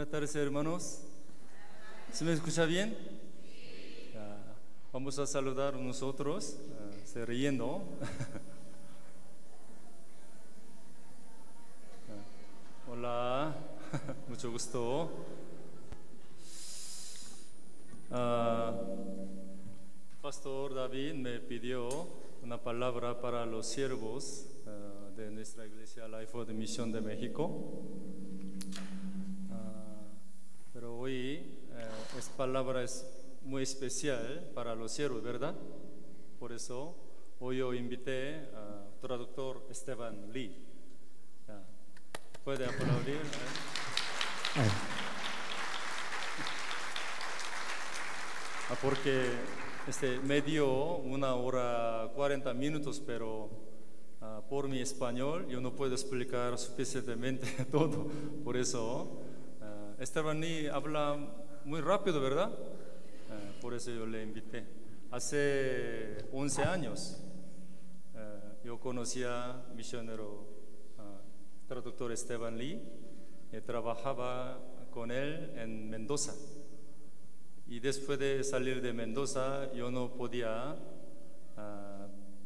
Buenas tardes, hermanos. ¿Se me escucha bien? Vamos a saludar unos otros, se riendo. Hola, mucho gusto. Pastor David me pidió una palabra para los siervos de nuestra iglesia Life of the Mission de México. Pero hoy esta palabra es muy especial para los siervos, ¿verdad? Por eso hoy yo invité al traductor Esteban Lee. ¿Puede aplaudir? Porque me dio 1 hora 40 minutos, pero por mi español yo no puedo explicar suficientemente todo. Por eso Esteban Lee habla muy rápido, ¿verdad? Por eso yo le invité. Hace 11 años yo conocí a misionero traductor Esteban Lee. Trabajaba con él en Mendoza. Y después de salir de Mendoza, yo no podía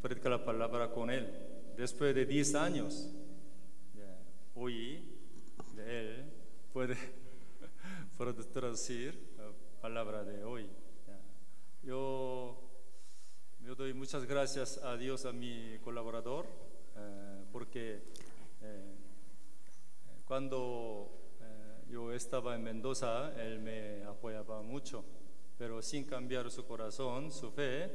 predicar la palabra con él. Después de 10 años, hoy de él puede traducir la palabra de hoy. Yo doy muchas gracias a Dios, a mi colaborador, porque cuando yo estaba en Mendoza, él me apoyaba mucho, pero sin cambiar su corazón, su fe,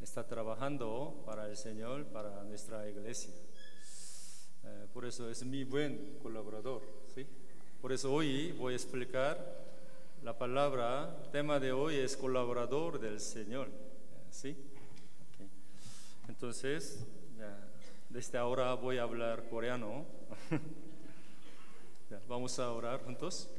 está trabajando para el Señor, para nuestra iglesia. Por eso es mi buen colaborador, ¿sí? Por eso hoy voy a explicar la palabra. El tema de hoy es colaborador del Señor, ¿sí? Okay. Entonces, desde ahora voy a hablar coreano. Vamos a orar juntos.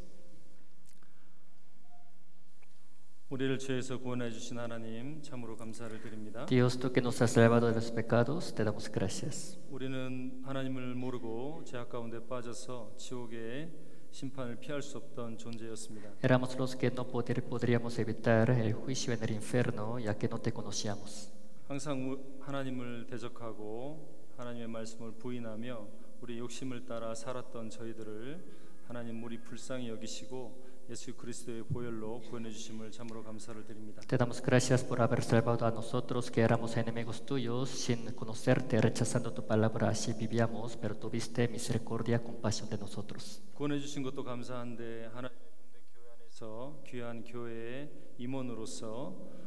우리를 죄에서 구원해 주신 하나님, 참으로 감사를 드립니다. Dios, tú que nos has salvado de los pecados, te damos gracias. 우리는 하나님을 모르고 죄악 가운데 빠져서 지옥의 심판을 피할 수 없던 존재였습니다. Éramos los que no podríamos evitar el juicio en el infierno, ya que no te conocíamos. 항상 하나님을 대적하고 하나님의 말씀을 부인하며 우리 욕심을 따라 살았던 저희들을 하나님 우리 불쌍히 여기시고 예수 그리스도의 보혈로 구원해 주심을 참으로 감사를 드립니다. Te damos gracias por haber salvado a nosotros que éramos enemigos tuyos, sin conocerte, rechazando tu palabra, así vivíamos, pero tuviste misericordia, compasión de nosotros. 구원해 주신 것도 감사한데 하나님의 공된 교회 안에서 귀한 교회의 임원으로서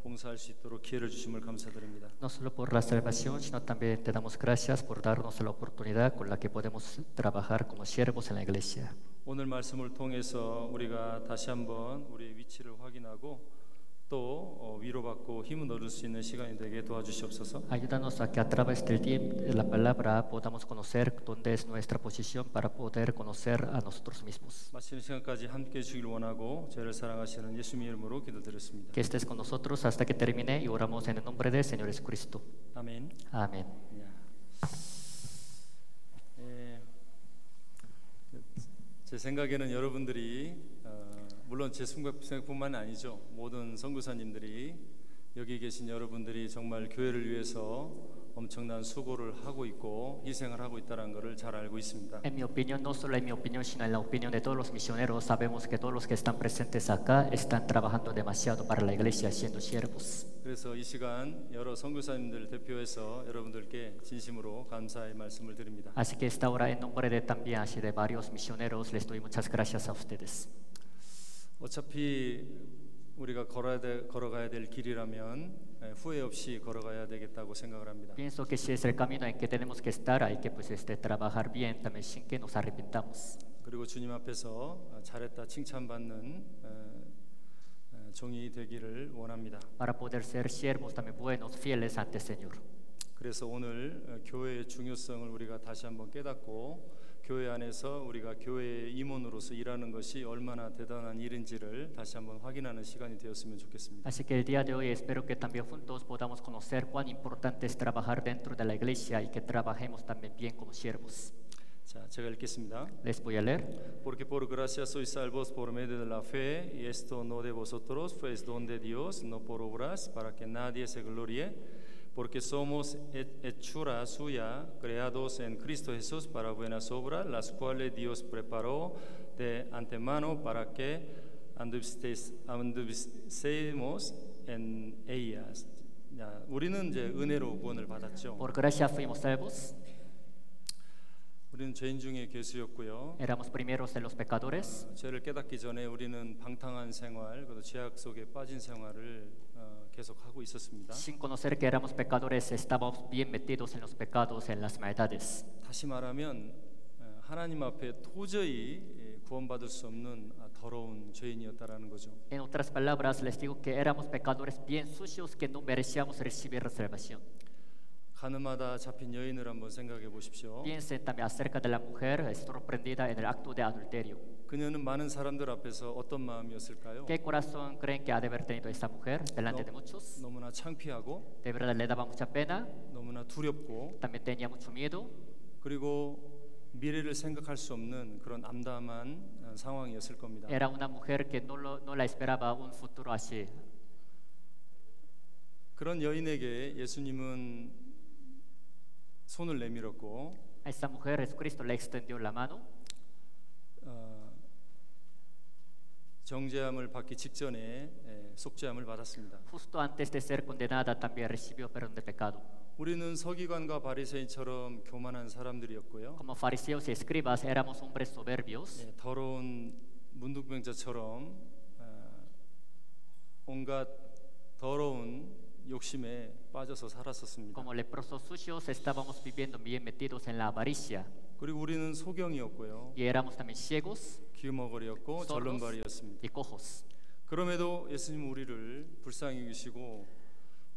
봉사할 수 있도록 기회를 주심을 감사드립니다. No solo por la salvación, sino también te damos gracias por darnos la oportunidad con la que podemos trabajar como siervos en la iglesia. 오늘 말씀을 통해서 우리가 다시 한번 우리의 위치를 확인하고 또 위로받고 힘을 얻을 수 있는 시간이 되게 도와주시옵소서. Ayúdanos a que a través del tiempo de la palabra podamos conocer dónde es nuestra posición para poder conocer a nosotros mismos. 마치는 시간까지 함께 해주길 원하고 저희를 사랑하시는 예수님의 이름으로 기도드렸습니다. Que estés con nosotros hasta que termine y oramos en el nombre del Señor Jesucristo. 아멘. Amén. 제 생각에는 여러분들이 물론 제 생각뿐만 아니죠. 모든 선교사님들이 여기 계신 여러분들이 정말 교회를 위해서 엄청난 수고를 하고 있고 희생을 하고 있다는 것을 잘 알고 있습니다. En mi opinión, no solo en mi opinión, sino en la opinión de todos los misioneros, sabemos que todos los que están presentes acá están trabajando demasiado para la iglesia, siendo siervos. 그래서 이 시간 여러 선교사님들 대표해서 여러분들께 진심으로 감사의 말씀을 드립니다. Así que esta hora, en nombre de también así de varios misioneros, les doy muchas gracias a ustedes. 어차피 우리가 걸어가야 될 길이라면 후회 없이 걸어가야 되겠다고 생각을 합니다. Pienso que si es el camino en que tenemos que estar, hay que pues trabajar bien también sin que nos arrepintamos. 그리고 주님 앞에서 잘했다 칭찬받는 종이 되기를 원합니다. Para poder ser siervos también buenos, fieles ante el Señor. 그래서 오늘 교회의 중요성을 우리가 다시 한번 깨닫고 교회 안에서 우리가 교회의 임원으로서 일하는 것이 얼마나 대단한 일인지를 다시 한번 확인하는 시간이 되었으면 좋겠습니다. Así que el día de hoy espero que también juntos podamos conocer cuán importante es trabajar dentro de la iglesia y que trabajemos también bien como siervos. 자, 제가 읽겠습니다. Les voy a leer. Porque por gracia sois salvos por medio de la fe, y esto no de vosotros, pues don de Dios, no por obras, para que nadie se gloríe, porque somos hechura suya, creados en Cristo Jesús para buenas obras, las cuales Dios preparó de antemano para que anduviésemos en ellas. 자, 우리는 이제 은혜로 구원을 받았죠. Por gracia fuimos salvos. 우리는 죄인 중에 괴수였고요. Éramos primeros de los pecadores. 죄를 깨닫기 전에 우리는 방탕한 생활, 그리고 죄악 속에 빠진 생활을 계속 하고 있었습니다. Sin conocer que éramos pecadores, estábamos bien metidos en los pecados, en las maldades. 다시 말하면 하나님 앞에 도저히 구원받을 수 없는 더러운 죄인이었다라는 거죠. En otras palabras, les digo que éramos pecadores bien sucios que no merecíamos recibir la salvación. 가늠하다 잡힌 여인을 한번 생각해 보십시오. Piensen también acerca de la mujer sorprendida en el acto de adulterio. 그녀는 많은 사람들 앞에서 어떤 마음이었을까요? ¿Qué corazón creen que ha de haber tenido esta mujer delante de muchos? 너무나 창피하고, De verdad le daba mucha pena, 너무나 두렵고, también tenía mucho miedo. 그리고 미래를 생각할 수 없는 그런 암담한 상황이었을 겁니다. Era una mujer que no la esperaba un futuro así. 그런 여인에게 예수님은 손을 내밀었고, A esta mujer Jesucristo le extendió la mano. 정죄함을 받기 직전에 속죄함을 받았습니다. Justo antes de ser condenada también recibió perdón de pecado. 우리는 서기관과 바리새인처럼 교만한 사람들이었고요. Como fariseos y escribas éramos hombres soberbios. 더러운 문둥병자처럼 온갖 더러운 욕심에 빠져서 살았었습니다. Como leprosos sucios estábamos viviendo bien metidos en la avaricia. 그리고 우리는 소경이었고요. Y éramos también ciegos, 귀머거리였고 sordos 절름발이었습니다. y cojos. 그럼에도 예수님 우리를 불쌍히 여기시고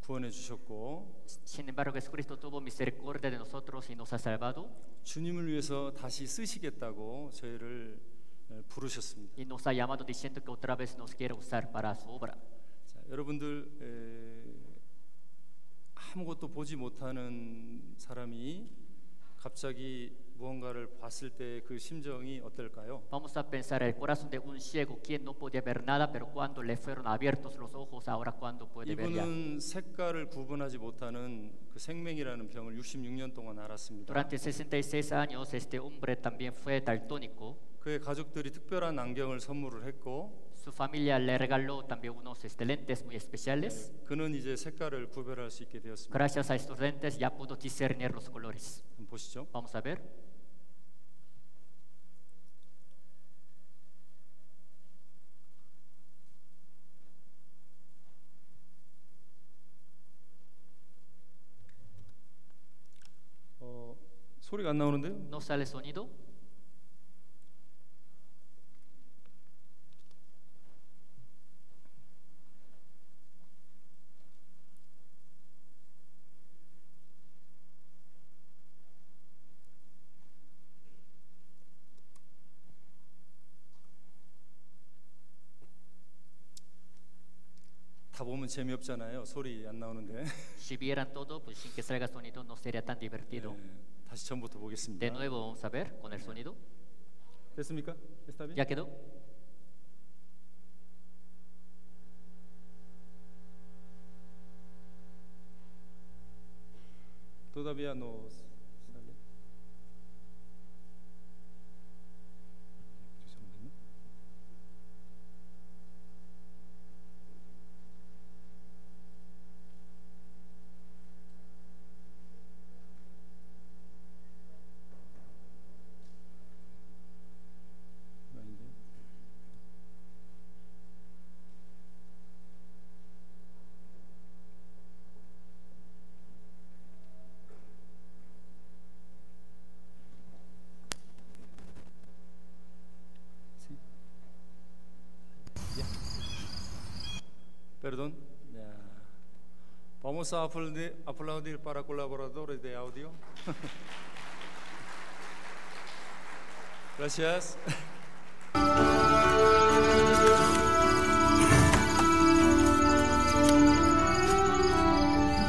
구원해 주셨고, Sin embargo, Jesucristo tuvo misericordia de nosotros y nos ha salvado. 주님을 위해서 다시 쓰시겠다고 저희를 부르셨습니다. Y nos ha llamado diciendo que otra vez nos quiere usar para su obra. 자, 여러분들 아무것도 보지 못하는 사람이 갑자기 무언가를 봤을 때 그 심정이 어떨까요? Vamos a pensar el corazón de un ciego quien no podía ver nada, pero cuando le fueron abiertos los ojos, ahora cuando puede ver ya. 이분은 색깔을 구분하지 못하는 그 생맹이라는 병을 66년 동안 앓았습니다. Durante 66 años este hombre también fue daltónico. 그의 가족들이 특별한 안경을 선물을 했고, Su familia le regaló también unos lentes muy especiales. 그는 이제 색깔을 구별할 수 있게 되었습니다. Gracias a estos lentes ya pudo discernir los colores. 한번 보시죠. Vamos a ver. 소리가 안 나오는데요? No sale sonido. 다 보면 재미없잖아요. 소리 안 나오는데. Si vieran todo, pues sin que salga sonido no sería tan divertido. 다시 처음부터 보겠습니다. De nuevo vamos a ver con el sonido. 됐습니까? ¿Está bien? ¿Ya quedó? Todavía no sale. Perdón. Vamos a aplaudir para colaboradores de audio. Gracias.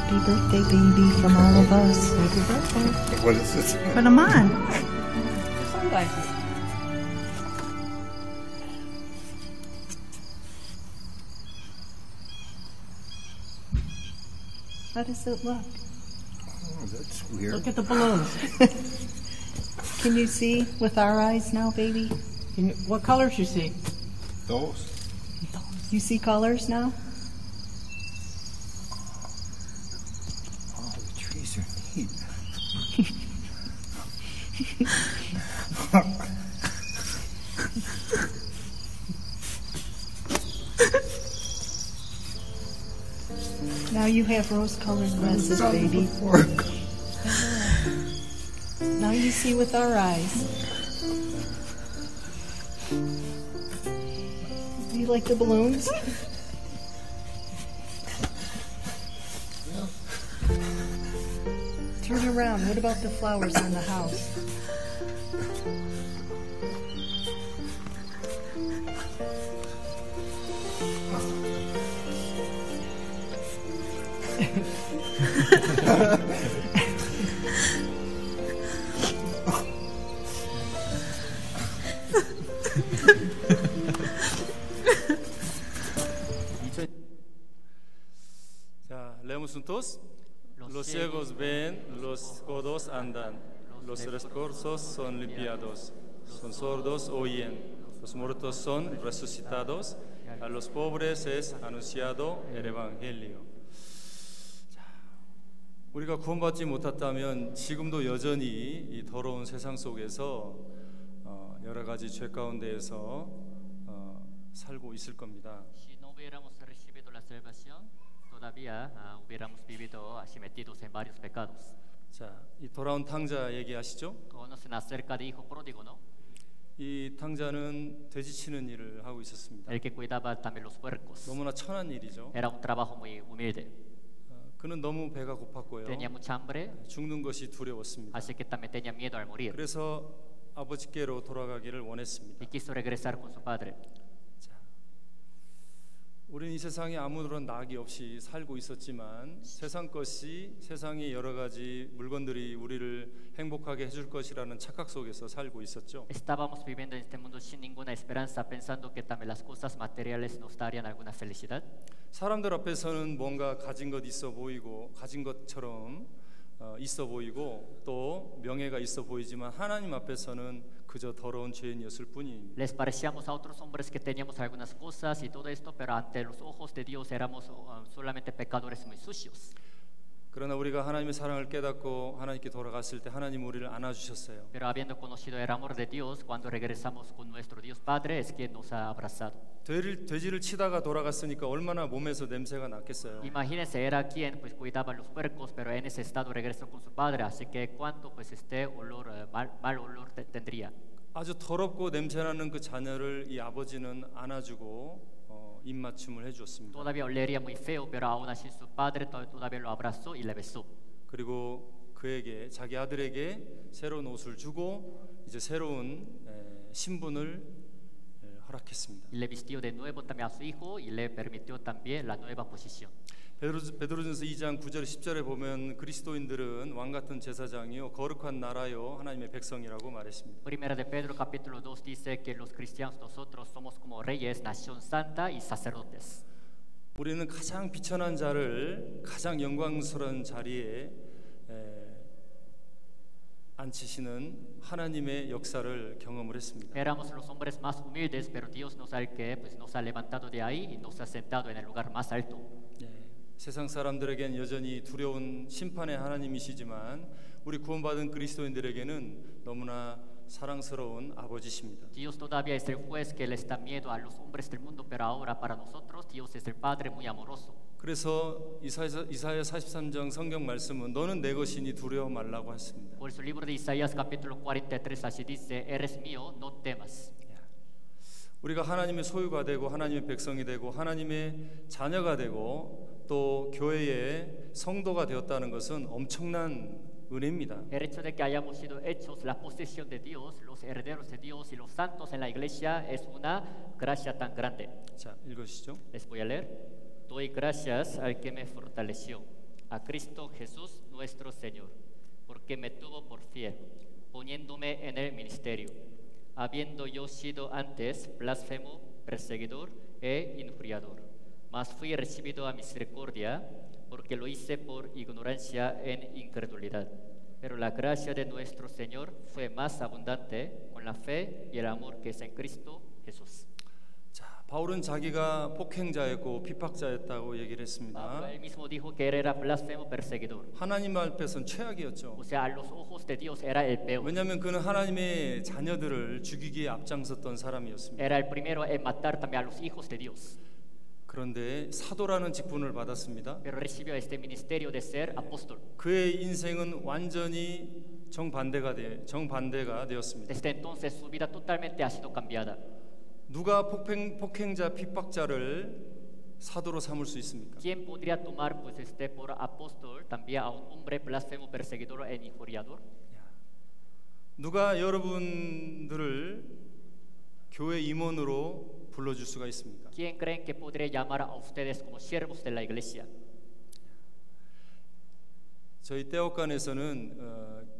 Happy birthday, baby, from all of us. Happy birthday. What is this? Put them on. like it. How does it look? Oh, that's weird. Look at the balloons. Can you see with our eyes now, baby? What colors you see? Those? You see colors now? Oh, the trees are neat. Now you have rose-colored glasses, baby. Now you see with our eyes. Do you like the balloons? Turn around. What about the flowers on the house? 자, leemos juntos. Los ciegos ven, los codos andan, los rescorsos son limpiados, son sordos oyen, los muertos son resucitados, a los pobres es anunciado el evangelio. 자, 우리가 구원받지 못했다면 지금도 여전히 이 더러운 세상 속에서 여러 가지 죄 가운데에서 살고 있을 겁니다. Si no hubiéramos recibido la salvación, todavía hubiéramos vivido así metidos en varios pecados. 자, 이 돌아온 탕자 얘기하시죠? Conocen acerca de hijo pródigo, ¿no? 이 탕자는 돼지치는 일을 하고 있었습니다. El que cuidaba también los puercos. 너무나 천한 일이죠. Era un trabajo muy humilde. 그는 너무 배가 고팠고요. Tenía mucha hambre, 죽는 것이 두려웠습니다. así que también tenía miedo al morir. 그래서 아버지께로 돌아가기를 원했습니다. Y quiso regresar con su padre. 우리는 이 세상에 아무런 낙이 없이 살고 있었지만 세상 것이 세상의 여러 가지 물건들이 우리를 행복하게 해줄 것이라는 착각 속에서 살고 있었죠. Estábamos viviendo en este mundo sin ninguna esperanza, pensando que también las cosas materiales nos darían alguna felicidad. 사람들 앞에서는 뭔가 가진 것 있어 보이고 가진 것처럼 있어 보이고 또 명예가 있어 보이지만 하나님 앞에서는 그저 더러운 죄인이었을 뿐입니다. Les parecíamos a otros hombres que teníamos algunas cosas y todo esto, pero ante los ojos de Dios éramos solamente pecadores muy sucios. 그러나 우리가 하나님의 사랑을 깨닫고 하나님께 돌아갔을 때 하나님 우리를 안아주셨어요. Pero habiendo conocido el amor de Dios, cuando regresamos con nuestro Dios Padre, es quien nos ha abrazado. 돼지를 치다가 돌아갔으니까 얼마나 몸에서 냄새가 났겠어요. Imagínense, era quien pues cuidaba los puercos, pero en ese estado regresó con su padre, así que cuánto pues olor, mal olor tendría. 아주 더럽고 냄새나는 그 자녀를 이 아버지는 안아주고 입맞춤을 해주었습니다. Todavía olería muy feo, pero aún así su padre todavía lo abrazó y le besó. 그리고 그에게 자기 아들에게 새로운 옷을 주고 이제 새로운 신분을 허락했습니다. Y le vistió de nuevo también a su hijo y le permitió también la nueva posición. 베드로전서 2장 9절 10절에 보면 그리스도인들은 왕 같은 제사장이요 거룩한 나라요 하나님의 백성이라고 말했습니다. Primera de Pedro capítulo 2 dice que los cristianos nosotros somos como reyes, nación santa y sacerdotes. 우리는 가장 비천한 자를 가장 영광스러운 자리에 앉히시는 하나님의 역사를 경험을 했습니다. Éramos los hombres más humildes, pero Dios nos ha levantado de ahí y nos ha sentado en el lugar más alto. 세상 사람들에겐 여전히 두려운 심판의 하나님이시지만 우리 구원받은 그리스도인들에게는 너무나 사랑스러운 아버지십니다. Dios todavía es el juez que les da miedo a los hombres del mundo, pero ahora para nosotros Dios es el Padre muy amoroso. 그래서 이사야 43장 성경 말씀은 너는 내 것이니 두려워 말라고 했습니다. Por su libro de Isaías capítulo 43 así dice, eres mío, no temas. 우리가 하나님의 소유가 되고 하나님의 백성이 되고 하나님의 자녀가 되고 또 교회의 성도가 되었다는 것은 엄청난 은혜입니다. El hecho de que hayamos sido hechos la posesión de Dios, los herederos de Dios y los santos en la iglesia es una gracia tan grande. 자, 읽으시죠. Les voy a leer. Doy gracias al que me fortaleció, a Cristo Jesús nuestro Señor, porque me tuvo por fiel. poniéndome en el ministerio, habiendo yo sido antes blasfemo, perseguidor e injuriador. Mas fui recibido a misericordia, porque lo hice por ignorancia en incredulidad. Pero la gracia de nuestro Señor fue más abundante con la fe y el amor que es en Cristo Jesús. 자, 바울은 자기가 폭행자였고 핍박자였다고 얘기를 했습니다. Él mismo dijo que él era blasfemo, perseguidor. 하나님 앞에서는 최악이었죠. O sea, a los ojos de Dios era el peor. 왜냐하면 그는 하나님의 자녀들을 죽이기에 앞장섰던 사람이었습니다. Era el primero en matar también a los hijos de Dios. 그런데 사도라는 직분을 받았습니다. Pero recibió este ministerio de ser apóstol. 그의 인생은 완전히 정반대가 되었습니다. Desde entonces su vida totalmente ha sido cambiada. 누가 폭행자 핍박자를 사도로 삼을 수 있습니까? ¿Quién podría tomar pues por apóstol también a un hombre blasfemo, perseguidor e injuriador? 누가 여러분들을 교회 임원으로 불러줄 수가 있습니까? ¿Quién creen que podría llamar a ustedes como siervos de la iglesia? 저희 떼어간에서는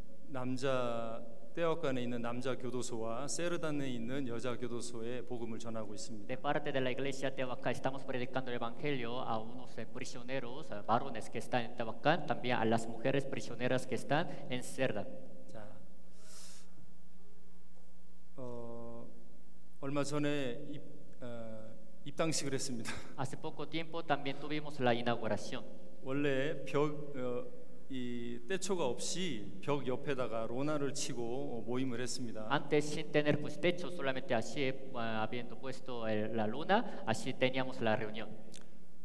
떼어간에 있는 남자 교도소와 세르단에 있는 여자 교도소에 복음을 전하고 있습니다. De parte de la iglesia Tehuacán estamos predicando el evangelio a unos prisioneros, varones que están en Tehuacán, también a las mujeres prisioneras que están en Cerdán. 자, 얼마 전에 입당식을 했습니다. Hace poco tiempo también tuvimos la inauguración. 원래 이 떼초가 없이 벽 옆에다가 로나를 치고 모임을 했습니다. Antes sin tener pues techo, solamente así habiendo puesto la luna, así teníamos la reunión.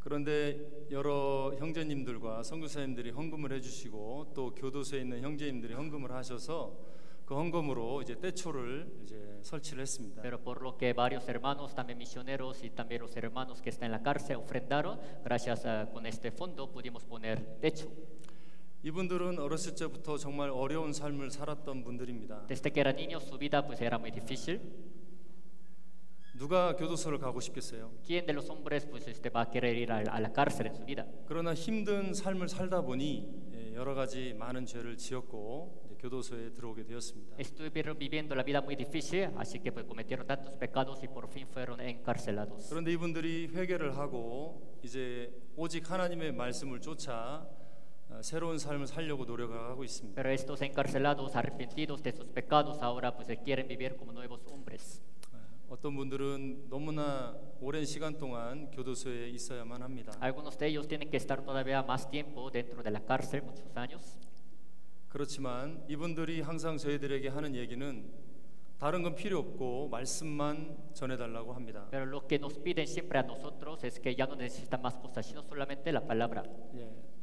그런데 여러 형제님들과 선교사님들이 헌금을 해주시고 또 교도소에 있는 형제님들이 헌금을 하셔서 그 헌금으로 이제 떼초를 이제 설치를 했습니다. Pero por lo que varios hermanos, también misioneros y también los hermanos que están en la cárcel ofrendaron, gracias con este fondo pudimos poner techo. 이분들은 어렸을 때부터 정말 어려운 삶을 살았던 분들입니다. Desde que eran niños su vida pues era muy difícil. 누가 교도소를 가고 싶겠어요? ¿Quién de los hombres pues va a querer ir a la cárcel en su vida? 그러나 힘든 삶을 살다 보니 여러 가지 많은 죄를 지었고 이제 교도소에 들어오게 되었습니다. Estuvieron viviendo la vida muy difícil, así que pues cometieron tantos pecados y por fin fueron encarcelados. 그런데 이분들이 회개를 하고 이제 오직 하나님의 말씀을 쫓아 새로운 삶을 살려고 노력을 하고 있습니다. Pero estos encarcelados, arrepentidos de sus pecados, ahora pues quieren vivir como nuevos hombres. 어떤 분들은 너무나 오랜 시간 동안 교도소에 있어야만 합니다. Algunos de ellos tienen que estar todavía más tiempo dentro de la cárcel, muchos años. 그렇지만 이분들이 항상 저희들에게 하는 얘기는 다른 건 필요 없고 말씀만 전해달라고 합니다. Pero lo que nos piden siempre a nosotros es que ya no necesitan más cosas, sino solamente la palabra.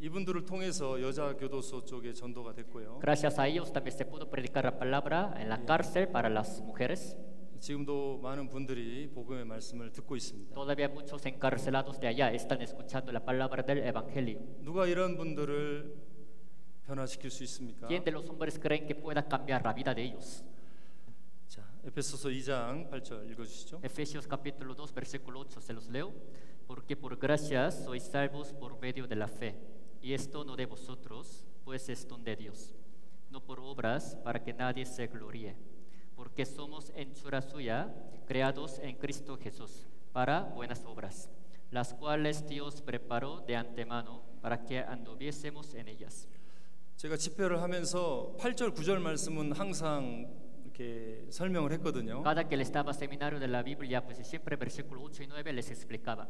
이분들을 통해서 여자 교도소 쪽에 전도가 됐고요. Gracias a ellos también se pudo predicar la palabra en la cárcel para las mujeres. 지금도 많은 분들이 복음의 말씀을 듣고 있습니다. Todavía muchos encarcelados de allá están escuchando la palabra del evangelio. 누가 이런 분들을 변화시킬 수 있습니까? ¿Quién de los hombres creen que pueda cambiar la vida de ellos? 자, 에베소서 2장 8절 읽어주시죠. Efesios capítulo 2 versículo 8 se los leo. Porque por gracia sois salvos por medio de la fe, y esto no de vosotros, pues es don de Dios, no por obras para que nadie se gloríe, porque somos hechura suya, creados en Cristo Jesús, para buenas obras, las cuales Dios preparó de antemano para que anduviésemos en ellas. 제가 집회를 하면서 8절 9절 말씀은 항상 이렇게 설명을 했거든요. Cada que le estaba seminario de la Biblia, pues siempre versículo 8 y 9 les explicaba.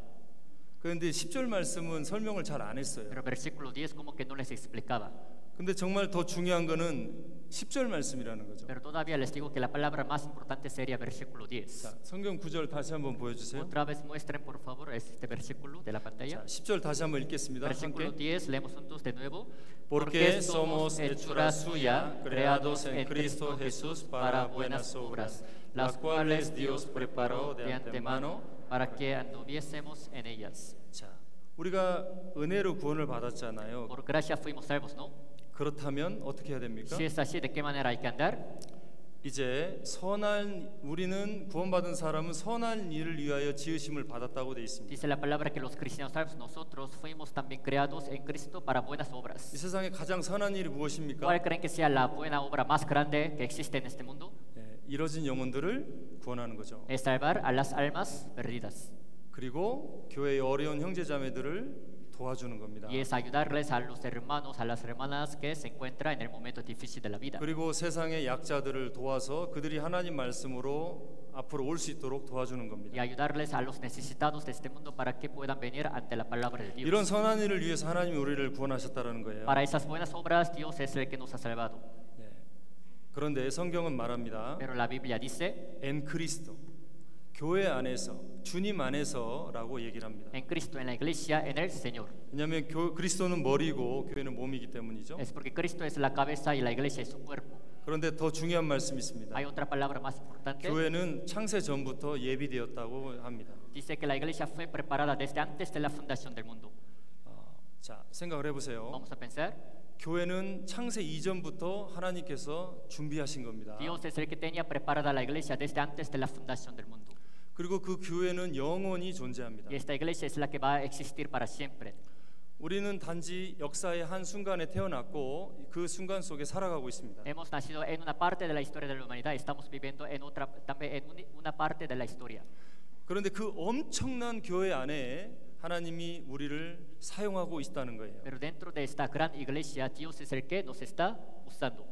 그런데 10절 말씀은 설명을 잘 안 했어요. Pero versículo 10 como que no les explicaba. 근데 정말 더 중요한 거는 10절 말씀이라는 거죠. Pero todavía les digo que la palabra más importante sería versículo 10. 자, 성경 9절 다시 한번 보여주세요. Otra vez muestren por favor este versículo de la pantalla. 자, 10절 다시 한번 읽겠습니다. Versículo 함께. 10, leemos juntos de nuevo. Porque somos hechura suya, creados en Cristo Jesús para buenas obras, las cuales Dios preparó de antemano para que anduviésemos en ellas. 자, 우리가 은혜로 구원을 받았잖아요. Por gracia fuimos salvos, ¿no? 그렇다면 어떻게 해야 됩니까? Si es así, ¿de qué manera hay que andar? 이제 우리는 구원받은 사람은 선한 일을 위하여 지으심을 받았다고 되어 있습니다. Dice la palabra que los cristianos salvos, nosotros fuimos también creados en Cristo para buenas 이 obras. 세상에 가장 선한 일이 무엇입니까? ¿Cuál creen que sea la buena obra más grande que existe en este mundo? 이뤄진 영혼들을 구원하는 거죠. Es salvar a las almas perdidas. 그리고 교회의 어려운 형제자매들을 도와주는 겁니다. Y es ayudarles a los hermanos, a las hermanas que se encuentran en el momento difícil de la vida. 그리고 세상의 약자들을 도와서 그들이 하나님 말씀으로 앞으로 올 수 있도록 도와주는 Y 겁니다. ayudarles a los necesitados de este mundo para que puedan venir ante la palabra de 이런 Dios. 선한 일을 위해서 하나님이 우리를 구원하셨다는 거예요. Para esas buenas obras, Dios es el que nos ha salvado. 그런데 성경은 말합니다. Pero la Biblia dice, 엔 그리스도, 교회 안에서, 주님 안에서라고 얘기를 합니다. en Cristo, en la iglesia, en el Señor. 왜냐하면 그리스도는 머리고 교회는 몸이기 때문이죠. Es porque Cristo es la cabeza y la iglesia es su cuerpo. 그런데 더 중요한 말씀이 있습니다. Hay otra palabra más importante. 교회는 창세 전부터 예비되었다고 합니다. Dice que la iglesia fue preparada desde antes de la fundación del mundo. 자, 생각을 해보세요. Vamos a pensar. 교회는 창세 이전부터 하나님께서 준비하신 겁니다. Dios es el que tenía preparada la iglesia desde antes de la fundación del mundo. 그리고 그 교회는 영원히 존재합니다. Y esta iglesia es la que va a existir para siempre. 우리는 단지 역사의 한 순간에 태어났고 그 순간 속에 살아가고 있습니다. Hemos nacido en una parte de la historia de la humanidad. Estamos viviendo en otra, también en una parte de la historia. 그런데 그 엄청난 교회 안에 하나님이 우리를 사용하고 있다는 거예요. Pero dentro de esta gran iglesia, Dios es el que nos está usando.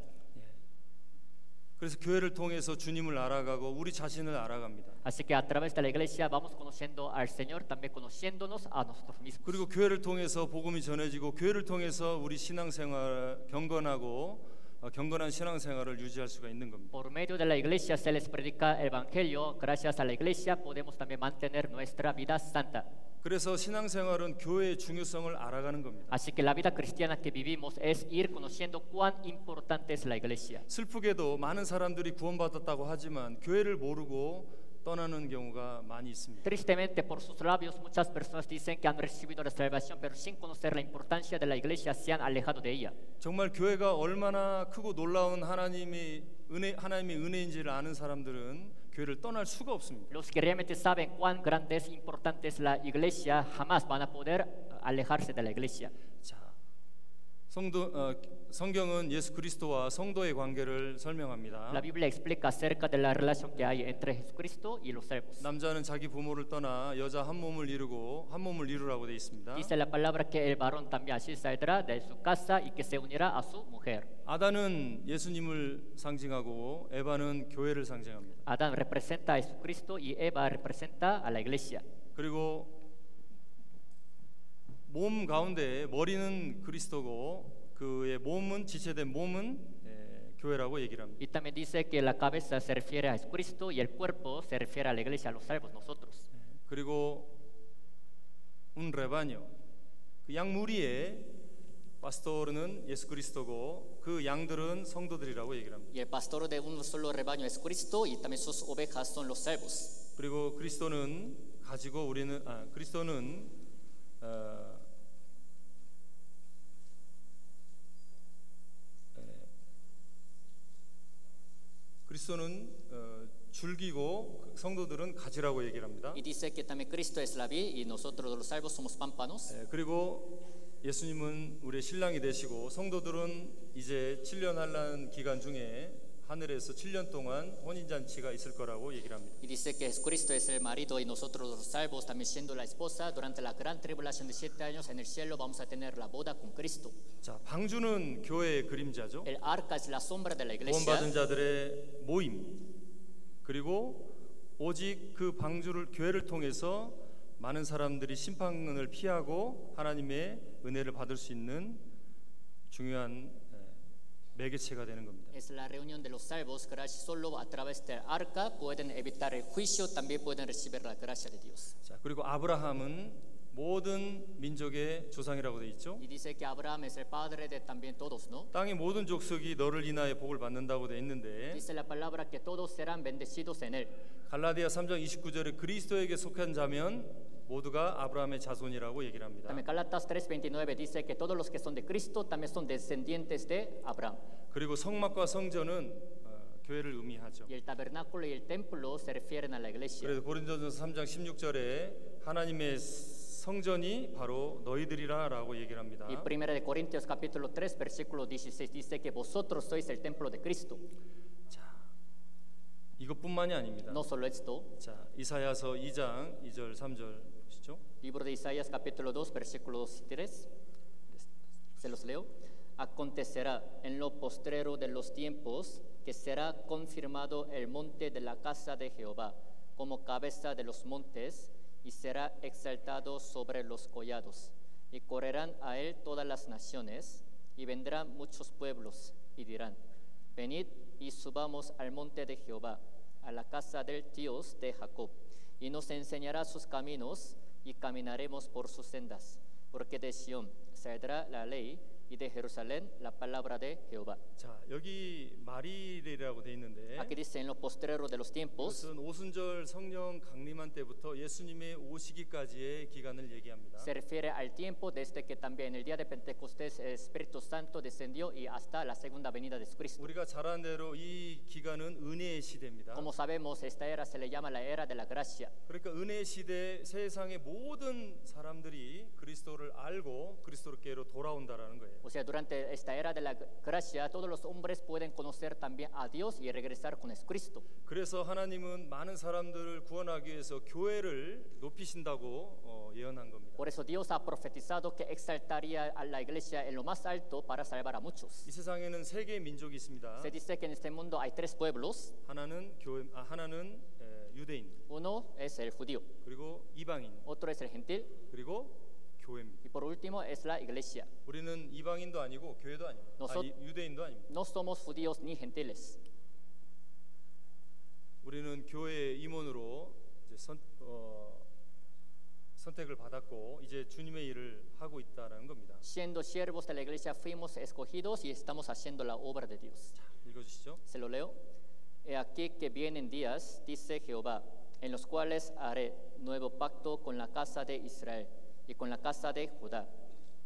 그래서 교회를 통해서 주님을 알아가고 우리 자신을 알아갑니다. Así que a través de la iglesia vamos conociendo al Señor, también conociéndonos a nosotros mismos. 그리고 교회를 통해서 복음이 전해지고 교회를 통해서 우리 신앙생활 경건한 신앙생활을 유지할 수가 있는 겁니다. Por medio de la iglesia se les predica el evangelio. Gracias a la iglesia podemos también mantener nuestra vida santa. 그래서 신앙생활은 교회의 중요성을 알아가는 겁니다. Así que la vida cristiana que vivimos es ir conociendo cuán importante es la iglesia. 슬프게도 많은 사람들이 구원받았다고 하지만 교회를 모르고 떠나는 경우가 많이 있습니다. Tristemente, por sus labios, muchas personas dicen que han recibido la salvación, pero sin conocer la importancia de la iglesia se han alejado de ella. 정말 교회가 얼마나 크고 놀라운 하나님의 은혜인지를 아는 사람들은 교회를 떠날 수가 없습니다. Los que realmente saben cuán grande es importante es la iglesia jamás van a poder alejarse de la iglesia. 자, 성경은 예수 그리스도와 성도의 관계를 설명합니다. La Biblia explica acerca de la relación que hay entre Jesucristo y los salvos. 남자는 자기 부모를 떠나 여자 한 몸을 이루라고 되어 있습니다. Dice la palabra que el varón también así saldrá de su casa y que se unirá a su mujer. 아단은 예수님을 상징하고 에바는 교회를 상징합니다. Adán representa a Jesucristo y Eva representa a la iglesia. 그리고 몸 가운데 머리는 그리스도고 그의 몸은 지체된 몸은 교회라고 얘기를 합니다. Y también dice que la cabeza se refiere a Jesucristo y el cuerpo se refiere a la iglesia, a los salvos, nosotros. 그리고 un rebaño, 그 양 무리의 파스토르는 예수 그리스도고 그 양들은 성도들이라고 얘기를 합니다. Y el pastor de un solo rebaño es Cristo y también sus ovejas son los salvos. 그리고 그리스도는 줄기고 성도들은 가지라고 얘기를 합니다. Y dice que también Cristo es la vid y nosotros los salvos somos pámpanos. 그리고 예수님은 우리의 신랑이 되시고 성도들은 이제 7년 환난 기간 중에 하늘에서 7년 동안 혼인잔치가 있을 거라고 얘기를 합니다. Y dice que Cristo es el marido y nosotros los salvos también siendo la esposa durante la gran tribulación de 7 años en el cielo vamos a tener la boda con Cristo. 자, 방주는 교회의 그림자죠. El arca es la sombra de la iglesia. 구원받은 자들의 모임. 그리고 오직 그 교회를 통해서 많은 사람들이 심판을 피하고 하나님의 은혜를 받을 수 있는 중요한 매개체가 되는 겁니다. Es la reunión de los salvos, gracias solo a través del arca pueden evitar el juicio, también pueden recibir la gracia de Dios. 자, 그리고 아브라함은 모든 민족의 조상이라고 돼 있죠. Y dice que Abraham es el padre de también todos, ¿no? 땅의 모든 족속이 너를 인하여 복을 받는다고 돼 있는데 Dice la palabra que todos serán bendecidos en él. 갈라디아 3장 29절에 그리스도에게 속한 자면 모두가 아브라함의 자손이라고 얘기를 합니다. También Gálatas 3:29 dice que todos los que son de Cristo también son descendientes de Abraham. 그리고 성막과 성전은 교회를 의미하죠. Y el tabernáculo y el templo se refieren a la iglesia. 그래서 고린도전서 3장 16절에 하나님의 성전이 바로 너희들이라라고 얘기를 합니다. Y 1 de Corintios capítulo 3 versículo 16 dice que vosotros sois el templo de Cristo. 이것뿐만이 아닙니다. No solo esto. 자, 이사야서 2장 2절 3절 보시죠. Libro de Isaías capítulo 2 versículo 2 y 3. Se los leo. Acontecerá en lo postrero de los tiempos que será confirmado el monte de la casa de Jehová como cabeza de los montes y será exaltado sobre los collados. Y correrán a él todas las naciones y vendrán muchos pueblos y dirán: venid y subamos al monte de Jehová, a la casa del Dios de Jacob, y nos enseñará sus caminos y caminaremos por sus sendas, porque de Sión saldrá la ley y de Jerusalén la palabra de Jehová. 자, 여기 말일이라고 돼 있는데 Aquí dice en lo postrero de los tiempos. 이것은 오순절 성령 강림한 때부터 예수님의 오시기까지의 기간을 얘기합니다. Se refiere al tiempo desde que también el día de Pentecostés el Espíritu Santo descendió y hasta la segunda venida de Cristo. 우리가 잘 아는 대로 이 기간은 은혜의 시대입니다. Como sabemos, esta era se le llama la era de la gracia. 그러니까 은혜의 시대 세상의 모든 사람들이 그리스도를 알고 그리스도께로 돌아온다라는 거예요. O sea, durante esta era de la gracia, todos los hombres pueden conocer también a Dios y regresar con Cristo. 그래서 하나님은 많은 사람들을 구원하기 위해서 교회를 높이신다고 예언한 겁니다. Por eso Dios ha profetizado que exaltaría a la iglesia en lo más alto para salvar a muchos. 이 세상에는 세 개의 민족이 있습니다. Se dice que en este mundo hay tres pueblos. 하나는 유대인, Uno es el judío, 그리고 이방인, otro es el gentil 그리고 교회입니다. y por último es la iglesia. 우리는 이방인도 아니고 교회도 아닙니다. 유대인도 아닙니다. No somos judíos ni gentiles. 우리는 교회의 임원으로 이제 선택을 받았고 이제 주님의 일을 하고 있다는 겁니다. Siendo siervos de la iglesia fuimos escogidos y estamos haciendo la obra de Dios. 읽어주시죠. Se lo leo. He aquí que vienen días, dice Jehová, en los cuales haré nuevo pacto con la casa de Israel y con la casa de Judá.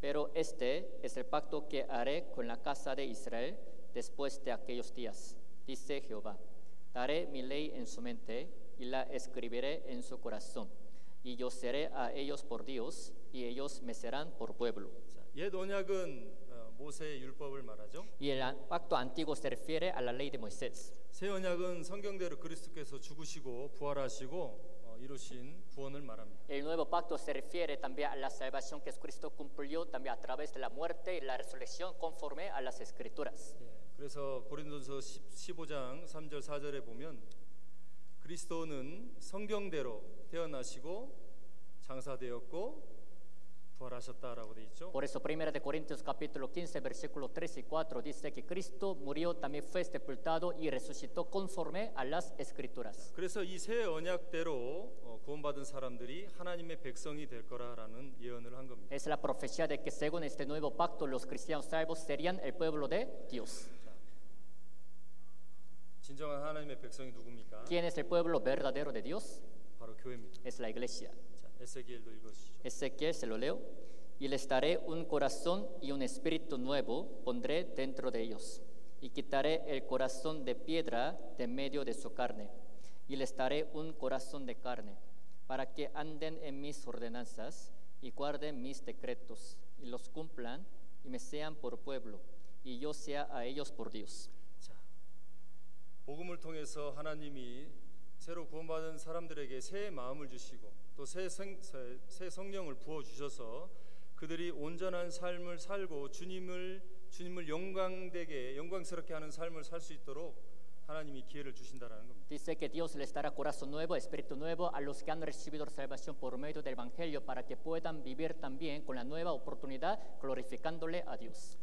Pero este es el pacto que haré con la casa de Israel después de aquellos días, dice Jehová. Daré mi ley en su mente y la escribiré en su corazón. Y yo seré a ellos por Dios y ellos me serán por pueblo. 자, 옛 언약은 모세의 율법을 말하죠. Y el pacto antiguo se refiere a la ley de Moisés. 새 언약은 성경대로 그리스도께서 죽으시고 부활하시고 이루신 구원을 말합니다. El nuevo pacto se refiere también a la salvación que Cristo cumplió también a través de la muerte y la resurrección conforme a las Escrituras. 예, 그래서 고린도서 15장 3절 4절에 보면 그리스도는 성경대로 태어나시고 장사되었고 부활하셨다라고 돼 있죠. Por eso 1 de Corintios capítulo 15 versículo 3 y 4 dice que Cristo murió, también fue sepultado y resucitó conforme a las Escrituras. 그래서 이 새 언약대로 구원받은 사람들이 하나님의 백성이 될 거라라는 예언을 한 겁니다. Es la profecía de que según este nuevo pacto los cristianos salvos serían el pueblo de Dios. 진정한 하나님의 백성이 누굽니까? ¿Quién es el pueblo verdadero de Dios? 바로 교회입니다. Es la iglesia. 자, 에스겔도 읽으시죠. Ezequiel, se lo leo. Y les daré un corazón y un espíritu nuevo pondré dentro de ellos. Y quitaré el corazón de piedra de medio de su carne. Y les daré un corazón de carne, para que anden en mis ordenanzas y guarden mis decretos, y los cumplan y me sean por pueblo, y yo sea a ellos por Dios. 자, 복음을 통해서 하나님이 새로 구원받은 사람들에게 새 마음을 주시고 또 새 성령을 부어 주셔서 그들이 온전한 삶을 살고 주님을 영광스럽게 하는 삶을 살 수 있도록 하나님이 기회를 주신다라는 겁니다. Dice que Dios les dará corazón nuevo, espíritu nuevo a los que han recibido salvación por medio del evangelio, para que puedan vivir también con la nueva oportunidad glorificándole a Dios.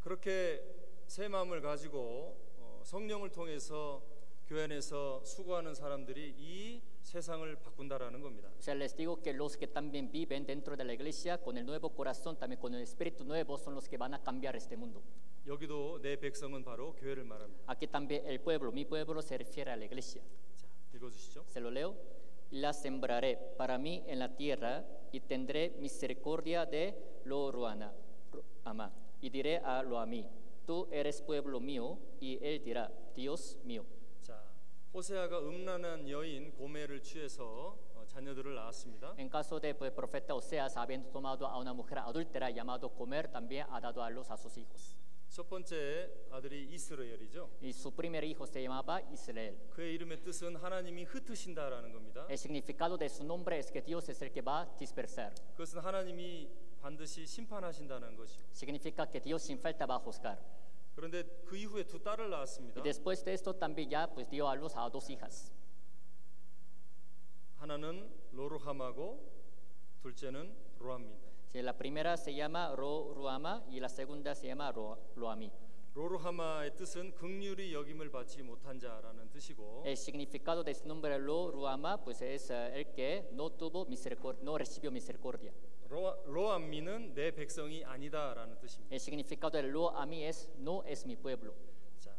그렇게 새 마음을 가지고 성령을 통해서 교회 안에서 수고하는 사람들이 이 세상을 바꾼다라는 겁니다. O sea, les digo que los que también viven dentro de la iglesia con el nuevo corazón, también con el espíritu nuevo, son los que van a cambiar este mundo. 여기도 내 백성은 바로 교회를 말합니다. Aquí también el pueblo, mi pueblo, se refiere a la iglesia. 자, 읽어주시죠. Se lo leo. La sembraré para mí en la tierra y tendré misericordia de Lo-ruhamá. Y diré a Lo-amí, tú eres pueblo mío, y él dirá, Dios mío. 자, 호세아가 음란한 여인 고멜을 취해서 자녀들을 낳았습니다. En caso de pues, profeta Oseas, habiendo tomado a una mujer adúltera llamado Comer, también ha dado a luz a sus hijos. 첫 번째 아들이 이스라엘이죠. Y su primer hijo se llamaba Israel. 그의 이름의 뜻은 하나님이 흩으신다라는 겁니다. El significado de su nombre es que Dios es el que va a dispersar. 그것은 하나님이 반드시 심판하신다는 것이죠. Significa que Dios sin falta va a juzgar. 그런데 그 이후에 두 딸을 낳았습니다. Y después de esto también ya pues, dio a luz a dos hijas. 하나는 로루함하고 둘째는 로암입니다. La primera se llama Ruama y la segunda se llama Loami. 로루하마의 뜻은 긍휼히 여김을 받지 못한 자라는 뜻이고 El significado de su nombre Ruama pues es el que no tuvo misericordia, no recibió misericordia. 로암미는 내 백성이 아니다라는 뜻입니다. El significado de Loami es no es mi pueblo. 자,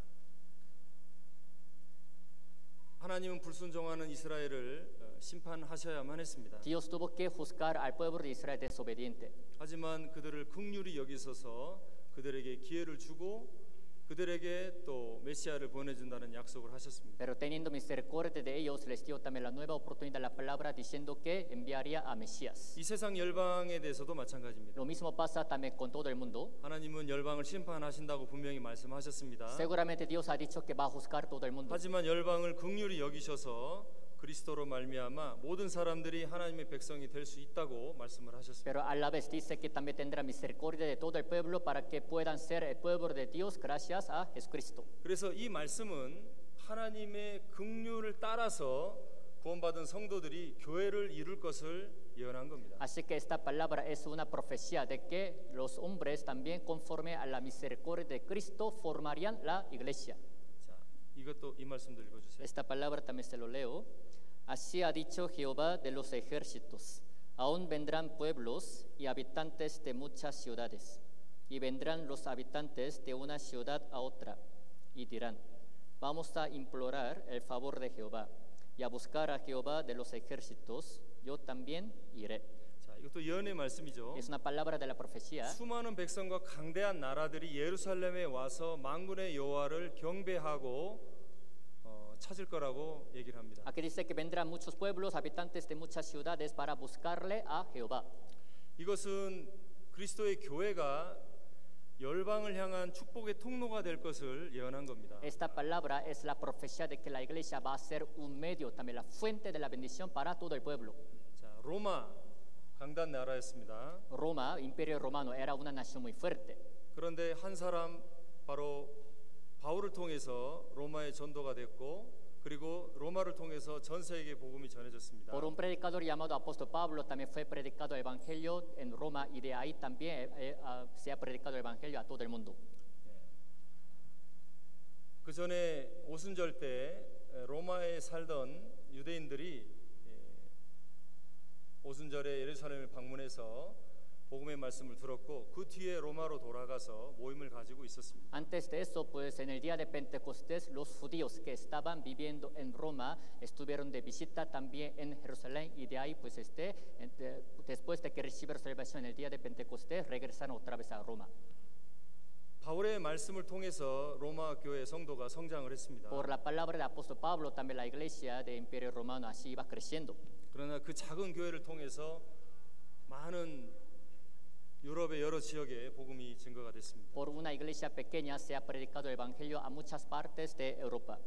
하나님은 불순종하는 이스라엘을 심판하셔야만 했습니다. Dios tuvo que juzgar al pueblo de Israel desobediente. 하지만 그들을 긍휼히 여기셔서 그들에게 기회를 주고 그들에게 또 메시아를 보내준다는 약속을 하셨습니다. Pero teniendo misericordia de ellos les dio también la nueva oportunidad de la palabra diciendo que enviaría a Mesías. 이 세상 열방에 대해서도 마찬가지입니다. Lo mismo pasa también con todo el mundo. 하나님은 열방을 심판하신다고 분명히 말씀하셨습니다. Seguramente Dios ha dicho que va a juzgar todo el mundo. 하지만 열방을 긍휼히 여기셔서 그리스도로 말미암아 모든 사람들이 하나님의 백성이 될 수 있다고 말씀을 하셨습니다. Pero a la vez dice que también tendrá misericordia de todo el pueblo para que puedan ser el pueblo de Dios gracias a Jesucristo. 그래서 이 말씀은 하나님의 긍휼을 따라서 구원받은 성도들이 교회를 이룰 것을 예언한 겁니다. Así que esta palabra es una profecía de que los hombres también conforme a la misericordia de Cristo formarían la iglesia. 자, 이것도 이 말씀도 읽어주세요. Esta palabra también se lo leo. Así ha dicho Jehová de los ejércitos: aún vendrán pueblos y habitantes de muchas ciudades, y vendrán los habitantes de una ciudad a otra, y dirán: vamos a implorar el favor de Jehová, y a buscar a Jehová de los ejércitos, yo también iré. 자, 이것도 예언의 말씀이죠. Es una palabra de la profecía. 수많은 백성과 강대한 나라들이 예루살렘에 와서 만군의 여호와를 경배하고 찾을 거라고 얘기를 합니다. Aquí dice que vendrán muchos pueblos, habitantes de muchas ciudades para buscarle a Jehová. 이것은 그리스도의 교회가 열방을 향한 축복의 통로가 될 것을 예언한 겁니다. Esta palabra es la profecía de que la iglesia va a ser un medio, también la fuente de la bendición para todo el pueblo. 자, 로마 강단 나라였습니다. Roma, Imperio Romano, era una nación muy fuerte. 그런데 한 사람 바로 바울을 통해서 로마의 전도가 됐고 그리고 로마를 통해서 전 세계에 복음이 전해졌습니다. Por un predicador llamado apóstol Pablo también fue predicado el evangelio en Roma y de ahí también se ha predicado el evangelio a todo el mundo. 그 전에 오순절 때 로마에 살던 유대인들이 오순절에 예루살렘을 방문해서 복음의 말씀을 들었고 그 뒤에 로마로 돌아가서 모임을 가지고 있었습니다. Antes de eso, pues en el día de Pentecostés, los judíos que estaban viviendo en Roma estuvieron de visita también en Jerusalén y de ahí, pues después de que recibieron salvación el día de Pentecostés, regresaron otra vez a Roma. 바울의 말씀을 통해서 로마 교회 성도가 성장을 했습니다. Por la palabra del apóstol Pablo, también la iglesia del Imperio Romano así iba creciendo. 그러나 그 작은 교회를 통해서 많은 유럽의 여러 지역에 복음이 증거가 됐습니다. Por una iglesia pequeña se ha predicado el evangelio a muchas partes de Europa.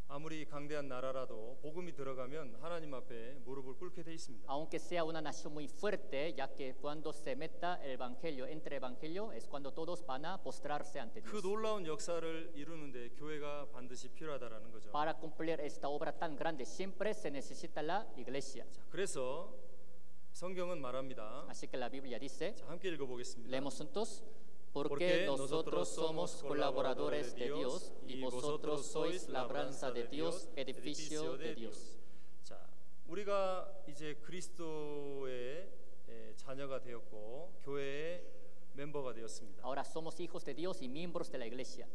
아무리 강대한 나라라도 복음이 들어가면 하나님 앞에 무릎을 꿇게 돼 있습니다. Aunque sea una nación muy fuerte, ya que cuando se meta el evangelio, entre evangelio, es cuando todos van a postrarse ante 그 Dios. 놀라운 역사를 이루는데 교회가 반드시 필요하다라는 거죠. Para cumplir esta obra tan grande siempre se necesita la iglesia. 자, 그래서 성경은 말합니다. Así que la Biblia dice, 자, 함께 읽어보겠습니다. leemos juntos, porque nosotros somos colaboradores de Dios y vosotros sois labranza de Dios, edificio de Dios. 자, 우리가 이제 그리스도의 자녀가 되었고 교회의 멤버가 되었습니다. Ahora somos hijos de Dios y miembros de la iglesia,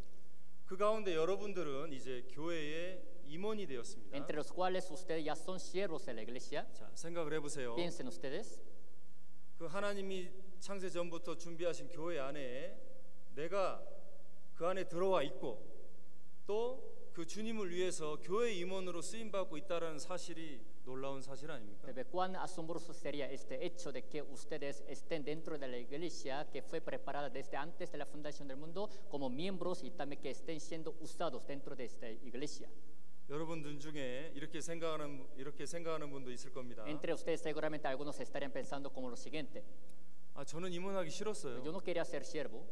그 가운데 여러분들은 이제 교회의 임원이 되었습니다. entre los cuales ustedes ya son siervos de la iglesia. 자, 생각을 해보세요. Piensen ustedes, 그 하나님이 창세 전부터 준비하신 교회 안에 내가 그 안에 들어와 있고 또 그 주님을 위해서 교회 임원으로 쓰임 받고 있다라는 사실이 놀라운 사실 아닙니까? Pero cuán asombroso sería este hecho de que ustedes estén dentro de la iglesia que fue preparada desde antes de la fundación del mundo como miembros y también que estén siendo usados dentro de esta iglesia. 여러분들 중에 이렇게 생각하는 분도 있을 겁니다. Entre ustedes seguramente algunos estarían pensando como lo siguiente: 아, 저는 임원하기 싫었어요. yo no quería ser siervo,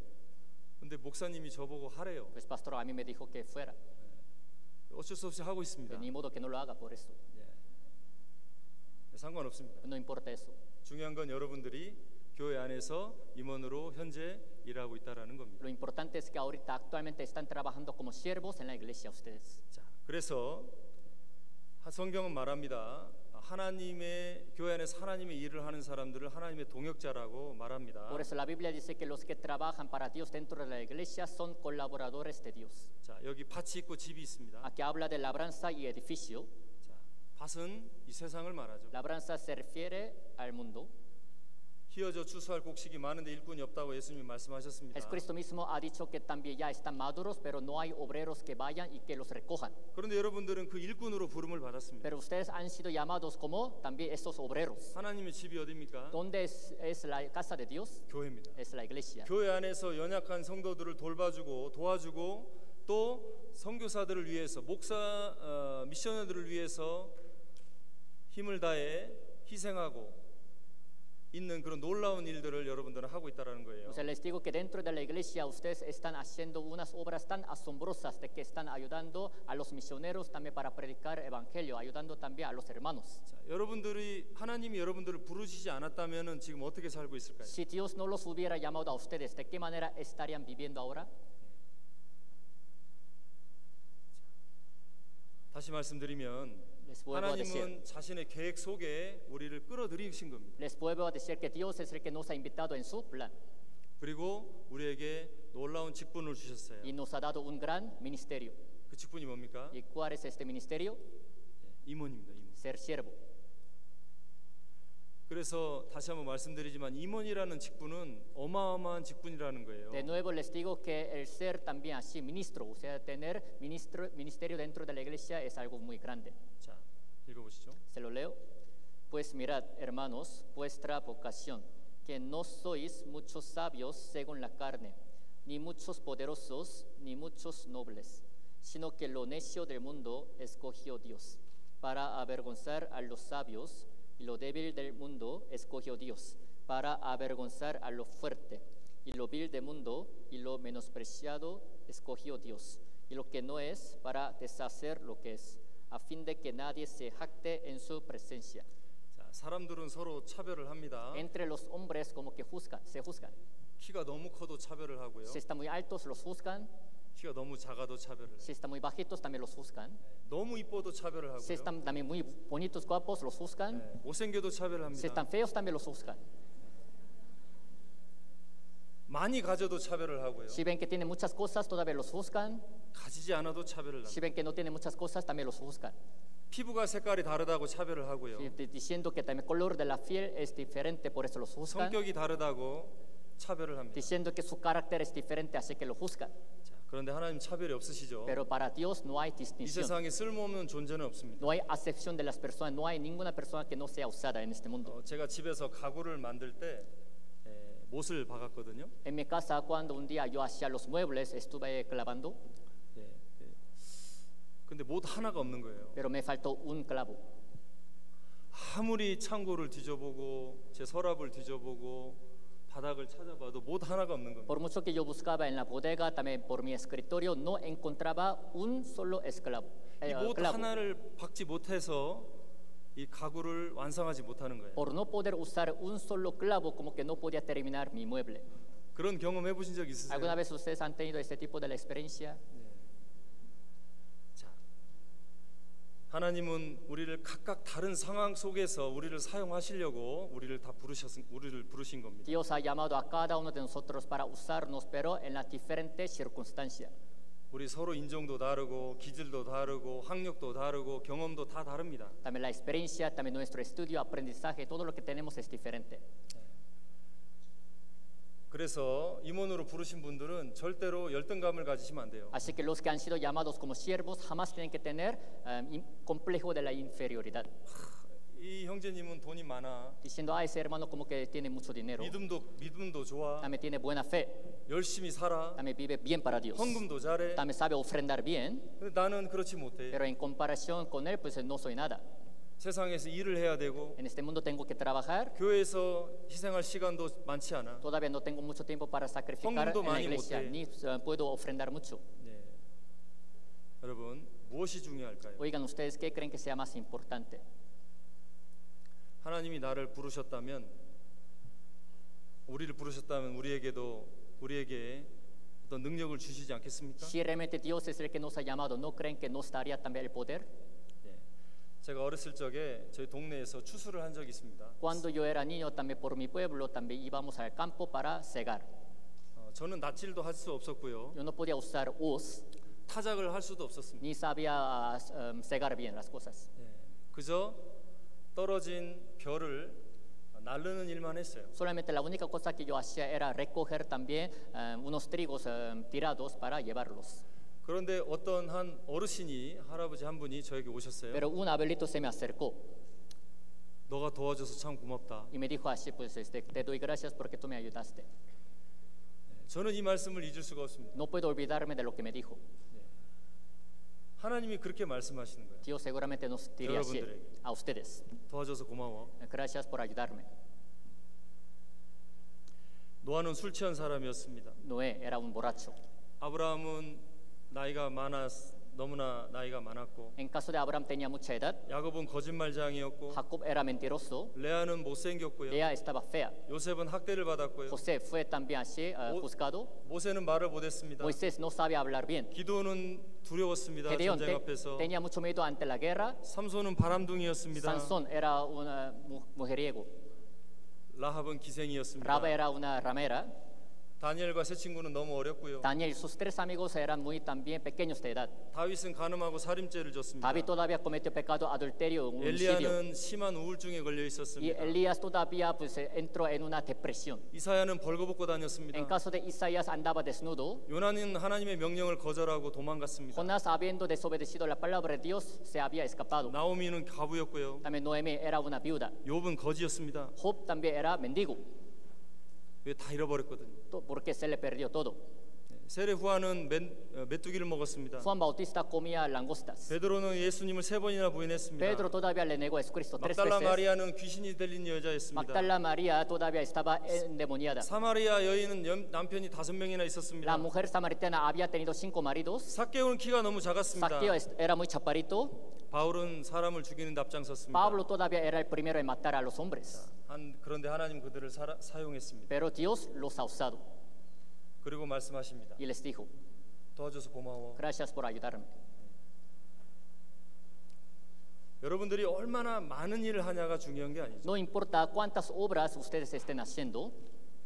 근데 목사님이 저보고 하래요. pues pastor a mí me dijo que fuera. 어쩔 수 없이 하고 있습니다. Ni modo que no lo haga por eso. 상관없습니다. No importa eso. 중요한 건 여러분들이 교회 안에서 임원으로 현재 일하고 있다라는 겁니다. Lo importante es que ahorita actualmente están trabajando como siervos en la iglesia ustedes. 자, 그래서 성경은 말합니다. 하나님의 교회 안에서 하나님의 일을 하는 사람들을 하나님의 동역자라고 말합니다. Por eso la Biblia dice que los que trabajan para Dios dentro de la iglesia son colaboradores de Dios. 자, 여기 밭이 있고 집이 있습니다. Aquí habla de labranza y edificio. 자, 밭은 이 세상을 말하죠. Labranza se refiere al mundo. 휘어져 추수할 곡식이 많은데 일꾼이 없다고 예수님이 말씀하셨습니다. Jesucristo mismo ha dicho que también ya están maduros, pero no hay obreros que vayan y que los recojan. 그런데 여러분들은 그 일꾼으로 부름을 받았습니다. Pero ustedes han sido llamados como también estos obreros. 하나님의 집이 어디입니까? ¿Dónde es la casa de Dios? 교회입니다. Es la iglesia. 교회 안에서 연약한 성도들을 돌봐주고 도와주고 또 선교사들을 위해서 미셔너들을 위해서 힘을 다해 희생하고 있는 그런 놀라운 일들을 여러분들은 하고 있다라는 거예요. O sea, les digo que dentro de la iglesia ustedes están haciendo unas obras tan asombrosas de que están ayudando a los misioneros también para predicar evangelio, ayudando también a los hermanos. 자, 하나님이 여러분들을 부르시지 않았다면은 지금 어떻게 살고 있을까요? Si Dios no los hubiera llamado a ustedes, ¿de qué manera estarían viviendo ahora? 다시 말씀드리면 Les vuelvo a decir. 하나님은 자신의 계획 속에 우리를 끌어들이신 겁니다. Les vuelvo a decir que Dios es el que nos ha invitado en su plan 그리고 우리에게 놀라운 직분을 주셨어요. y nos ha dado un gran ministerio. 그 직분이 뭡니까? ¿Y cuál es este ministerio? 임원입니다. 임원. Ser siervo. 그래서 다시 한번 말씀드리지만 임원이라는 직분은 어마어마한 직분이라는 거예요. De nuevo les digo que el ser también así ministro, o sea, tener ministerio dentro de la iglesia es algo muy grande. 자, 읽어보시죠. Se lo leo. Pues mirad, hermanos, vuestra vocación, que no sois muchos sabios según la carne, ni muchos poderosos, ni muchos nobles, sino que lo necio del mundo escogió Dios, para avergonzar a los sabios, y lo débil del mundo escogió Dios, para avergonzar a lo fuerte, y lo vil del mundo y lo menospreciado escogió Dios, y lo que no es, para deshacer lo que es, a fin de que nadie se jacte en su presencia. 자, 사람들은 서로 차별을 합니다. Entre los hombres como que se juzgan. 키가 너무 커도 차별을 하고요. Si están muy altos los juzgan, 키가 너무 작아도 차별을 해요. si están muy bajitos también los juzgan. 너무 이뻐도 차별을 Si 하고요. están también muy bonitos, guapos, los juzgan. 못생겨도 차별을 Si 합니다. están feos también los juzgan. 많이 가져도 차별을 하고요. Si ven que tienen muchas cosas todavía los juzgan. 가지지 않아도 차별을 Si 합니다. ven que no tienen muchas cosas también los juzgan. 피부가 색깔이 다르다고 차별을 하고요. Diciendo que también el color de la piel es diferente, por eso los juzgan. 성격이 다르다고 차별을 합니다. Diciendo que su carácter es diferente, así que lo juzgan. 자, 그런데 하나님 차별이 없으시죠? Pero para Dios no hay 이 distinción. 세상에 쓸모없는 존재는 없습니다. No hay acepción de las personas, no hay ninguna persona que no sea usada en este mundo. 제가 집에서 가구를 만들 때 못을 박았거든요. En mi casa, cuando un día yo hacía los muebles, estuve clavando, 근데 못 하나가 없는 거예요. pero me faltó un clavo. 아무리 창고를 뒤져보고 제 서랍을 뒤져보고 바닥을 찾아봐도 못 하나가 없는 겁니다. Por mucho que yo buscaba en la bodega, también por mi escritorio, no encontraba un solo clavo. 이 못 하나를 박지 못해서 이 가구를 완성하지 못하는 거예요. Por no poder usar un solo clavo, como que no podía terminar mi mueble. 그런 경험 해보신 적 있으세요? ¿Alguna vez ustedes han tenido este tipo de la experiencia? 자, 하나님은 우리를 각각 다른 상황 속에서 우리를 사용하시려고 우리를 부르신 겁니다. Dios ha llamado a cada uno de nosotros para usarnos, pero en las diferentes circunstancias. 우리 서로 인종도 다르고 기질도 다르고 학력도 다르고 경험도 다 다릅니다. También la experiencia, también nuestro estudio, aprendizaje, todo lo que tenemos es diferente. 그래서 임원으로 부르신 분들은 절대로 열등감을 가지시면 안 돼요. Así que los que han sido llamados como siervos jamás tienen que tener complejo de la inferioridad. 이 형제님은 돈이 많아. Diciendo, ese hermano como que tiene mucho dinero, 믿음도 좋아. también tiene buena fe, 열심히 살아. también vive bien para Dios, 헌금도 잘해. también sabe ofrendar bien, 근데 나는 그렇지 못해. pero en comparación con él, pues no soy nada. 세상에서 일을 해야 되고 En este mundo tengo que trabajar, 교회에서 희생할 시간도 많지 않아. todavía no tengo mucho tiempo para sacrificar 헌금도 en la 많이 iglesia, 못해. ni puedo ofrendar mucho. 네. 여러분 무엇이 중요할까요? Oigan, ¿ustedes qué creen que sea más importante? 하나님이 나를 부르셨다면 우리를 부르셨다면 우리에게 어떤 능력을 주시지 않겠습니까? Si realmente Dios es el que nos ha llamado, ¿no creen que nos daría también el poder? 네. 제가 어렸을 적에 저희 동네에서 추수를 한 적이 있습니다. Cuando yo era niño, también por mi pueblo, también íbamos al campo para segar. 저는 낫질도 할 수 없었고요. Yo no podía usar hoz, 타작을 할 수도 없었습니다. ni sabía segar bien las cosas. 네. 그저 떨어진 벼를 나르는 일만 했어요. Solamente la única cosa que yo hacía era recoger también unos trigos tirados para llevarlos. 그런데 어떤 한 어르신이 할아버지 한 분이 저에게 오셨어요. Pero un abuelito se me acercó 너가 도와줘서 참 고맙다. y me dijo así, pues te doy gracias porque tú me ayudaste. 저는 이 말씀을 잊을 수가 없습니다. No puedo olvidarme de lo que me dijo. 하나님이 그렇게 말씀하시는 거예요. Dios seguramente nos diría así a ustedes. 도와줘서 고마워. Gracias por ayudarme. 노아는 술 취한 사람이었습니다. Noé era un borracho. 아브라함은 너무나 나이가 많았고, En caso de Abraham tenía mucha edad. 야곱은 거짓말장이었고, Jacob era mentiroso. 레아는 못생겼고요. Lea estaba fea. 요셉은 학대를 받았고요. José fue también así juzgado. 모세는 말을 못했습니다. Moisés no sabía hablar bien. 기도는 두려웠습니다. Gedeón 전쟁 앞에서. tenía mucho miedo ante la guerra. 삼손은 바람둥이였습니다. Sansón era un mujeriego. 라합은 기생이었습니다. Raba era una ramera. 다니엘과 세 친구는 너무 어렸고요. Daniel y sus tres amigos eran muy también pequeños de edad. 다윗은 간음하고 살인죄를 졌습니다. David todavía cometió pecado adulterio, homicidio. 엘리야는 심한 우울증에 걸려 Y 있었습니다. Elías todavía pues, entró en una depresión. 이사야는 벌거벗고 다녔습니다. En caso de Isaías andaba desnudo. 요나는 하나님의 명령을 거절하고 도망갔습니다. Jonás, habiendo desobedecido la palabra de Dios, se había escapado. 나오미는 가부였고요. También Noemi era una viuda. 욥은 거지였습니다. Job también era mendigo. 왜 다 잃어버렸거든요. Porque se le perdió todo. 세례후아는 메뚜기를 먹었습니다. Juan Bautista comía langostas. 베드로는 예수님을 3번이나 부인했습니다. Pedro todavía le negó a Jesucristo 3 막달라 veces. 마리아는 귀신이 들린 여자였습니다. Magdalena María todavía estaba endemoniada. 사마리아 여인은 남편이 5명이나 있었습니다. La mujer samaritana había tenido 5 maridos. 삭개오는 키가 너무 작았습니다. Saqueo era muy chaparito. 바울은 사람을 죽이는 데 앞장섰습니다. Pablo todavía era el primero en matar a los hombres. 그런데 하나님 그들을 사용했습니다. Pero Dios los ha usado. 그리고 말씀하십니다. Y les dijo, 도와줘서 고마워. gracias por ayudarme. 여러분들이 얼마나 많은 일을 하냐가 중요한 게 아니죠. No importa cuántas obras ustedes estén haciendo,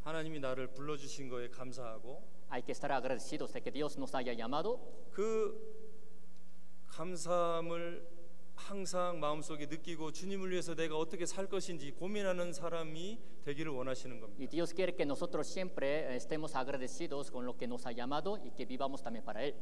하나님이 나를 불러주신 거에 감사하고 hay que estar agradecidos de que Dios nos haya llamado. 그 감사함을 항상 마음속에 느끼고 주님을 위해서 내가 어떻게 살 것인지 고민하는 사람이 되기를 원하시는 겁니다. Y Dios quiere que nosotros siempre estemos agradecidos con lo que nos ha llamado y que vivamos también para Él.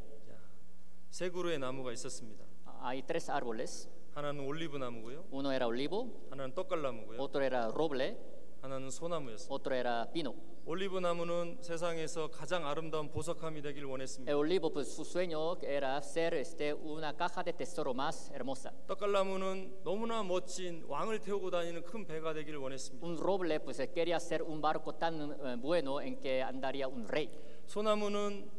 세 그루의 나무가 있었습니다. Hay 3 árboles. 하나는 올리브 나무고요. Uno era olivo, 하나는 떡갈나무고요. otro era roble, 하나는 소나무였습니다. otro era pino. 올리브 나무는 세상에서 가장 아름다운 보석함이 되길 원했습니다. El olivo, pues su sueño era ser una caja de tesoro más hermosa. 떡갈나무는 너무나 멋진 왕을 태우고 다니는 큰 배가 되기를 원했습니다. Un roble, pues quería ser un barco tan bueno en que andaría un rey. 소나무는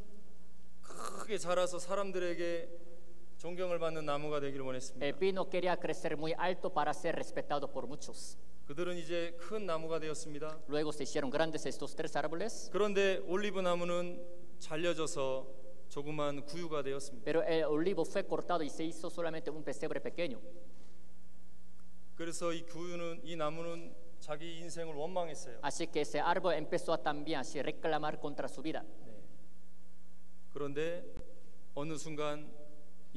크게 자라서 사람들에게 존경을 받는 나무가 되기를 원했습니다. El pino quería crecer muy alto para ser respetado por muchos. 그들은 이제 큰 나무가 되었습니다. Luego se hicieron grandes estos 3 árboles. 그런데 올리브 나무는 잘려져서 조그만 구유가 되었습니다. Pero el olivo fue cortado y se hizo solamente un pesebre pequeño. 그래서 이 나무는 자기 인생을 원망했어요. Así que ese árbol empezó a también así reclamar contra su vida. 그런데 어느 순간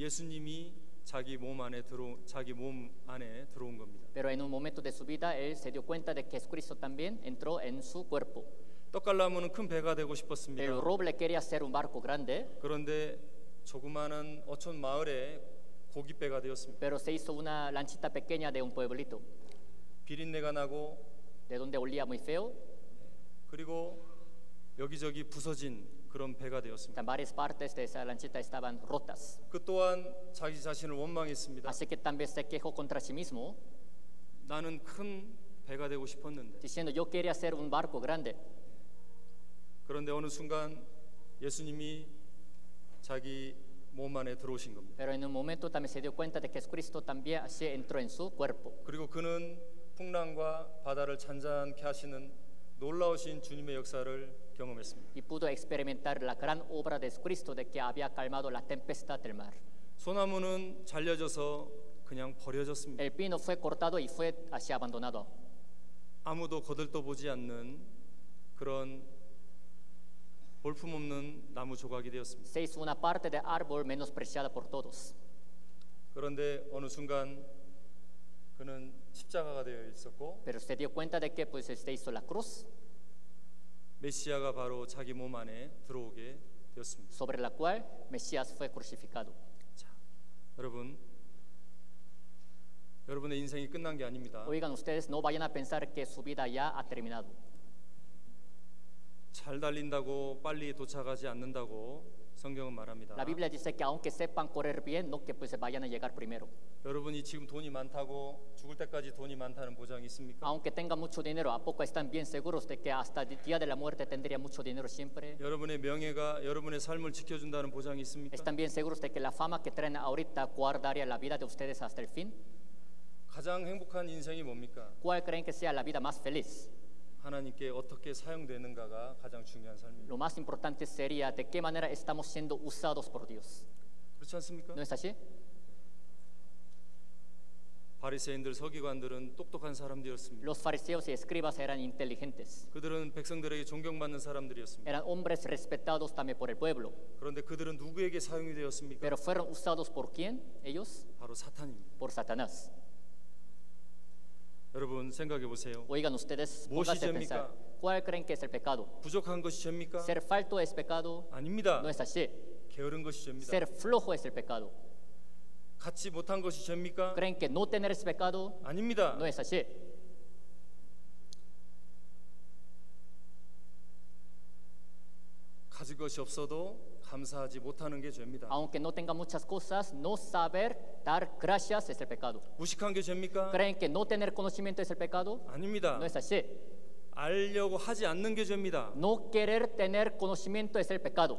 예수님이 자기 몸 안에 들어온 겁니다. Pero en un momento de su vida él se dio cuenta de que Jesucristo también entró en su cuerpo. 떡갈나무는 큰 배가 되고 싶었습니다. El roble quería ser un barco grande, 그런데 조그마한 어촌 마을에 고깃배가 되었습니다. pero se hizo una lanchita pequeña de un pueblito, 비린내가 나고 de donde olía muy feo. 그리고 여기저기 부서진 그런 배가 되었습니다. En varias partes de esa lanchita estaban rotas. 그 또한 자기 자신을 원망했습니다. Así que también se quejó contra sí mismo, 나는 큰 배가 되고 싶었는데. diciendo yo quería ser un barco grande. 그런데 어느 순간 예수님이 자기 몸 안에 들어오신 겁니다. Pero en un momento también se dio cuenta de que Cristo también así entró en su cuerpo. 그리고 그는 풍랑과 바다를 잔잔케 하시는 놀라우신 주님의 역사를 경험했습니다. Y pudo experimentar la gran obra de Cristo de que había calmado la tempestad del mar. 소나무는 잘려져서 그냥 버려졌습니다. El pino fue cortado y fue así abandonado. 아무도 거들떠보지 않는 그런 볼품없는 나무 조각이 되었습니다. Se hizo una parte de árbol menospreciada por todos. 그런데 어느 순간 그는 십자가가 되어 있었고 Pero se dio cuenta de que pues se hizo la cruz, 메시아가 바로 자기 몸 안에 들어오게 되었습니다. sobre la cual Mesías fue crucificado. 자, 여러분의 인생이 끝난 게 아닙니다. Oigan, ustedes no vayan a pensar que su vida ya ha terminado. 잘 달린다고 빨리 도착하지 않는다고 성경은 말합니다. La Biblia dice que aunque sepan correr bien, no que pues se vayan a llegar primero. 여러분이 지금 돈이 많다고 죽을 때까지 돈이 많다는 보장이 있습니까? Aunque tengan mucho dinero, ¿a poco están bien seguros de que hasta el día de la muerte tendría mucho dinero siempre? 여러분의 명예가 여러분의 삶을 지켜준다는 보장이 있습니까? ¿Están bien seguros de que la fama que traen ahorita guardaría la vida de ustedes hasta el fin? 가장 행복한 인생이 뭡니까? ¿Cuál creen que sea la vida más feliz? 하나님께 어떻게 사용되는가가 가장 중요한 삶입니다. Lo más importante sería de qué manera estamos siendo usados por Dios. 그렇지 않습니까? ¿No es así? 바리새인들 서기관들은 똑똑한 사람들이었습니다. Los fariseos y escribas eran inteligentes. 그들은 백성들에게 존경받는 사람들이었습니다. Eran hombres respetados también por el pueblo. 그런데 그들은 누구에게 사용이 되었습니까? Pero fueron usados por quién? Ellos, 바로 사탄입니다. por Satanás. 여러분 생각해 보세요. Oigan ustedes, 무엇이 pónganse a pensar, 죄입니까? ¿cuál creen que es el pecado? 부족한 것이 죄입니까? ¿Ser falto es pecado? 아닙니다. No es así. 게으른 것이 죄입니다. Ser flojo es el pecado. 갖지 못한 것이 죄입니까? ¿Creen que no tener es pecado? 아닙니다. No es así. 가질 것이 없어도 감사하지 못하는 게 죄입니다. Aunque no tenga muchas cosas, no saber dar gracias es el pecado. 무식한 게 죄입니까? ¿Creen que no tener conocimiento es el pecado? 아닙니다. No es así. 알려고 하지 않는 게 죄입니다. No querer tener conocimiento es el pecado.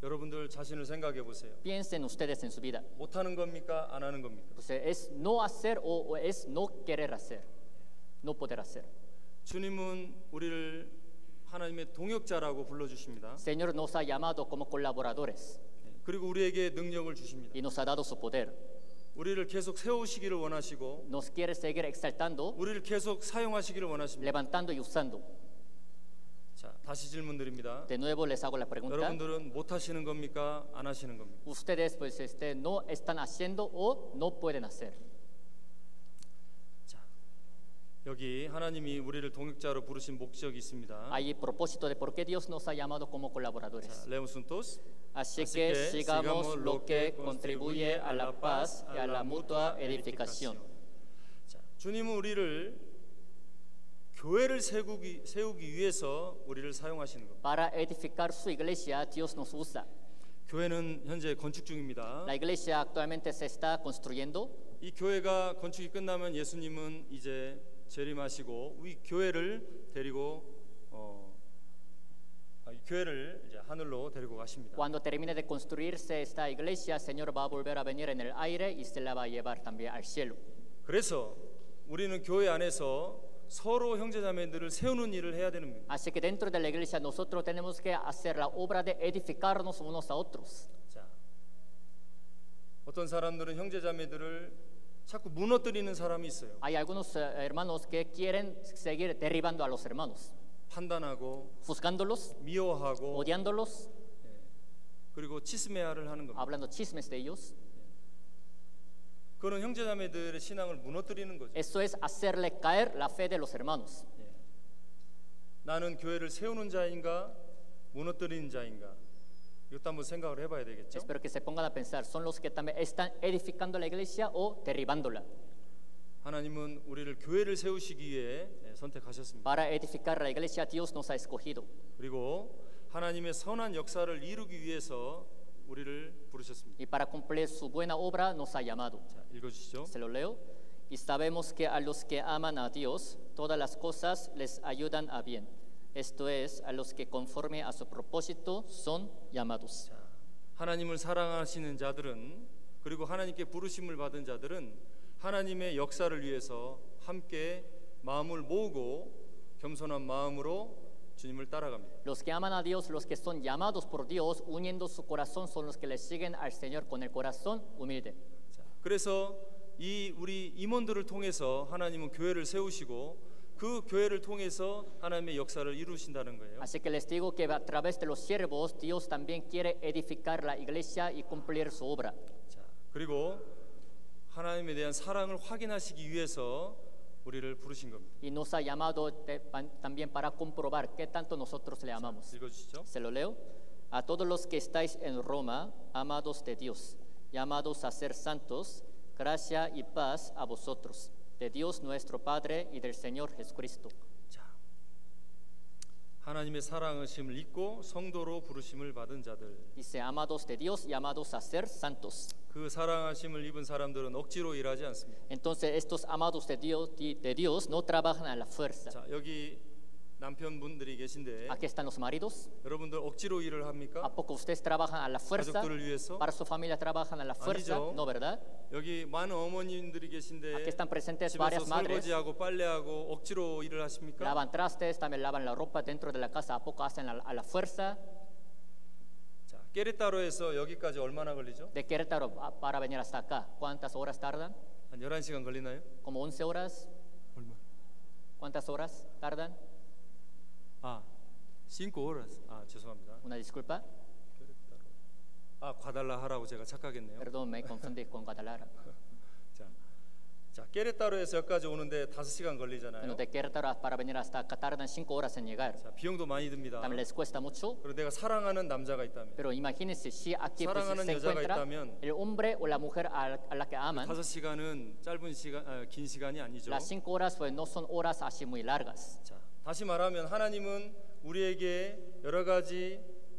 여러분들 자신을 생각해 보세요. Piensen ustedes en su vida. 못하는 겁니까? 안 하는 겁니까? Pues, ¿es no hacer o es no querer hacer? No poder hacer. 주님은 우리를 하나님의 동역자라고 불러주십니다. Señor nos ha llamado como colaboradores 그리고 우리에게 능력을 주십니다. y nos ha dado su poder. 우리를 계속 세우시기를 원하시고 Nos quiere seguir exaltando, 우리를 계속 사용하시기를 원하십니다. levantando y usando. 자, 다시 질문드립니다. De nuevo les hago la pregunta. 여러분들은 못하시는 겁니까? 안 하시는 겁니까? Ustedes pues no están haciendo o no pueden hacer. 자, 여기 하나님이 우리를 동역자로 부르신 목적이 있습니다. Hay propósito de por qué Dios nos ha llamado como colaboradores. Leemos juntos. Así que sigamos lo que contribuye a la paz y a la mutua edificación. 자, 주님은 우리를 교회를 세우기 위해서 우리를 사용하시는 겁니다. Para edificar su iglesia, Dios nos usa. 교회는 현재 건축 중입니다. La iglesia actualmente se está construyendo. 이 교회가 건축이 끝나면 예수님은 이제 재림하시고 이 교회를 데리고 이 교회를 이제 하늘로 데리고 가십니다. Cuando termine de construirse esta iglesia, el Señor va a volver a venir en el aire y se la va a llevar también al cielo. 그래서 우리는 교회 안에서 서로 형제자매들을 세우는 일을 해야 되는 겁니다. Así que dentro de la iglesia nosotros tenemos que hacer la obra de edificarnos unos a otros. 자, 어떤 사람들은 형제자매들을 자꾸 무너뜨리는 사람이 있어요. Hay algunos hermanos que quieren seguir derribando a los hermanos, 판단하고 juzgándolos, 미워하고 odiándolos, 그리고 치스메아를 하는 겁니다. hablando chismes de ellos. 그는 형제자매들의 신앙을 무너뜨리는 거죠. Eso es hacerle caer la fe de los hermanos. 나는 교회를 세우는 자인가 무너뜨리는 자인가? 이것도 한번 생각을 해봐야 되겠죠? Espero que se pongan a pensar, ¿son los que también están edificando la iglesia o derribándola? 하나님은 우리를 교회를 세우시기 위해 선택하셨습니다. Para edificar la iglesia, Dios nos ha escogido. 그리고 하나님의 선한 역사를 이루기 위해서 우리를 부르셨습니다. Y para cumplir su buena obra nos ha llamado. 자, 읽어주시죠. Se lo leo. Y sabemos que a los que aman a Dios, todas las cosas les ayudan a bien. Esto es, a los que conforme a su propósito son llamados. 하나님을 사랑하시는 자들은 그리고 하나님께 부르심을 받은 자들은 하나님의 역사를 위해서 함께 마음을 모으고 겸손한 마음으로 주님을 따라갑니다. Los que aman a Dios, los que son llamados por Dios, uniendo su corazón, son los que le siguen al Señor con el corazón humilde. 자, 그래서 이 우리 임원들을 통해서 하나님은 교회를 세우시고 그 교회를 통해서 하나님의 역사를 이루신다는 거예요. Así que les digo que a través de los siervos, Dios también quiere edificar la iglesia y cumplir su obra. 자, 그리고 하나님에 대한 사랑을 확인하시기 위해서 우리를 부르신 겁니다. Y nos ha llamado también para comprobar qué tanto nosotros le amamos. 읽어주시죠. Se lo leo. A todos los que estáis en Roma, amados de Dios, llamados a ser santos, gracia y paz a vosotros, de Dios nuestro Padre y del Señor Jesucristo. 자, 하나님의 사랑하심을 잊고 성도로 부르심을 받은 자들. Dice, amados de Dios, llamados a ser santos. 그 사랑하심을 입은 사람들은 억지로 일하지 않습니다. Entonces, estos amados de Dios no trabajan a la fuerza. 자, 여기 남편분들이 계신데 Aquí están los maridos. 여러분들 억지로 일을 ¿A 합니까? poco ustedes trabajan a la fuerza? 가족들을 위해서? ¿Para su familia trabajan a la fuerza? 아니죠. No, ¿verdad? 여기 많은 어머님들이 계신데 Aquí están presentes 집에서 varias madres. 설거지하고 빨래하고 억지로 일을 하십니까? Lavan trastes, también lavan la ropa dentro de la casa. ¿A poco hacen a la fuerza? 자, 깨레따로에서 여기까지 얼마나 걸리죠? De Querétaro para venir hasta acá, ¿cuántas horas tardan? 한 11시간 걸리나요? ¿Como 11 horas? 얼마? ¿Cuántas horas tardan? 아, 5 horas. 아, 죄송합니다. Una disculpa. 깨레따로. 아, 과달라하라고 제가 착각했네요. Perdón, me confundí con Guadalajara. 자, 깨레따로에서 여기까지 오는데 5시간 Bueno, 걸리잖아요. de Querétaro para venir hasta acá tardan 5 horas en llegar. 자, 비용도 많이 듭니다. También les cuesta mucho. 그리고 내가 사랑하는 남자가 있다면 Pero imagínense si aquí pues, 사랑하는 se 여자가 encuentra 있다면 el hombre o la mujer a la que aman. 5시간은 짧은 시간, 긴 시간이 아니죠. Las 5 horas pues, no son horas así muy largas. 자, 다시 말하면 하나님은 우리에게 여러 가지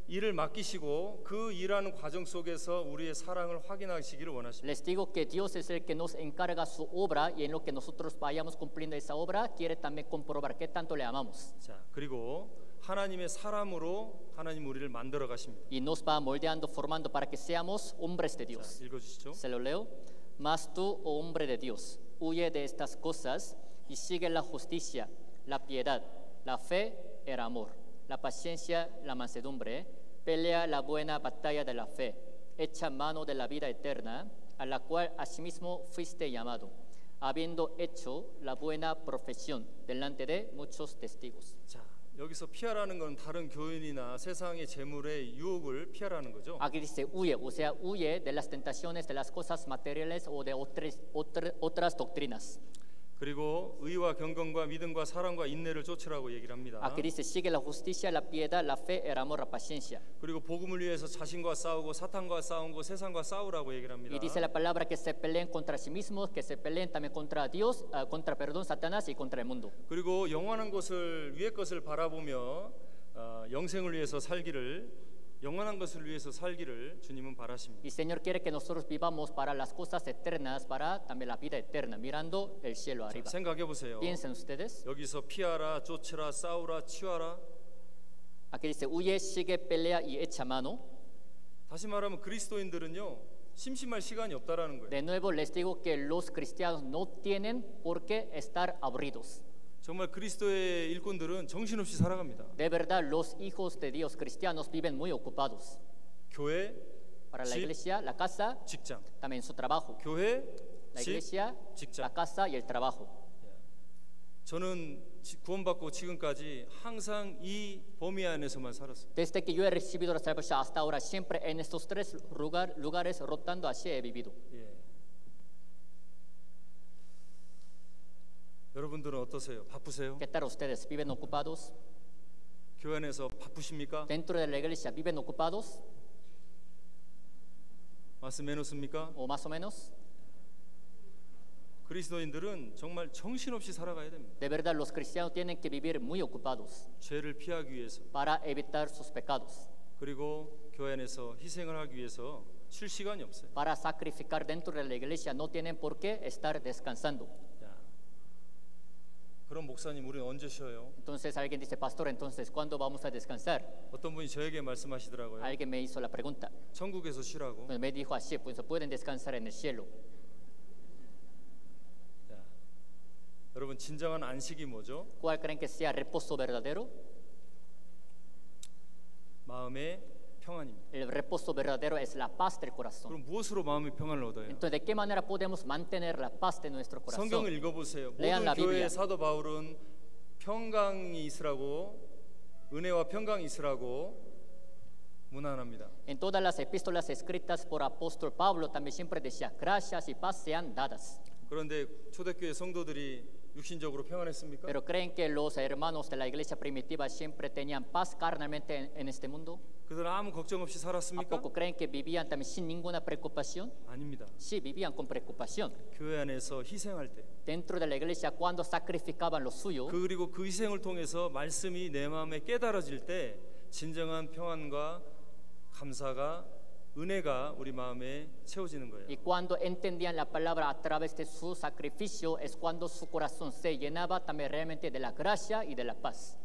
일을 맡기시고 그 일하는 과정 속에서 우리의 사랑을 확인하시기를 원하십니다. Les digo que Dios es el que nos encarga su obra y en lo que nosotros vayamos cumpliendo esa obra quiere también comprobar qué tanto le amamos. 자, 그리고 하나님의 사람으로 하나님 우리를 만들어 가십니다. Y nos va moldeando, formando para que seamos hombres de 자, Dios. 읽어주시죠. Se lo leo. Mas tú, oh hombre de Dios, huye de estas cosas y sigue la justicia, la piedad, la fe, el amor, la paciencia, la mansedumbre, pelea la buena batalla de la fe, echa mano de la vida eterna, a la cual asimismo fuiste llamado, habiendo hecho la buena profesión delante de muchos testigos. 자, 여기서 피하라는 건 다른 교인이나 세상의 재물의 유혹을 피하라는 거죠. Aquí dice huye, o sea, huye de las tentaciones de las cosas materiales o de otras doctrinas. 그리고 의와 경건과 믿음과 사랑과 인내를 쫓으라고 얘기를 합니다. Aquí dice sigue la justicia, la piedad, la fe, el amor, la paciencia. 그리고 복음을 위해서 자신과 싸우고 사탄과 싸우고 세상과 싸우라고 얘기를 합니다. Y dice la palabra que se peleen contra sí mismos, que se peleen también contra Dios, contra, perdón, Satanás y contra el mundo. 그리고 영원한 것을 위의 것을 바라보며 영생을 위해서 살기를 영원한 것을 위해서 살기를 주님은 바라십니다. Y Señor quiere que nosotros vivamos para las cosas eternas, para también la vida eterna, mirando el cielo arriba. 생각해 보세요. Piensen ustedes. 여기서 피하라, 쫓으라, 싸우라, 치워라. Aquí dice huye, sigue, pelea y echa mano. 다시 말하면 그리스도인들은요 심심할 시간이 없다라는 거예요. De nuevo les digo que los cristianos no tienen por qué estar aburridos. 정말 그리스도의 일꾼들은 정신없이 살아갑니다. De verdad, los hijos de Dios cristianos viven muy ocupados. 교회, Para la 집, iglesia, la casa, 직장. también su trabajo. 교회, La 집, iglesia, 직장. la casa y el trabajo. 저는 구원받고 지금까지 항상 이 범위 안에서만 살았어요. Desde que yo he recibido la salvación hasta ahora, siempre en estos tres lugares rotando así he vivido. 예. 여러분들은 어떠세요? 바쁘세요? ¿Qué tal ustedes? ¿Viven ocupados? 교회 안에서 바쁘십니까? Dentro de la iglesia viven ocupados más o menos입니까? o más o menos. 그리스도인들은 정말 정신없이 살아가야 됩니다. De verdad, los cristianos tienen que vivir muy ocupados 죄를 피하기 위해서, para evitar sus pecados, 그리고 교회 안에서 희생을 하기 위해서 쉴 시간이 없어요. para sacrificar dentro de la iglesia. No tienen por qué estar descansando. 야, 그럼 목사님 우리는 언제 쉬어요? Entonces alguien dice, pastor, entonces ¿cuándo vamos a descansar? 어떤 분이 저에게 말씀하시더라고요. Alguien me hizo la pregunta. 천국에서 쉬라고. Pues me dijo así, pues pueden descansar en el cielo. 야, 여러분 진정한 안식이 뭐죠? ¿Cuál creen que sea reposo verdadero? 마음의 평안입니다. El reposo verdadero es la paz del corazón. 그럼 무엇으로 마음의 평안을 얻어요? Entonces, ¿de qué manera podemos mantener la paz de nuestro 성경을 corazón? 읽어보세요. Lean la 모든 Biblia. 교회의 사도 바울은 평강이 있으라고, 은혜와 평강이 있으라고 문안합니다. En todas las epístolas escritas por apóstol Pablo también siempre decía, gracias y paz sean dadas. 그런데 초대교회 성도들이 육신적으로 평안했습니까? Pero ¿creen que los hermanos de la iglesia primitiva siempre tenían paz carnalmente en este mundo? 그들은 아무 걱정 없이 ¿A 살았습니까? poco creen que vivían también sin ninguna preocupación? 아닙니다. Sí, vivían con preocupación. 교회 안에서 희생할 때, Dentro de la iglesia, cuando sacrificaban lo suyo, 그리고 그 희생을 통해서 말씀이 내 마음에 깨달아질 때 진정한 평안과 감사가, 은혜가 우리 마음에 채워지는 거예요. y cuando entendían la palabra a través de su sacrificio, es cuando su corazón se llenaba también realmente de la gracia y de la paz.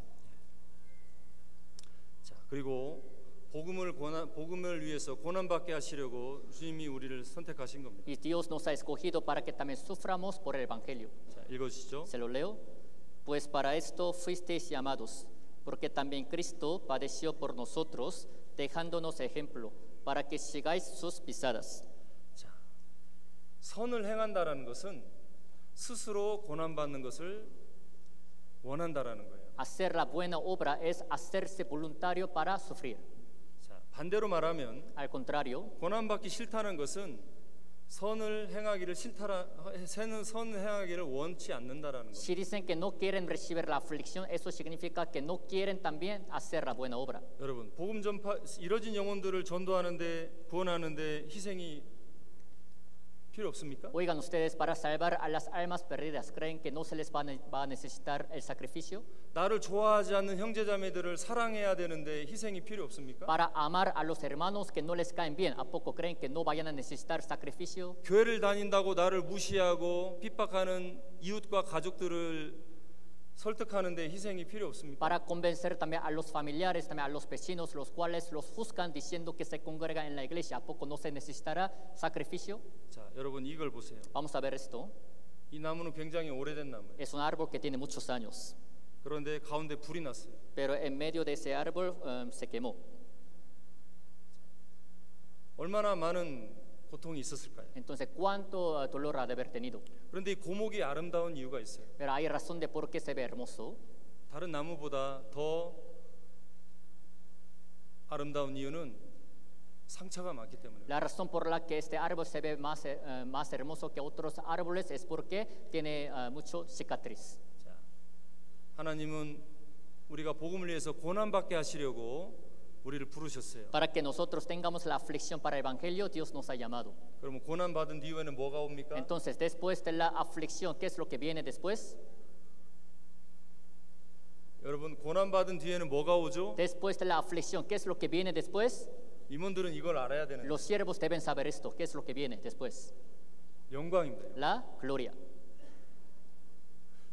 자, 그리고 복음을 위해서 고난 받게 하시려고 주님이 우리를 선택하신 겁니다. Y Dios nos ha escogido para que también suframos por el evangelio. 자, 읽어주시죠. Se lo leo. Pues para esto fuisteis llamados, porque también Cristo padeció por nosotros, dejándonos ejemplo, para que sigáis sus pisadas. 자, 선을 행한다라는 것은 스스로 고난 받는 것을 원한다라는 거예요. Hacer la buena obra es hacerse voluntario para sufrir. 자, 반대로 말하면 Al contrario, 고난 받기 싫다는 것은 선을 행하기를 원치 않는다라는 겁니다. si dicen que no quieren recibir la aflicción, eso significa que no quieren también hacer la buena obra. 여러분, 복음 전파 이뤄진 영혼들을 전도하는데 구원하는데 희생이 필요 없습니까? Oigan ustedes, para salvar a las almas perdidas, ¿creen que no se les va a necesitar el sacrificio? 나를 좋아하지 않는 형제자매들을 사랑해야 되는데 희생이 필요 없습니까? Para amar a los hermanos que no les caen bien, ¿a poco creen que no vayan a necesitar sacrificio? 교회를 다닌다고 나를 무시하고 핍박하는 이웃과 가족들을 설득하는데 희생이 필요 없습니까? Para convencer también a los familiares, también a los vecinos, los cuales los juzgan diciendo que se congregan en la iglesia, ¿a poco no se necesitará sacrificio? 자, 여러분 이걸 보세요. Vamos a ver esto. 이 나무는 굉장히 오래된 나무예요. Es un árbol que tiene muchos años, 그런데 가운데 불이 났어요. pero en medio de ese árbol se quemó. 얼마나 많은 고통이 있었을까요? Entonces, ¿cuánto dolor ha de haber tenido? 그런데 이 고목이 아름다운 이유가 있어요. Pero hay razón de por qué se ve hermoso. 다른 나무보다 더 아름다운 이유는 상처가 많기 때문에. La razón por la que este árbol se ve más hermoso que otros árboles es porque tiene mucho cicatriz. 자, 하나님은 우리가 복음을 위해서 고난 받게 하시려고 우리를 부르셨어요. Para que nosotros tengamos la aflicción para el evangelio, Dios nos ha llamado. 그러면 고난 받은 뒤에는 뭐가 옵니까? Entonces, después de la aflicción, ¿qué es lo que viene después? 여러분 고난 받은 뒤에는 뭐가 오죠? Después de la aflicción, ¿qué es lo que viene después? 임원들은 이걸 알아야 되는 Los siervos deben saber esto. ¿Qué es lo que viene después? 영광입니다. La gloria.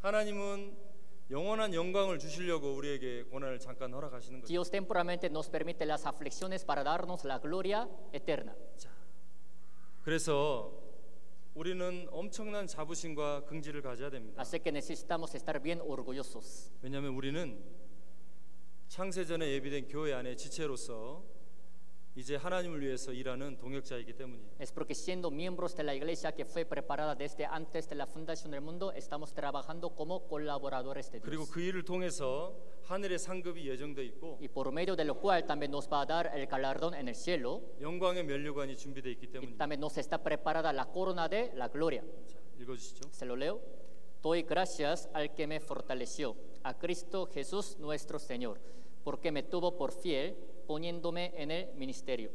하나님은 영원한 영광을 주시려고 우리에게 고난을 잠깐 허락하시는 거죠. Dios temporalmente nos permite las aflicciones para darnos la gloria eterna. 자, 그래서 우리는 엄청난 자부심과 긍지를 가져야 됩니다. Así que necesitamos estar bien orgullosos. 왜냐하면 우리는 창세전에 예비된 교회 안에 지체로서 이제 하나님을 위해서 일하는 동역자이기 때문이에요. Es porque siendo miembros de la iglesia que fue preparada desde antes de la fundación del mundo, estamos trabajando como colaboradores de 그리고 Dios. 그 일을 통해서 하늘의 상급이 예정돼 있고 Y por medio de lo cual también nos va a dar el galardón en el cielo. 영광의 면류관이 준비되어 있기 Y 때문입니다. también nos está preparada la corona de la gloria. 자, 읽어주시죠. Se lo leo. Doy gracias al que me fortaleció, a Cristo Jesús nuestro Señor, porque me tuvo por fiel poniéndome en el ministerio.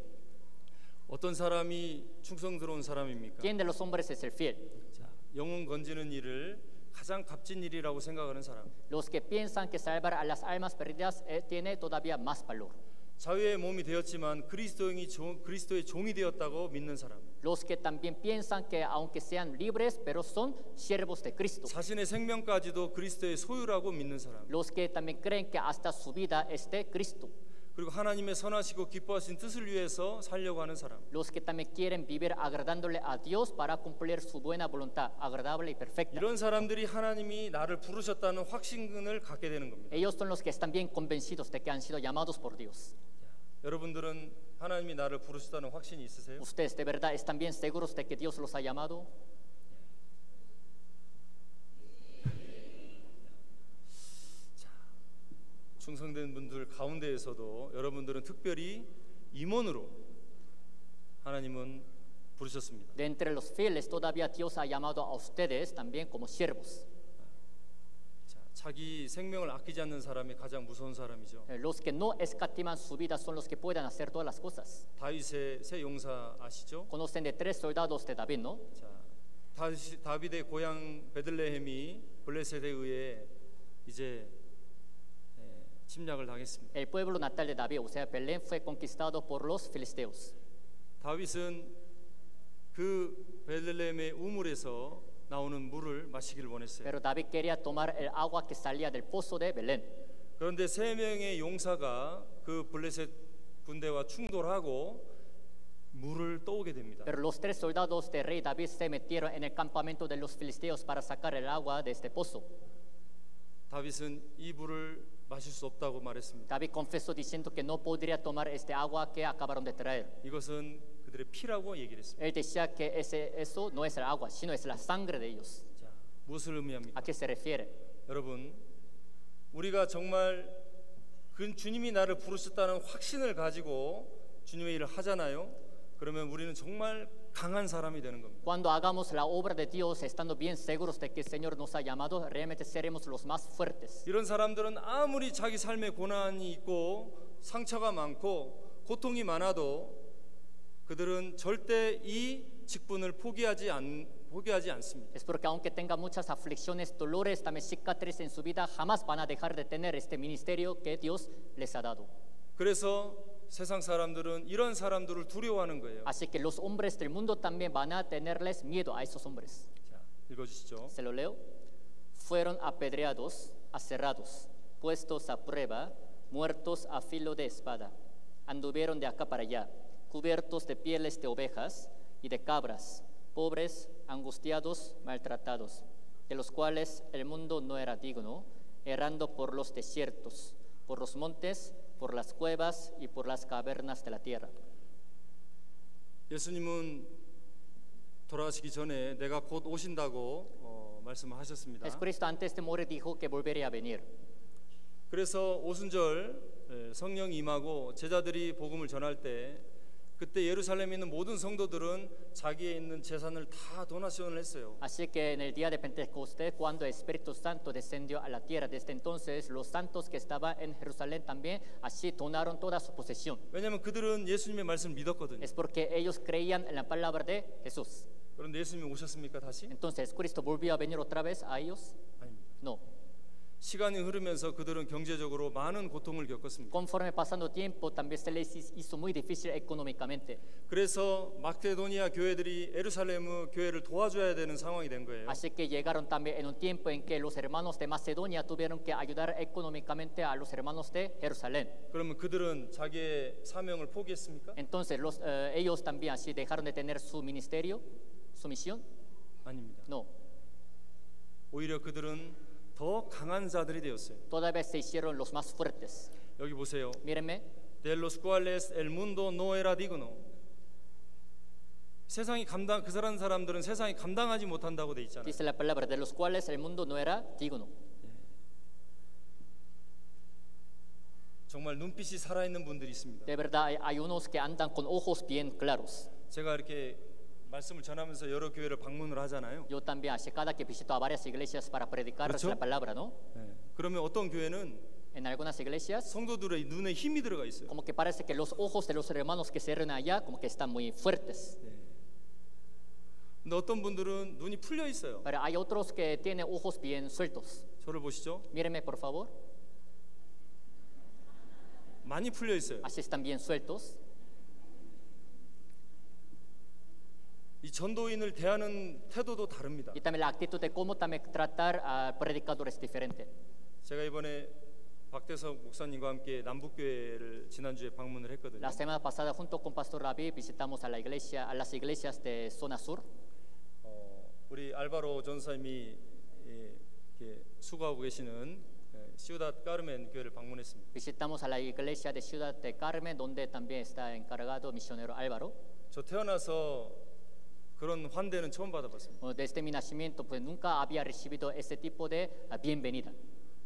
어떤 사람이 충성스러운 사람입니까? ¿Quién de los hombres es el fiel? 자, 영혼 건지는 일을 가장 값진 일이라고 생각하는 사람. Los que piensan que salvar a las almas perdidas tiene todavía más valor. 자유의 몸이 되었지만 그리스도의 종이 되었다고 믿는 사람. Los que también piensan que aunque sean libres, pero son siervos de Cristo. 자신의 생명까지도 그리스도의 소유라고 믿는 사람. Los que también creen que hasta su vida es de Cristo. 그리고 하나님의 선하시고 기뻐하신 뜻을 위해서 살려고 하는 사람. Los que también quieren vivir agradándole a Dios para cumplir su buena voluntad, agradable y perfecta. 이런 사람들이 하나님이 나를 부르셨다는 확신을 갖게 되는 겁니다. Ellos son los que están bien convencidos de que han sido llamados por Dios. 여러분들은 하나님이 나를 부르셨다는 확신이 있으세요? ¿Ustedes de verdad están bien seguros de que Dios los ha llamado? 충성된 분들 가운데에서도 여러분들은 특별히 임원으로 하나님은 부르셨습니다. De entre los fieles todavía Dios ha llamado a ustedes también como siervos. 자, 자기 생명을 아끼지 않는 사람이 가장 무서운 사람이죠. Los que no escatiman su vida son los que pueden hacer todas las cosas. 다윗의 세 용사 아시죠? Conocen de 3 soldados de David, ¿no? 자, 다윗의 고향 베들레헴이 블레셋에 의해 이제 침략을 당했습니다. El pueblo natal de David, o sea, Belén, fue conquistado por los filisteos. 다윗은 그 베들레헴의 우물에서 나오는 물을 마시기를 원했어요. Pero David quería tomar el agua que salía del pozo de Belén. 그런데 세 명의 용사가 그 블레셋 군대와 충돌하고 물을 떠오게 됩니다. Pero los 3 soldados del rey David se metieron en el campamento de los filisteos para sacar el agua de este pozo. 다윗은 이 물을 마실 수 없다고 말했습니다. David confesó diciendo que no podría tomar este agua que acabaron de traer. 이것은 그들의 피라고 얘기를 했습니다. Él decía que eso no es el agua, sino es la sangre de ellos. 자, 무엇을 의미합니까? ¿A qué se refiere? 여러분, 우리가 정말 그 주님이 나를 부르셨다는 확신을 가지고 주님의 일을 하잖아요. 그러면 우리는 정말 강한 사람이 되는 겁니다. Cuando hagamos la obra de Dios estando bien seguros de que el Señor nos ha llamado, realmente seremos los más fuertes. 이런 사람들은 아무리 자기 삶에 고난이 있고 상처가 많고 고통이 많아도 그들은 절대 이 직분을 포기하지 않습니다. Es porque aunque tenga muchas aflicciones, dolores, también cicatrices en su vida, jamás van a dejar de tener este ministerio que Dios les ha dado. 그래서 세상 사람들은 이런 사람들을 두려워하는 거예요. Así que los hombres del mundo también van a tenerles miedo a esos hombres. 자, 읽어주시죠. Se lo leo. Fueron apedreados, aserrados, puestos a prueba, muertos a filo de espada. Anduvieron de acá para allá, cubiertos de pieles de ovejas y de cabras, pobres, angustiados, maltratados, de los cuales el mundo no era digno, errando por los desiertos, por los montes, por las cuevas y por las cavernas de la tierra. 예수님은 돌아가시기 전에 내가 곧 오신다고 말씀을 하셨습니다. Jesucristo antes de morir dijo que volvería a venir. 그래서 오순절 성령이 임하고 제자들이 복음을 전할 때 그때 예루살렘에 있는 모든 성도들은 자기에 있는 재산을 다 도나션을 했어요. Así que en el día de Pentecostés, cuando el Espíritu Santo descendió a la tierra, desde entonces los santos que estaban en Jerusalén también así donaron toda su posesión. 왜냐하면 그들은 예수님의 말씀을 믿었거든요. Es porque ellos creían en la palabra de Jesús. 그런데 예수님이 오셨습니까 다시? Entonces, ¿Cristo volvió a venir otra vez a ellos? 아닙니다. No. 시간이 흐르면서 그들은 경제적으로 많은 고통을 겪었습니다. Conforme pasando tiempo, también se les hizo muy difícil económicamente. 그래서 마케도니아 교회들이 예루살렘 교회를 도와줘야 되는 상황이 된 거예요. Así que llegaron también en un tiempo en que los hermanos de Macedonia tuvieron que ayudar económicamente a los hermanos de Jerusalén. 그러면 그들은 자기의 사명을 포기했습니까? Entonces, ellos también así dejaron de tener su ministerio, su misión. 아닙니다. No. 오히려 그들은 더 강한 자들이 되었어요. Todavía se hicieron los más fuertes. 여기 보세요. Mírenme. De los cuales el mundo no era digno. 그 사람들은 세상이 감당하지 못한다고 돼 있잖아요. Dice la palabra de los cuales el mundo no era digno. 정말 눈빛이 살아있는 분들이 있습니다. De verdad hay unos que andan con ojos bien claros. 제가 이렇게 말씀을 전하면서 여러 교회를 방문을 하잖아요. Yo también, así cada que visito a varias iglesias para predicarles 그렇죠? la palabra, ¿no? 네. 그러면 어떤 교회는 En algunas iglesias, 성도들의 눈에 힘이 들어가 있어요. como que parece que los ojos de los hermanos que se reúnen allá, como que están muy fuertes. 근데 어떤 분들은 눈이 풀려 있어요. Pero hay otros que tienen ojos bien sueltos. 저를 보시죠. Mírenme, por favor. 많이 풀려 있어요. Así están bien sueltos. 이 전도인을 대하는 태도도 다릅니다. Y también la actitud de cómo también tratar a predicadores diferente. 제가 이번에 박대석 목사님과 함께 남북교회를 지난주에 방문을 했거든요. La semana pasada, junto con Pastor Ravi, visitamos a la iglesia, a las iglesias de zona sur. 우리 알바로 전사님이 이렇게 수고하고 계시는 시우닷 까르멘 교회를 방문했습니다. Visitamos a la iglesia de Ciudad de Carmen, donde también está encargado misionero Álvaro. 저 태어나서 그런 환대는 처음 받아봤습니다. Desde mi nacimiento, pues nunca había recibido ese tipo de bienvenida.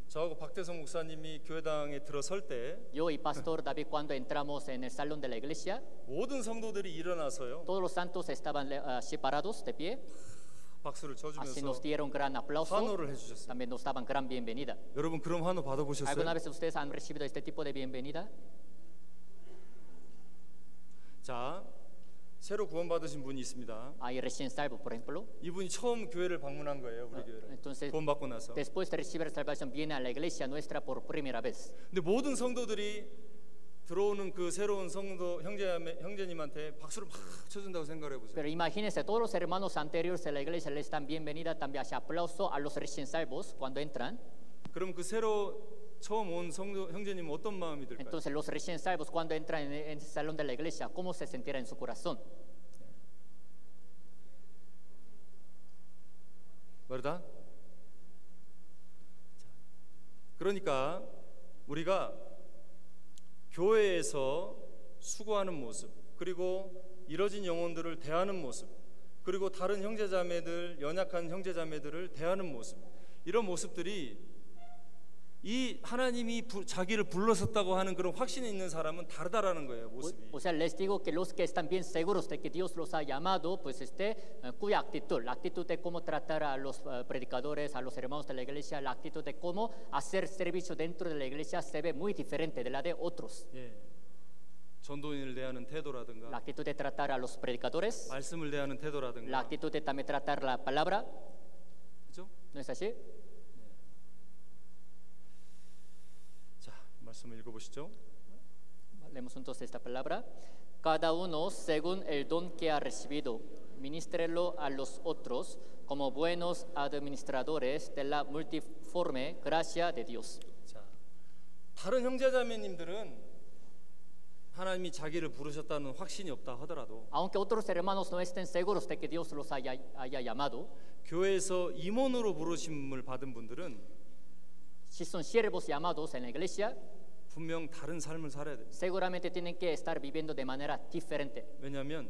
저하고 박대석 목사님이 교회당에 들어설 때 Yo y Pastor David, cuando entramos en el salón de la iglesia, 모든 성도들이 일어나서요 todos los santos estaban separados de pie. 박수를 Así nos 쳐주면서 dieron gran aplauso. 환호를 해주셨어요. También nos daban gran bienvenida. 여러분 그런 환호 받아보셨어요? ¿Alguna vez ustedes han recibido este tipo de bienvenida? 자, 새로 구원받으신 분이 있습니다. Hay recién salvo, por ejemplo. 이분이 처음 교회를 방문한 거예요, 우리 교회를. Entonces, 구원받고 나서. después de recibir salvación, viene a la iglesia nuestra por primera vez. 근데 모든 성도들이 들어오는 그 새로운 성도 형제님한테 박수를 막 쳐준다고 생각을 해보세요. Pero imagínense, todos los hermanos anteriores de la iglesia les dan bienvenida, también hace aplauso a los recién salvos cuando entran. 그럼 그 새로 처음 온 성도 형제님은 어떤 마음이 들까요? Entonces, los recién salvos cuando entran en el salón de la iglesia, ¿cómo se sentirá en su corazón? ¿verdad? 그러니까 우리가 교회에서 수고하는 모습, 그리고 이뤄진 영혼들을 대하는 모습, 그리고 다른 형제자매들, 연약한 형제자매들을 대하는 모습, 이런 모습들이 이 하나님이 자기를 불러섰다고 하는 그런 확신이 있는 사람은 다르다라는 거예요, 모습이. O sea, les digo que los que están bien seguros de que Dios los ha llamado, pues cuya actitud, la actitud de cómo tratar a los predicadores, a los hermanos de la iglesia, la actitud de cómo hacer servicio dentro de la iglesia se ve muy diferente de la de otros. 예. 전도인을 대하는 La 태도라든가, actitud de tratar a los predicadores, 말씀을 대하는 la 태도라든가, actitud de también tratar la palabra, 그렇죠? ¿no es así? 자, 말씀을 읽어보시죠. Leemos entonces esta palabra. Cada uno según el don que ha recibido, ministrelo a los otros como buenos administradores de la multiforme gracia de Dios. 자, 다른 형제자매님들은 하나님이 자기를 부르셨다는 확신이 없다 하더라도 Aunque otros hermanos no estén seguros de que Dios los haya llamado, 교회에서 임원으로 부르심을 받은 분들은 si son siervos llamados en la iglesia, 분명 다른 삶을 살아야 돼요. seguramente tienen que estar viviendo de manera diferente. 왜냐하면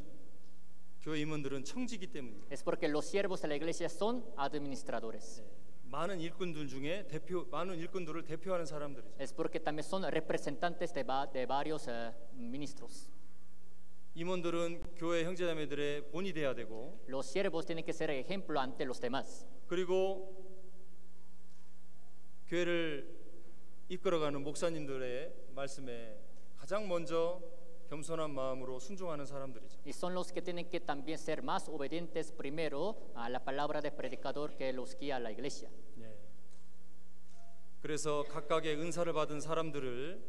교회 임원들은 청지기 때문이에요. Es porque los siervos de la iglesia son administradores. 많은 일꾼들 중에 많은 일꾼들을 대표하는 사람들이죠. Es porque también son representantes de varios ministros. 임원들은 교회 형제자매들의 본이 돼야 되고, Los siervos tienen que ser ejemplo ante los demás. 그리고 교회를 이끌어가는 목사님들의 말씀에 가장 먼저 겸손한 마음으로 순종하는 사람들이죠. Y son los que tienen que también ser más obedientes primero a la palabra del predicador que los guía a la iglesia. 네. 그래서 각각의 은사를 받은 사람들을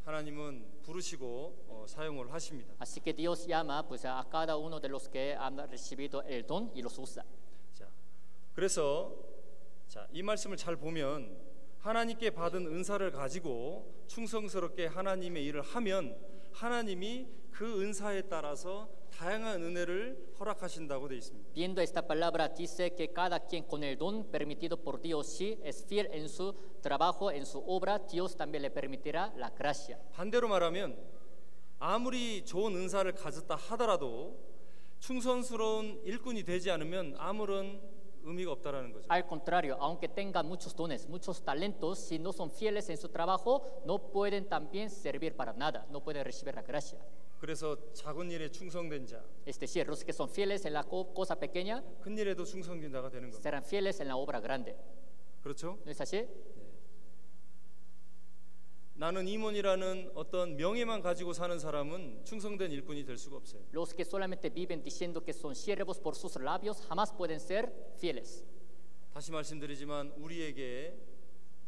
하나님은 부르시고 사용을 하십니다. Así que Dios llama pues, a cada uno de los que han recibido el don y los usa. 자, 그래서 이 말씀을 잘 보면 하나님께 받은 은사를 가지고 충성스럽게 하나님의 일을 하면 하나님이 그 은사에 따라서 다양한 은혜를 허락하신다고 되어 있습니다. Viendo esta palabra dice que cada quien con el don permitido por Dios, si es fiel en su trabajo, en su obra, Dios también le permitirá la gracia. 반대로 말하면 아무리 좋은 은사를 가졌다 하더라도 충성스러운 일꾼이 되지 않으면 아무런 의미가 없다라는 거죠. Al contrario, aunque tengan muchos dones, muchos talentos, si no son fieles en su trabajo, no pueden también servir para nada, no pueden recibir la gracia. 그래서 작은 일에 충성된 자, Es decir, los que son fieles en la cosa pequeña 큰 일에도 충성된 자가 되는 겁니다. serán fieles en la obra grande. 그렇죠? ¿No es así? 나는 임원이라는 어떤 명예만 가지고 사는 사람은 충성된 일꾼이 될 수가 없어요. Los que solamente viven diciendo que son siervos por sus labios jamás pueden ser fieles. 다시 말씀드리지만 우리에게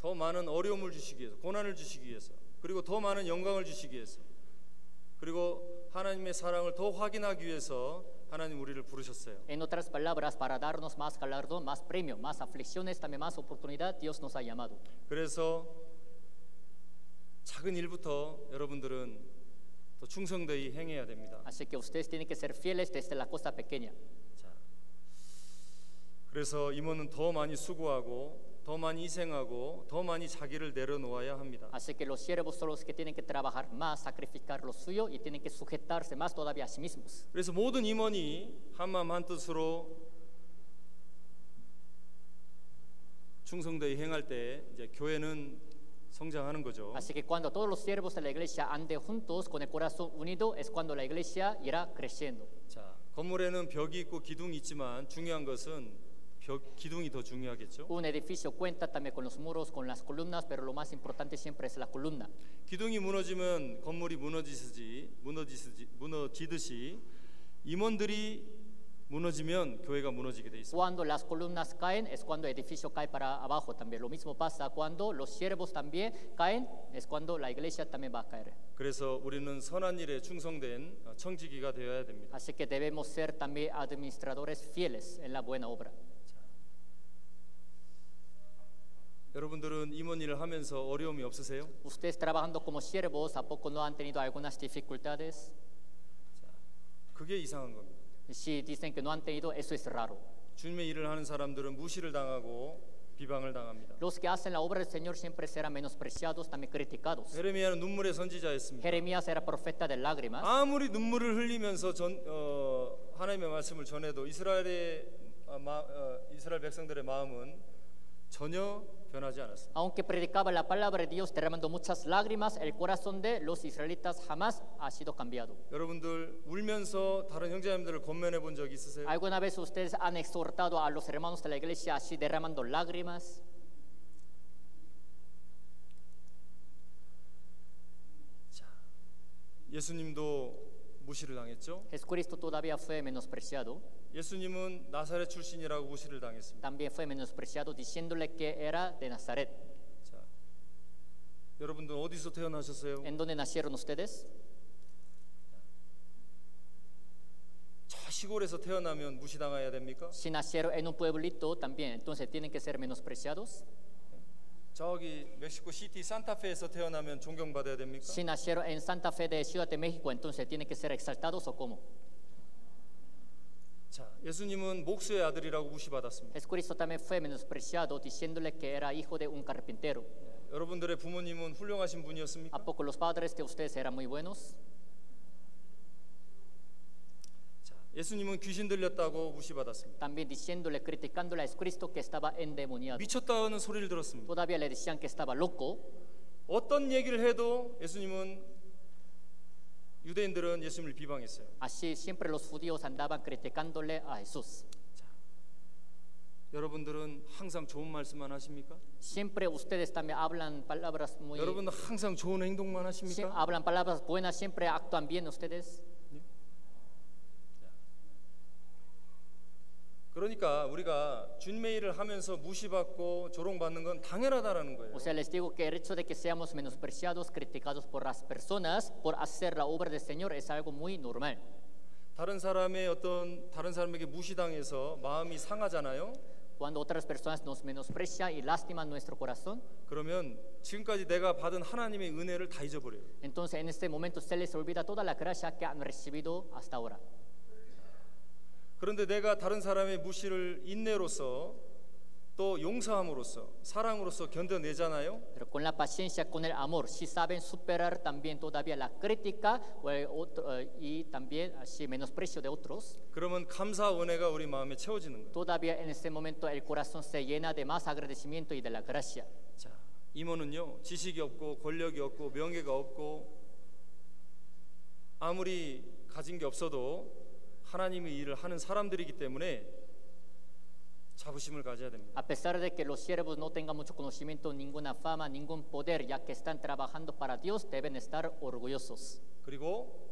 더 많은 어려움을 주시기 위해서, 고난을 주시기 위해서, 그리고 더 많은 영광을 주시기 위해서, 그리고 하나님의 사랑을 더 확인하기 위해서 하나님 우리를 부르셨어요. En otras palabras, para darnos más galardón, más premio, más aflicciones, también más oportunidad, Dios nos ha llamado. 그래서 작은 일부터 여러분들은 더 충성되이 행해야 됩니다. Así que ustedes tienen que ser fieles desde la cosa pequeña. 자, 그래서 임원은 더 많이 수고하고 더 많이 희생하고 더 많이 자기를 내려놓아야 합니다. Así que los siervos son los que tienen que trabajar más, sacrificar lo suyo y tienen que sujetarse más todavía a sí mismos. 그래서 모든 임원이 한마음 한뜻으로 충성되이 행할 때 이제 교회는 성장하는 거죠. Así que cuando todos los siervos de la iglesia anden juntos con el corazón unido es cuando la iglesia irá creciendo. 자, 건물에는 벽이 있고 기둥이 있지만 중요한 것은 기둥이 더 중요하겠죠. Un edificio cuenta también con los muros, con las columnas, pero lo más importante siempre es la columna. 기둥이 무너지면 건물이 무너지듯이 임원들이 무너지면 교회가 무너지게 돼 있습니다. Cuando las columnas caen es cuando el edificio cae para abajo también. Lo mismo pasa cuando los siervos también caen, es cuando la iglesia también va a caer. 그래서 우리는 선한 일에 충성된 청지기가 되어야 됩니다. Así que debemos ser también administradores fieles en la buena obra. 여러분들은 임원 일을 하면서 어려움이 없으세요? Ustedes trabajando como siervos, ¿a poco no han tenido algunas dificultades? 그게 이상한 겁니다. Si dicen que no han tenido, eso es raro. 주님의 일을 하는 사람들은 무시를 당하고 비방을 당합니다. Los que hacen la obra del Señor siempre serán menospreciados, también criticados. 예레미야는 눈물의 선지자였습니다. Jeremías era profeta de lágrimas. 아무리 눈물을 흘리면서 하나님의 말씀을 전해도 이스라엘 백성들의 마음은 전혀 변하지 않았습니다. Aunque predicaba la palabra de Dios derramando muchas lágrimas, el corazón de los israelitas jamás ha sido cambiado. 여러분들 울면서 다른 형제자매들을 권면해 본 적 있으세요? ¿Alguna vez ustedes han exhortado a los hermanos de la iglesia así derramando lágrimas? 자, 예수님도 무시를 당했죠. Jesucristo todavía fue menospreciado. 예수님은 나사렛 출신이라고 무시를 당했습니다. También fue menospreciado diciéndole que era de Nazaret. 자, 여러분들 어디서 태어나셨어요? ¿En dónde nacieron ustedes? 저 시골에서 태어나면 무시당해야 됩니까? Si nacieron en un pueblito también, entonces tienen que ser menospreciados. 저기 멕시코 시티 산타페에서 태어나면 존경받아야 됩니까? Si nacieron en Santa Fe de Ciudad de México, entonces tienen que ser exaltados o cómo? 자, 예수님은 목수의 아들이라고 무시받았습니다. Jesucristo también fue menospreciado diciéndole que era hijo de un carpintero. 여러분들의 부모님은 훌륭하신 분이었습니까? ¿A poco los padres de ustedes eran muy buenos? 자, 예수님은 귀신 들렸다고 무시받았습니다. También diciéndole, criticándole a Jesucristo que estaba endemoniado. 미쳤다는 소리를 들었습니다. Todavía le decían que estaba loco. 어떤 얘기를 해도 예수님은 유대인들은 예수님을 비방했어요. Así siempre los judíos andaban criticándole a Jesús. 여러분들은 항상 좋은 말씀만 하십니까? Siempre ustedes también hablan palabras muy... 여러분은 항상 좋은 행동만 하십니까? hablan palabras buenas, siempre actúan bien ustedes. 그러니까 우리가 주님의 일을 하면서 무시받고 조롱받는 건 당연하다라는 거예요. O sea, les digo que el hecho de que seamos menospreciados, criticados por las personas por hacer la obra del Señor es algo muy normal. 다른 사람에게 무시당해서 마음이 상하잖아요. Cuando otras personas nos menosprecian y lastiman nuestro corazón, 그러면 지금까지 내가 받은 하나님의 은혜를 다 잊어버려요. entonces en este momento se les olvida toda la gracia que han recibido hasta ahora. 그런데 내가 다른 사람의 무시를 인내로서 또 용서함으로써 사랑으로서 견뎌내잖아요. Pero con la paciencia, con el amor, si saben superar también todavía la crítica y también así menosprecio de otros, 그러면 감사 은혜가 우리 마음에 채워지는 거예요. todavía en este momento el corazón se llena de más agradecimiento y de la gracia. 자, 임원은요 지식이 없고 권력이 없고 명예가 없고 아무리 가진 게 없어도 하나님의 일을 하는 사람들이기 때문에 자부심을 가져야 됩니다. A pesar de que los siervos no tengan mucho conocimiento, ninguna fama, ningún poder, ya que están trabajando para Dios, deben estar orgullosos. 그리고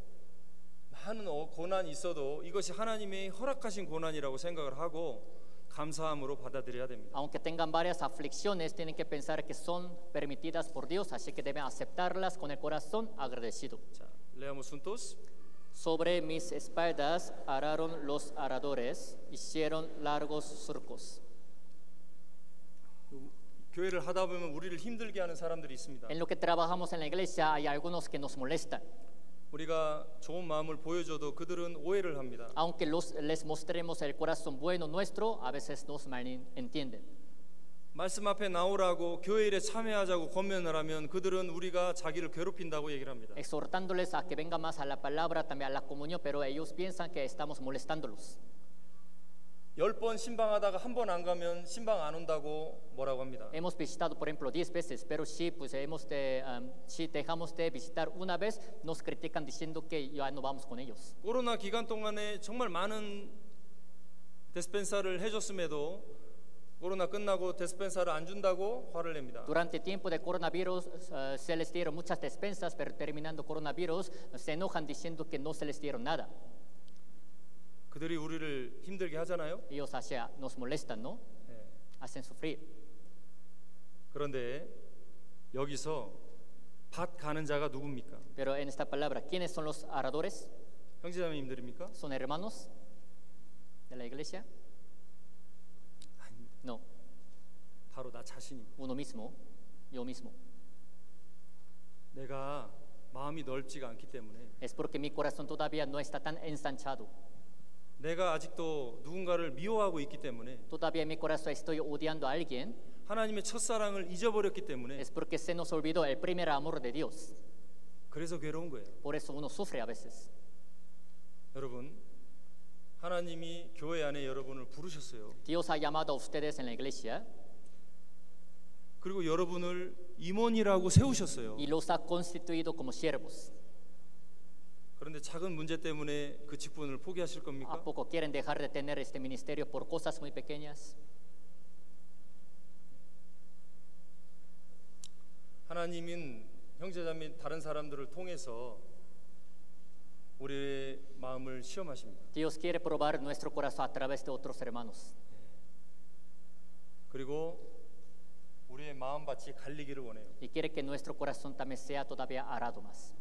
많은 고난이 있어도 이것이 하나님이 허락하신 고난이라고 생각을 하고 감사함으로 받아들여야 됩니다. Aunque tengan varias aflicciones, tienen que pensar que son permitidas por Dios, así que deben aceptarlas con el corazón agradecido. 자, 레아모스 순토스. Sobre mis espaldas araron los aradores, hicieron largos surcos. 교회를 하다 보면 우리를 힘들게 하는 사람들이 있습니다. En lo que trabajamos en la iglesia hay algunos que nos molestan. 우리가 좋은 마음을 보여줘도 그들은 오해를 합니다. Aunque les mostremos el corazón bueno nuestro, a veces nos malentienden. 말씀 앞에 나오라고 교회 일에 참여하자고 권면을 하면 그들은 우리가 자기를 괴롭힌다고 얘기를 합니다. Exhortándoles a que vengan más a la palabra, también a la comunión, pero ellos piensan que estamos molestándolos. 10번 신방하다가 한 번 안 가면 신방 안 온다고 뭐라고 합니다. Hemos visitado, por ejemplo, 10 veces, pero si dejamos de visitar una vez, nos critican diciendo que ya no vamos con ellos. 코로나 기간 동안에 정말 많은 데스펜사를 해줬음에도 코로나 끝나고 데스펜사를 안 준다고 화를 냅니다. Durante el tiempo de coronavirus se les dieron muchas despensas, pero terminando coronavirus se enojan diciendo que no se les dieron nada. 그들이 우리를 힘들게 하잖아요. Ellos nos molestan, ¿no? 네. Hacen sufrir. 그런데 여기서 밭 가는 자가 누굽니까? Pero en esta palabra, ¿quiénes son los aradores? 형제자매님들입니까? ¿Son hermanos de la iglesia? No, 바로 나 자신입니다. uno mismo, yo mismo. 내가 마음이 넓지가 않기 때문에 Es porque mi corazón todavía no está tan ensanchado. 내가 아직도 누군가를 미워하고 있기 때문에 Todavía en mi corazón estoy odiando a alguien. 하나님의 첫사랑을 잊어버렸기 때문에 Es porque se nos olvidó el primer amor de Dios. 그래서 괴로운 거예요. Por eso uno sufre a veces. 여러분, 하나님이 교회 안에 여러분을 부르셨어요. Dios ha llamado a ustedes en la iglesia 그리고 여러분을 임원이라고 세우셨어요. y los ha constituido como siervos. 그런데 작은 문제 때문에 그 직분을 포기하실 ¿A 겁니까? poco quieren dejar de tener este ministerio por cosas muy pequeñas? 하나님은 형제자매 다른 사람들을 통해서 우리의 마음을 시험하십니다. Dios quiere probar nuestro corazón a través de otros hermanos. 그리고 우리의 마음밭이 갈리기를 원해요. Y quiere que nuestro corazón también sea todavía arado más.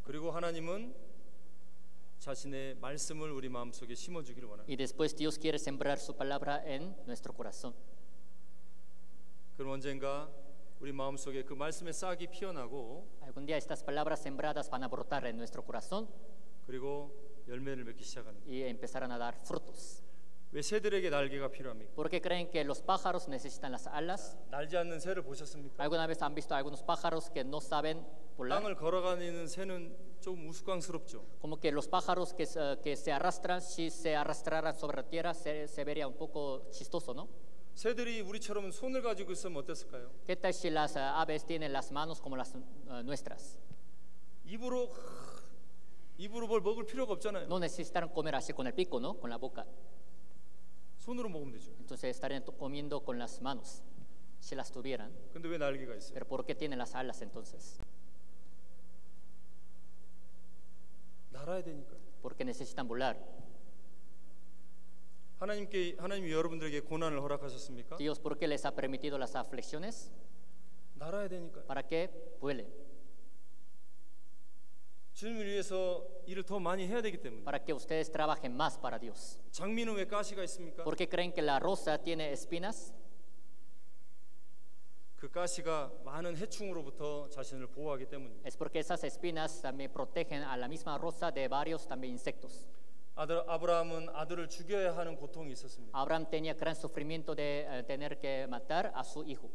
그리고 하나님은 자신의 말씀을 우리 마음속에 심어주기를 원합니다. Y después Dios quiere sembrar su palabra en nuestro corazón. 그럼 언젠가 우리 마음속에 그 말씀의 싹이 피어나고 Algún día estas palabras sembradas van a brotar en nuestro corazón 그리고 열매를 맺기 시작하는 거예요. y empezarán a dar frutos. 왜 새들에게 날개가 필요합니까? ¿Por qué creen que los pájaros necesitan las alas? 날지 않는 새를 보셨습니까? ¿Alguna vez han visto algunos pájaros que no saben volar? 땅을 걸어가는 새는 좀 우스꽝스럽죠. Como que los pájaros que se arrastran, si se arrastraran sobre la tierra, se vería un poco chistoso, ¿no? 새들이 우리처럼 손을 가지고 있으면 어땠을까요? ¿Qué tal si las aves tienen las manos como las nuestras? 입으로 뭘 먹을 필요가 없잖아요. No necesitan comer así con el pico, ¿no? Con la boca. 손으로 먹으면 되죠. Entonces estarían comiendo con las manos, si las tuvieran. 근데 왜 날개가 있어요? Pero ¿por qué tienen las alas entonces? 날아야 되니까요. Porque necesitan volar. 하나님이 여러분들에게 고난을 허락하셨습니까? Dios, ¿por qué les ha permitido las aflicciones? 날아야 되니까요. Para que vuelen. 주님을 위해서 일을 더 많이 해야 되기 때문에. Para que ustedes trabajen más para Dios. 장미는 왜 가시가 있습니까? ¿Por qué creen que la rosa tiene espinas? 그 가시가 많은 해충으로부터 자신을 보호하기 때문입니다. Es porque esas espinas también protegen a la misma rosa de varios también insectos. 아브라함은 아들을 죽여야 하는 고통이 있었습니다. Abraham tenía gran sufrimiento de tener que matar a su hijo.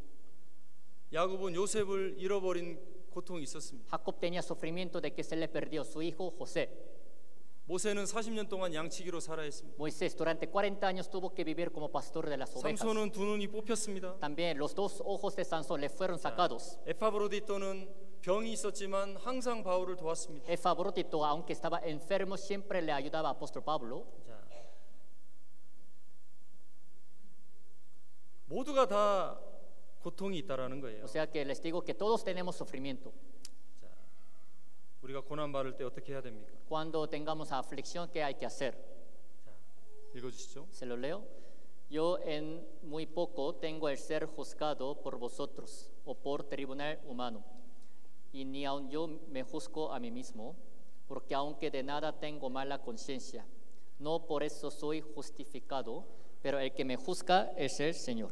야곱은 요셉을 잃어버린 고통이 있었습니다. Jacob tenía sufrimiento de que se le perdió su hijo José. 모세는 40년 동안 양치기로 살아야 했습니다. Moisés durante 40 años tuvo que vivir como pastor de las ovejas. 삼손은 두 눈이 뽑혔습니다. También los dos ojos de Sansón le fueron sacados. 에파브로디토는 병이 있었지만 항상 바울을 도왔습니다. Epafrodito, aunque estaba enfermo, siempre le ayudaba a apóstol Pablo. 자, 모두가 다 고통이 있다라는 거예요. O sea que les digo que todos tenemos sufrimiento. 자, 우리가 고난 받을 때 어떻게 해야 됩니까? Cuando tengamos aflicción, ¿qué hay que hacer? 자, 읽어주시죠. Se lo leo. Yo en muy poco tengo el ser juzgado por vosotros o por tribunal humano. Y ni aun yo me juzgo a mí mismo, porque aunque de nada tengo mala conciencia, no por eso soy justificado, pero el que me juzga es el Señor.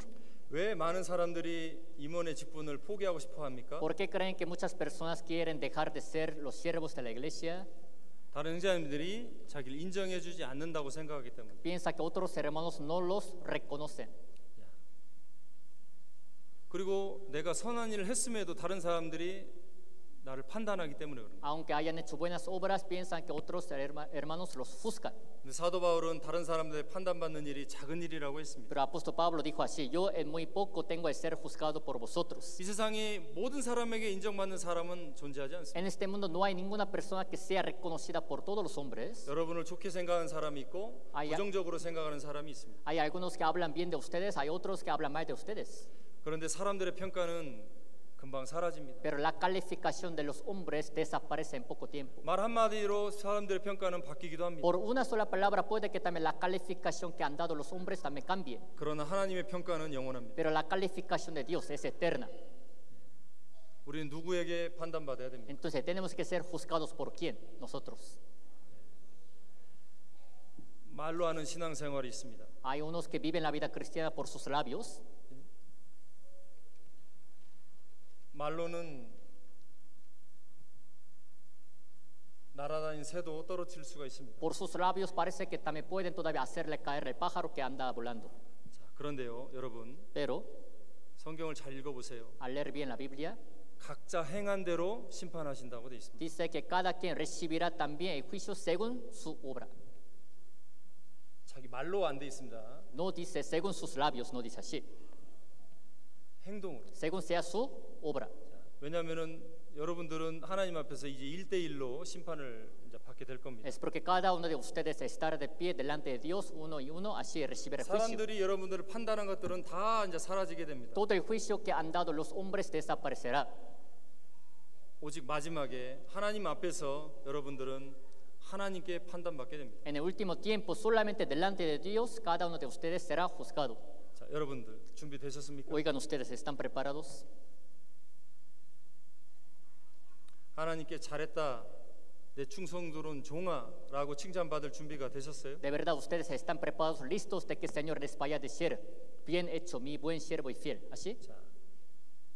왜 많은 사람들이 임원의 직분을 포기하고 싶어 합니까? ¿Por qué creen que muchas personas quieren dejar de ser los siervos de la iglesia? 다른 형제님들이 자기를 인정해주지 않는다고 생각하기 때문에. Piensa que otros hermanos no los reconocen. 그리고 내가 선한 일을 했음에도 다른 사람들이 나를 판단하기 때문에 그런 거예요. Aunque hayan hecho buenas obras, piensan que otros hermanos los juzgan. 근데 사도 바울은 다른 사람들의 판단받는 일이 작은 일이라고 했습니다. Pero apóstol Pablo dijo así: yo en muy poco tengo el ser juzgado por vosotros. 이 세상에 모든 사람에게 인정받는 사람은 존재하지 않습니다. En este mundo no hay ninguna persona que sea reconocida por todos los hombres. 여러분을 좋게 생각하는 사람이 있고 부정적으로 생각하는 사람이 있습니다. Hay algunos que hablan bien de ustedes, hay otros que hablan mal de ustedes. 그런데 사람들의 평가는 금방 사라집니다. Pero la calificación de los hombres desaparece en poco tiempo. 말 한마디로 사람들의 평가는 바뀌기도 합니다. Por una sola palabra puede que también la calificación que han dado los hombres también cambie. 그러나 하나님의 평가는 영원합니다. Pero la calificación de Dios es eterna. 우리는 누구에게 판단받아야 됩니다. Entonces tenemos que ser juzgados por quién? Nosotros. 말로 하는 신앙생활이 있습니다. Hay unos que viven la vida cristiana por sus labios. 말로는 날아다니는 새도 떨어뜨릴 수가 있습니다. Por sus labios parece que también pueden todavía hacerle caer el pájaro que anda volando. 자, 그런데요, 여러분, Pero 성경을 잘 읽어보세요. al leer bien la Biblia, 각자 행한 대로 심판하신다고 되어 있습니다. dice que cada quien recibirá también el juicio según su obra. 자기 말로 안 돼 있습니다. No dice según sus labios, no dice así. 행동으로. Según sea su obra. 왜냐하면은 여러분들은 하나님 앞에서 이제 1대1로 심판을 이제 받게 될 겁니다. Es porque cada uno de ustedes estará de pie delante de Dios uno y uno, así recibirá el juicio. 사람들이 여러분들을 판단한 것들은 다 이제 사라지게 됩니다. Todo el juicio que han dado los hombres desaparecerá. 오직 마지막에 하나님 앞에서 여러분들은 하나님께 판단받게 됩니다. En el último tiempo, solamente delante de Dios, cada uno de ustedes será juzgado. 자, 여러분들 준비되셨습니까? Oigan, ustedes, ¿están preparados? 하나님께 잘했다, 내 충성스러운 종아라고 칭찬받을 준비가 되셨어요? De verdad, ustedes están preparados, listos de que el Señor les vaya a decir: bien hecho, mi buen siervo y fiel. ¿Así? 자,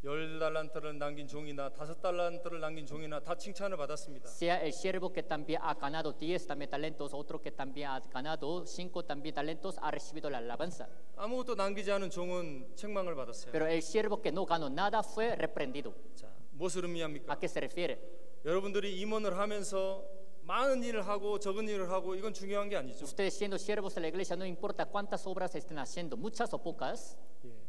10달란트를 남긴 종이나 5달란트를 남긴 종이나 다 칭찬을 받았습니다. Sea el siervo que también ha ganado 10 también talentos, otro que también ha ganado 5 también talentos, ha recibido la alabanza. 아무것도 남기지 않은 종은 책망을 받았어요. Pero el siervo que no ganó nada fue reprendido. 자, 무엇을 의미합니까? ¿A qué se refiere? 여러분들이 임원을 하면서 많은 일을 하고 적은 일을 하고 이건 중요한 게 아니죠. Ustedes siendo siervos de la iglesia, no importa cuántas obras estén haciendo, muchas o pocas, 예.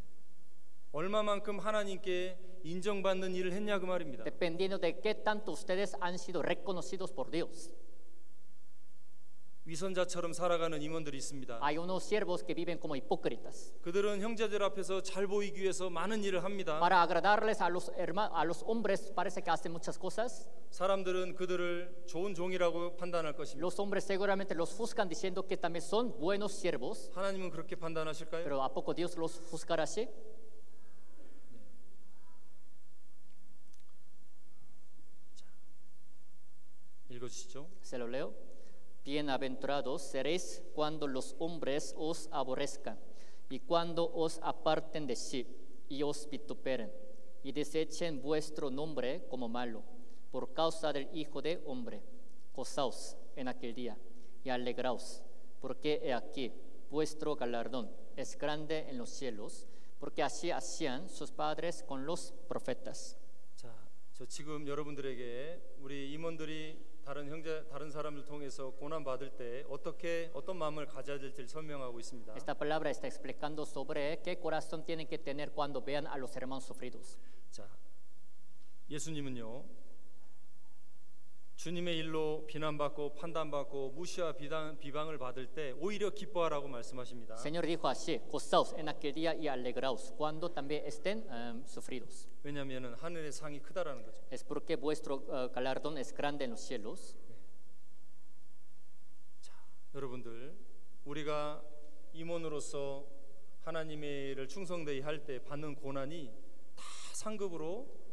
얼마만큼 하나님께 인정받는 일을 했냐 그 말입니다. dependiendo de qué tanto ustedes han sido reconocidos por Dios. 위선자처럼 살아가는 임원들이 있습니다. Hay unos siervos que viven como hipócritas. 그들은 형제들 앞에서 잘 보이기 위해서 많은 일을 합니다. Para agradarles a los hombres parece que hacen muchas cosas. 사람들은 그들을 좋은 종이라고 판단할 것입니다. Los hombres seguramente los juzgan diciendo que también son buenos siervos. 하나님은 그렇게 판단하실까요? Pero ¿a poco Dios los juzgará así? 읽어주시죠. Se lo leo. Bienaventurados seréis cuando los hombres os aborrezcan y cuando os aparten de sí y os vituperen y desechen vuestro nombre como malo por causa del Hijo de Hombre. Gozaos en aquel día y alegraos, porque he aquí vuestro galardón es grande en los cielos, porque así hacían sus padres con los profetas. 자, 저 지금 여러분들에게 우리 임원들이 다른 형제, 다른 사람을 통해서 고난 받을 때 어떤 마음을 가져야 될지를 설명하고 있습니다. Esta palabra está explicando sobre qué corazón tienen que tener cuando vean a los hermanos sufridos. 자, 예수님은요 주님의 일로 비난받고 판단받고 무시와 비방을 받을 때 오히려 기뻐하라고 말씀하십니다. El Señor dijo así: gozaos en aquel día y alegraos cuando también estén sufridos. 왜냐하면 하늘의 상이 크다라는 거죠. Es porque vuestro galardón es grande en los cielos. 여러분들, 우리가 임원으로서 하나님의 일을 충성되이 할 때 받는 고난이 다 상급으로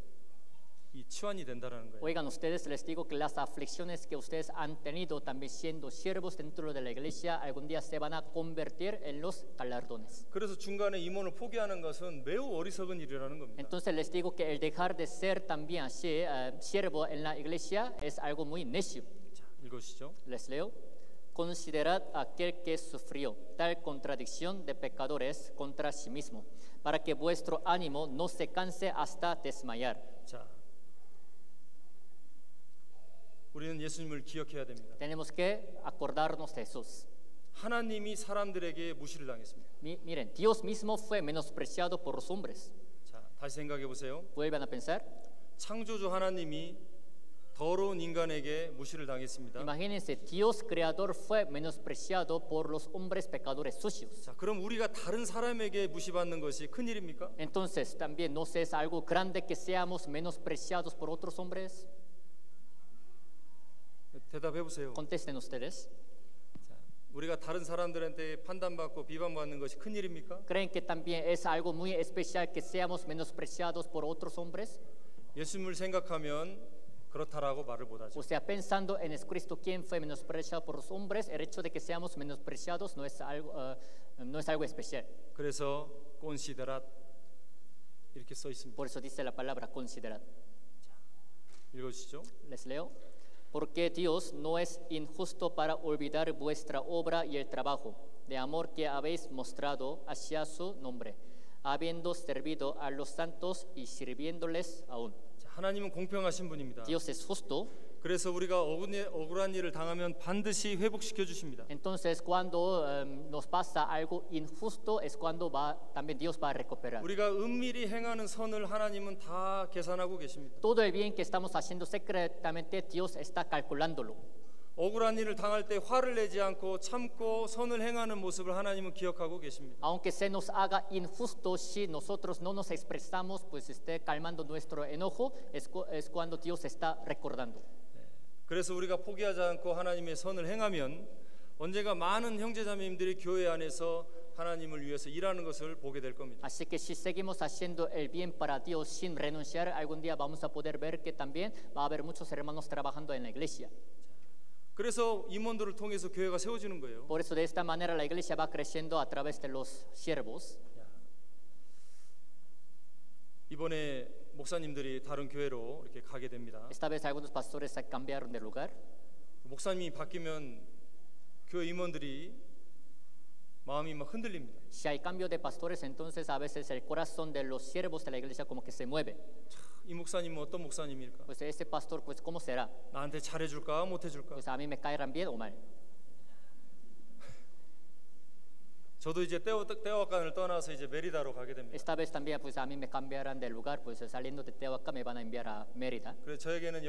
이 치환이 된다라는 거예요. Oigan, ustedes, les digo que las aflicciones que ustedes han tenido también siendo siervos dentro de la iglesia algún día se van a convertir en los galardones. 그래서 중간에 임원을 포기하는 것은 매우 어리석은 일이라는 겁니다. Entonces les digo que el dejar de ser también así siervo en la iglesia es algo muy necio. 자, 읽으시죠. Les leo: considerad aquel que sufrió tal contradicción de pecadores contra sí mismo, para que vuestro ánimo no se canse hasta desmayar. 자, 우리는 예수님을 기억해야 됩니다. Tenemos que acordarnos de Jesús. 하나님이 사람들에게 무시를 당했습니다. Miren, Dios mismo fue menospreciado por los hombres. 자, 다시 생각해 보세요. Vuelvan a pensar. 창조주 하나님이 더러운 인간에게 무시를 당했습니다. Imagínense, Dios creador fue menospreciado por los hombres pecadores sucios. 자, 그럼 우리가 다른 사람에게 무시받는 것이 큰 일입니까? Entonces, también no es algo grande que seamos menospreciados por otros hombres. 대답해 보세요. Contesten ustedes. 자, 우리가 다른 사람들한테 판단받고 비방받는 것이 큰 일입니까? ¿Creen que también es algo muy especial que seamos menospreciados por otros hombres? 예수님을 생각하면 그렇다라고 말을 못하죠. O sea, pensando en Jesucristo, quien fue menospreciado por los hombres, el hecho de que seamos menospreciados no es algo especial. 그래서 considerad 이렇게 써 있습니다. Por eso dice la palabra considerad. 읽어주시죠. Les leo. Porque Dios no es injusto para olvidar vuestra obra y el trabajo de amor que habéis mostrado hacia su nombre, habiendo servido a los santos y sirviéndoles aún. 자, 하나님은 공평하신 분입니다. Dios es justo. 그래서 우리가 억울한 일을 당하면 반드시 회복시켜 주십니다. Entonces, cuando nos pasa algo injusto, es cuando también Dios va a recuperar. 우리가 은밀히 행하는 선을 하나님은 다 계산하고 계십니다. Todo el bien que estamos haciendo secretamente, Dios está calculándolo. 억울한 일을 당할 때 화를 내지 않고 참고 선을 행하는 모습을 하나님은 기억하고 계십니다. Aunque se nos haga injusto, si nosotros no nos expresamos, pues esté calmando nuestro enojo, es cuando Dios está recordando. 그래서 우리가 포기하지 않고 하나님의 선을 행하면 언젠가 많은 형제자매님들이 교회 안에서 하나님을 위해서 일하는 것을 보게 될 겁니다. Así que si seguimos haciendo el bien para Dios sin renunciar, algún día vamos a poder ver que también va a haber muchos hermanos trabajando en la iglesia. 그래서 임원들을 통해서 교회가 세워지는 거예요. Por eso de esta manera la iglesia va creciendo a través de los siervos. 이번에 목사님들이 다른 교회로 이렇게 가게 됩니다. Esta vez algunos pastores se cambiaron de lugar. 목사님이 바뀌면 교회 임원들이 마음이 막 흔들립니다. Si hay cambio de pastores, entonces a veces el corazón de los siervos de la iglesia como que se mueve. 이 목사님은 어떤 목사님일까? Pues ese pastor, pues ¿cómo será? 나한테 잘해줄까 못해줄까? Pues a mí me caerán bien o mal. 저도 이제 tehuacan을 떠나서 이제 메리다로 가게 됩니다. Esta vez también pues a mí me cambiarán de lugar, pues saliendo de Tehuacán me van a enviar a Mérida. 그래서 저에게는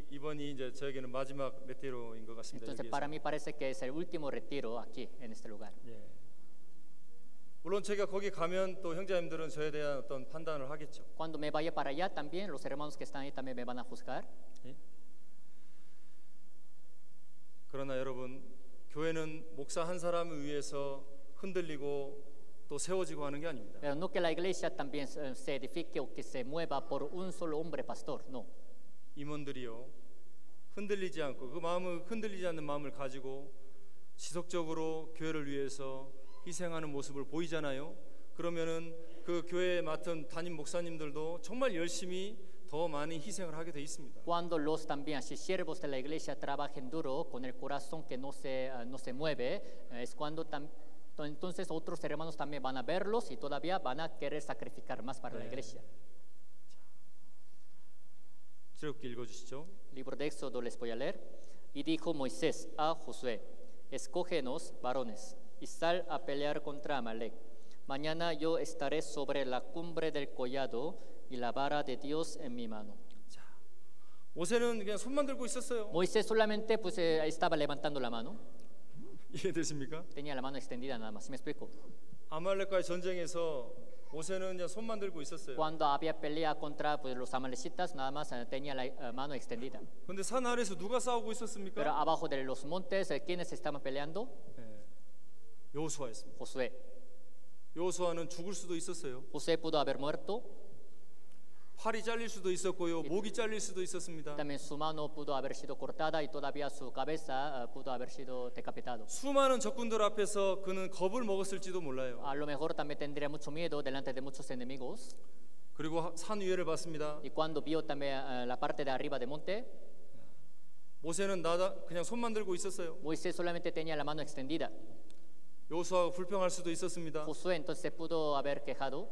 이번이 이제 저에게는 마지막 레티로인 것 같습니다. Entonces para mí parece que es el último retiro aquí en este lugar. 예. 물론 제가 거기 가면 또 형제님들은 저에 대한 어떤 판단을 하겠죠. Cuando me vaya para allá también los hermanos que están ahí también me van a juzgar. 예? 그러나 여러분, 교회는 목사 한 사람을 위해서 흔들리고 또 세워지고 하는 게 아닙니다. Pero no que la iglesia también se edifique o que se mueva por un solo hombre pastor, no. 임원들이요, 흔들리지 않고 그 마음을 흔들리지 않는 마음을 가지고 지속적으로 교회를 위해서 희생하는 모습을 보이잖아요. 그러면은 그 교회에 맡은 담임 목사님들도 정말 열심히 더 많이 희생을 하게 돼 있습니다. Cuando los también así siervos de la iglesia trabajen duro con el corazón que no se mueve, es cuando entonces otros hermanos también van a verlos y todavía van a querer sacrificar más para la iglesia. 즐겁게 읽어주시죠. Libro de Éxodo les voy a leer. Y dijo Moisés a Josué: escógenos varones y sal a pelear contra Amalek. Mañana yo estaré sobre la cumbre del collado y la vara de Dios en mi mano. 자, 모세는 그냥 손만 들고 있었어요. Moisés solamente pues, estaba levantando la mano, 이해되십니까? tenía la mano extendida nada más. ¿Sí me explico? 아말렉과의 전쟁에서 모세는 그냥 손만 들고 있었어요. Cuando había pelea contra pues, los amalecitas, nada más tenía la mano extendida. 근데 산 아래에서 누가 싸우고 Pero 있었습니까? abajo de los montes, ¿quiénes estaban peleando? 여호수아였습니다. Josué. 여호수아는 죽을 수도 있었어요. Josué pudo haber muerto, 팔이 잘릴 수도 있었고요. 목이 잘릴 수도 있었습니다. también su mano pudo haber sido cortada y todavía su cabeza pudo haber sido decapitado. 수많은 적군들 앞에서 그는 겁을 먹었을지도 몰라요. A lo mejor también tendría mucho miedo delante de muchos enemigos. 그리고 산 위에를 봤습니다. Y cuando vio también la parte de arriba del monte, 모세는 그냥 손만 들고 있었어요. Moisés solamente tenía la mano extendida. 여호수아가 불평할 수도 있었습니다. Josué entonces pudo haber quejado,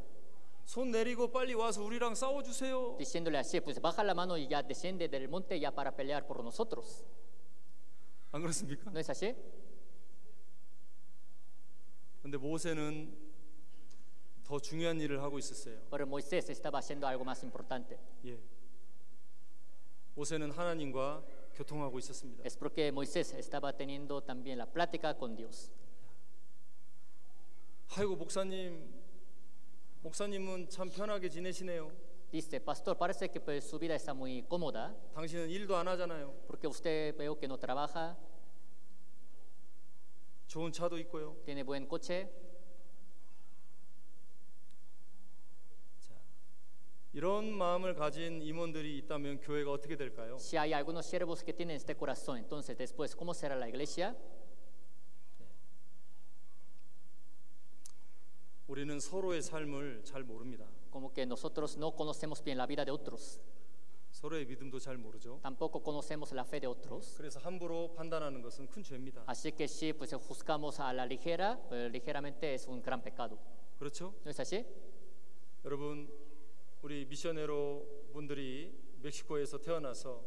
손 내리고 빨리 와서 우리랑 싸워주세요. diciéndole así, pues baja la mano y ya desciende del monte ya para pelear por nosotros. 안 그렇습니까? ¿No es así? 근데 모세는 더 중요한 일을 하고 있었어요. Pero Moisés estaba haciendo algo más importante. 예. 모세는 하나님과 교통하고 있었습니다. Es porque Moisés estaba teniendo también la plática con Dios. 아이고 목사님은 참 편하게 지내시네요. Dice, pastor, parece que pues, su vida está muy cómoda, 당신은 일도 안 하잖아요. porque usted veo que no trabaja, 좋은 차도 있고요. tiene buen coche. 이런 마음을 가진 임원들이 있다면 교회가 어떻게 될까요? Si hay algunos siervos que tienen este corazón, entonces después, ¿cómo será la iglesia? 우리는 서로의 삶을 잘 모릅니다. Como que nosotros no conocemos bien la vida de otros, 서로의 믿음도 잘 모르죠. tampoco conocemos la fe de otros. 그래서 함부로 판단하는 것은 큰 죄입니다. Así que si pues, juzgamos a la ligera, ligeramente es un gran pecado. 그렇죠? ¿No es así? 여러분, 우리 미셔네로 분들이 멕시코에서 태어나서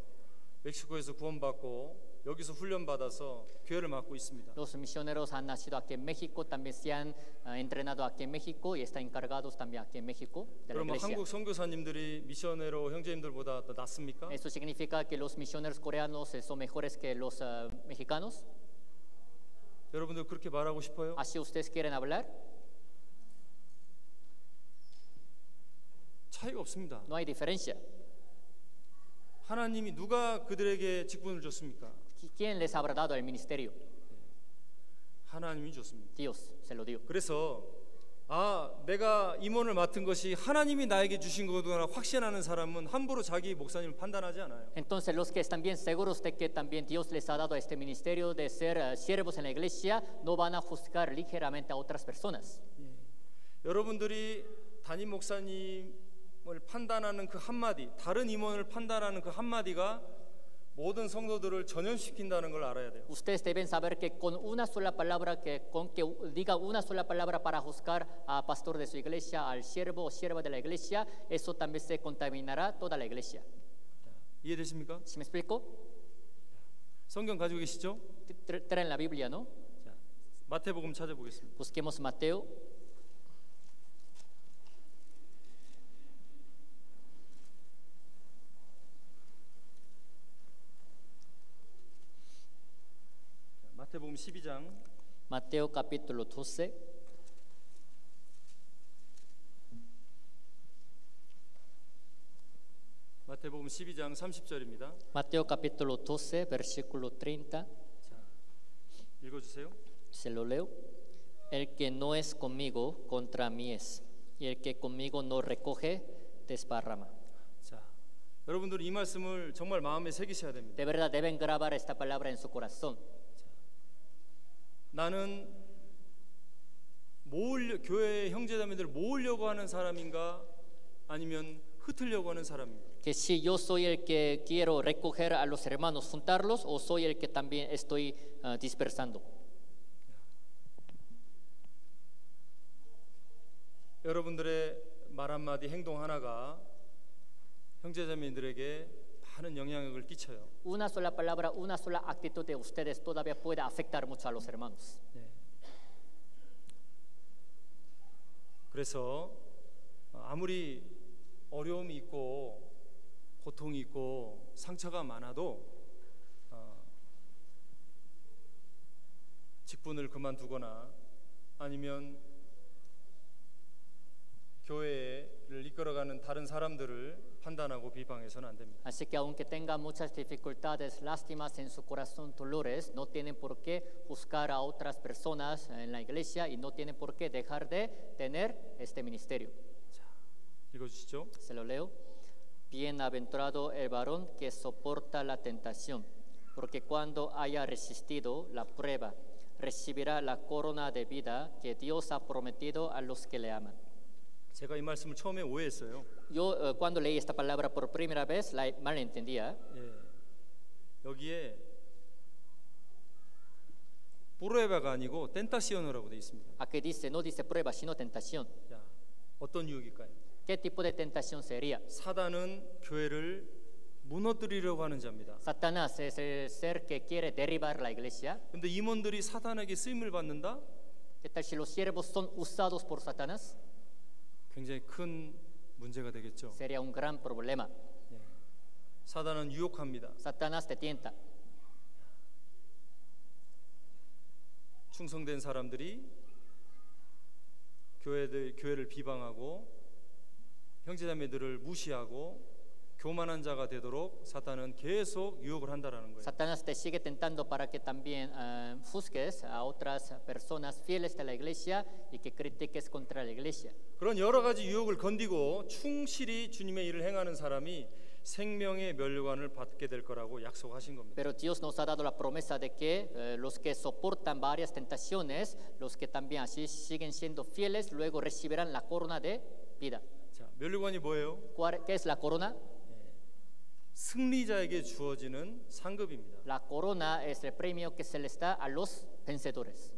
멕시코에서 구원받고 여기서 훈련받아서 교회를 맡고 있습니다. Los misioneros han nacido aquí en México, también se han entrenado aquí en México y están encargados también aquí en México de la 그러면 iglesia. 한국 선교사님들이 미셔네로 형제님들보다 더 낫습니까? ¿Eso significa que los misioneros coreanos son mejores que los mexicanos? 여러분들 그렇게 말하고 싶어요? ¿Así ustedes quieren hablar? 차이가 없습니다. No hay diferencia. 하나님이 누가 그들에게 직분을 줬습니까? ¿Quién les habrá dado el ministerio? 하나님이 줬습니다. Dios se lo dio. 그래서 내가 임원을 맡은 것이 하나님이 나에게 주신 거구나 확신하는 사람은 함부로 자기 목사님을 판단하지 않아요. Entonces los que están bien seguros de que también Dios les ha dado este ministerio de ser siervos en la iglesia no van a juzgar ligeramente a otras personas. 여러분들이 담임 목사님을 판단하는 그 한마디, 다른 임원을 판단하는 그 한마디가 모든 성도들을 전염시킨다는 걸 알아야 돼요. Ustedes deben saber que con una sola palabra, con que diga una sola palabra para juzgar al pastor de su iglesia, al siervo o sierva de la iglesia, eso también se contaminará toda la iglesia. 이해되십니까? ¿Sí me explico? 성경 가지고 계시죠? Traen la Biblia, ¿no? 자, 마태복음 찾아보겠습니다. Busquemos Mateo. 마태복음 12장 Mateo capítulo 12. 마태복음 12장 30절입니다. Mateo capítulo 12, versículo 30. 자, 읽어주세요. Se lo leo. El que no es conmigo, contra mí es. Y el que conmigo no recoge, desparrama. 자, 여러분들 이 말씀을 정말 마음에 새기셔야 됩니다. De verdad deben grabar esta palabra en su corazón. 나는 교회 형제자매들 모으려고 하는 사람인가 아니면 흩으려고 하는 사람인가? Que si yo soy el que quiero recoger a los hermanos, juntarlos, o soy el que también estoy dispersando. 여러분들의 말 한마디 행동 하나가 형제자매들에게 많은 영향력을 끼쳐요. Una sola palabra, una sola actitud de ustedes todavía puede afectar mucho a los hermanos. 그래서 아무리 어려움이 있고 고통이 있고 상처가 많아도 직분을 그만두거나 아니면 교회를 이끌어가는 다른 사람들을 판단하고 비방해서는 안 됩니다. Así que aunque tengan muchas dificultades, lástimas en su corazón, dolores, no tienen por qué juzgar a otras personas en la iglesia y no tienen por qué dejar de tener este ministerio. 읽어주시죠. Se lo leo. Bienaventurado el varón que soporta la tentación, porque cuando haya resistido la prueba, recibirá la corona de vida que Dios ha prometido a los que le aman. 제가 이 말씀을 처음에 오해했어요. Yo cuando leí esta palabra por primera vez la malentendía. 여기에 prueba가 아니고 tentacion이라고 돼 있습니다. Aquí dice, no dice prueba, sino tentación. 야, 어떤 유혹일까요? ¿Qué tipo de tentación sería? 사단은 교회를 무너뜨리려고 하는 자입니다. Satanás es el ser que quiere derribar la iglesia. 근데 임원들이 사단에게 쓰임을 받는다? ¿Qué tal si los siervos son usados por Satanás? 굉장히 큰 문제가 되겠죠. Sería un gran problema. 사단은 유혹합니다. Satanás te tienta. 충성된 사람들이 교회를 비방하고 형제자매들을 무시하고 교만한 자가 되도록 사탄은 계속 유혹을 한다라는 거예요. Satanás te sigue tentando para que también juzgues a otras personas fieles de la iglesia y que critiques contra la iglesia. 그런 여러 가지 유혹을 건디고 충실히 주님의 일을 행하는 사람이 생명의 면류관을 받게 될 거라고 약속하신 겁니다. Pero Dios nos ha dado la promesa de que los que soportan varias tentaciones, los que también así siguen siendo fieles, luego recibirán la corona de vida. 자, 면류관이 뭐예요? ¿Qué es la corona? 승리자에게 주어지는 상급입니다. La corona es el premio que se les da a los vencedores.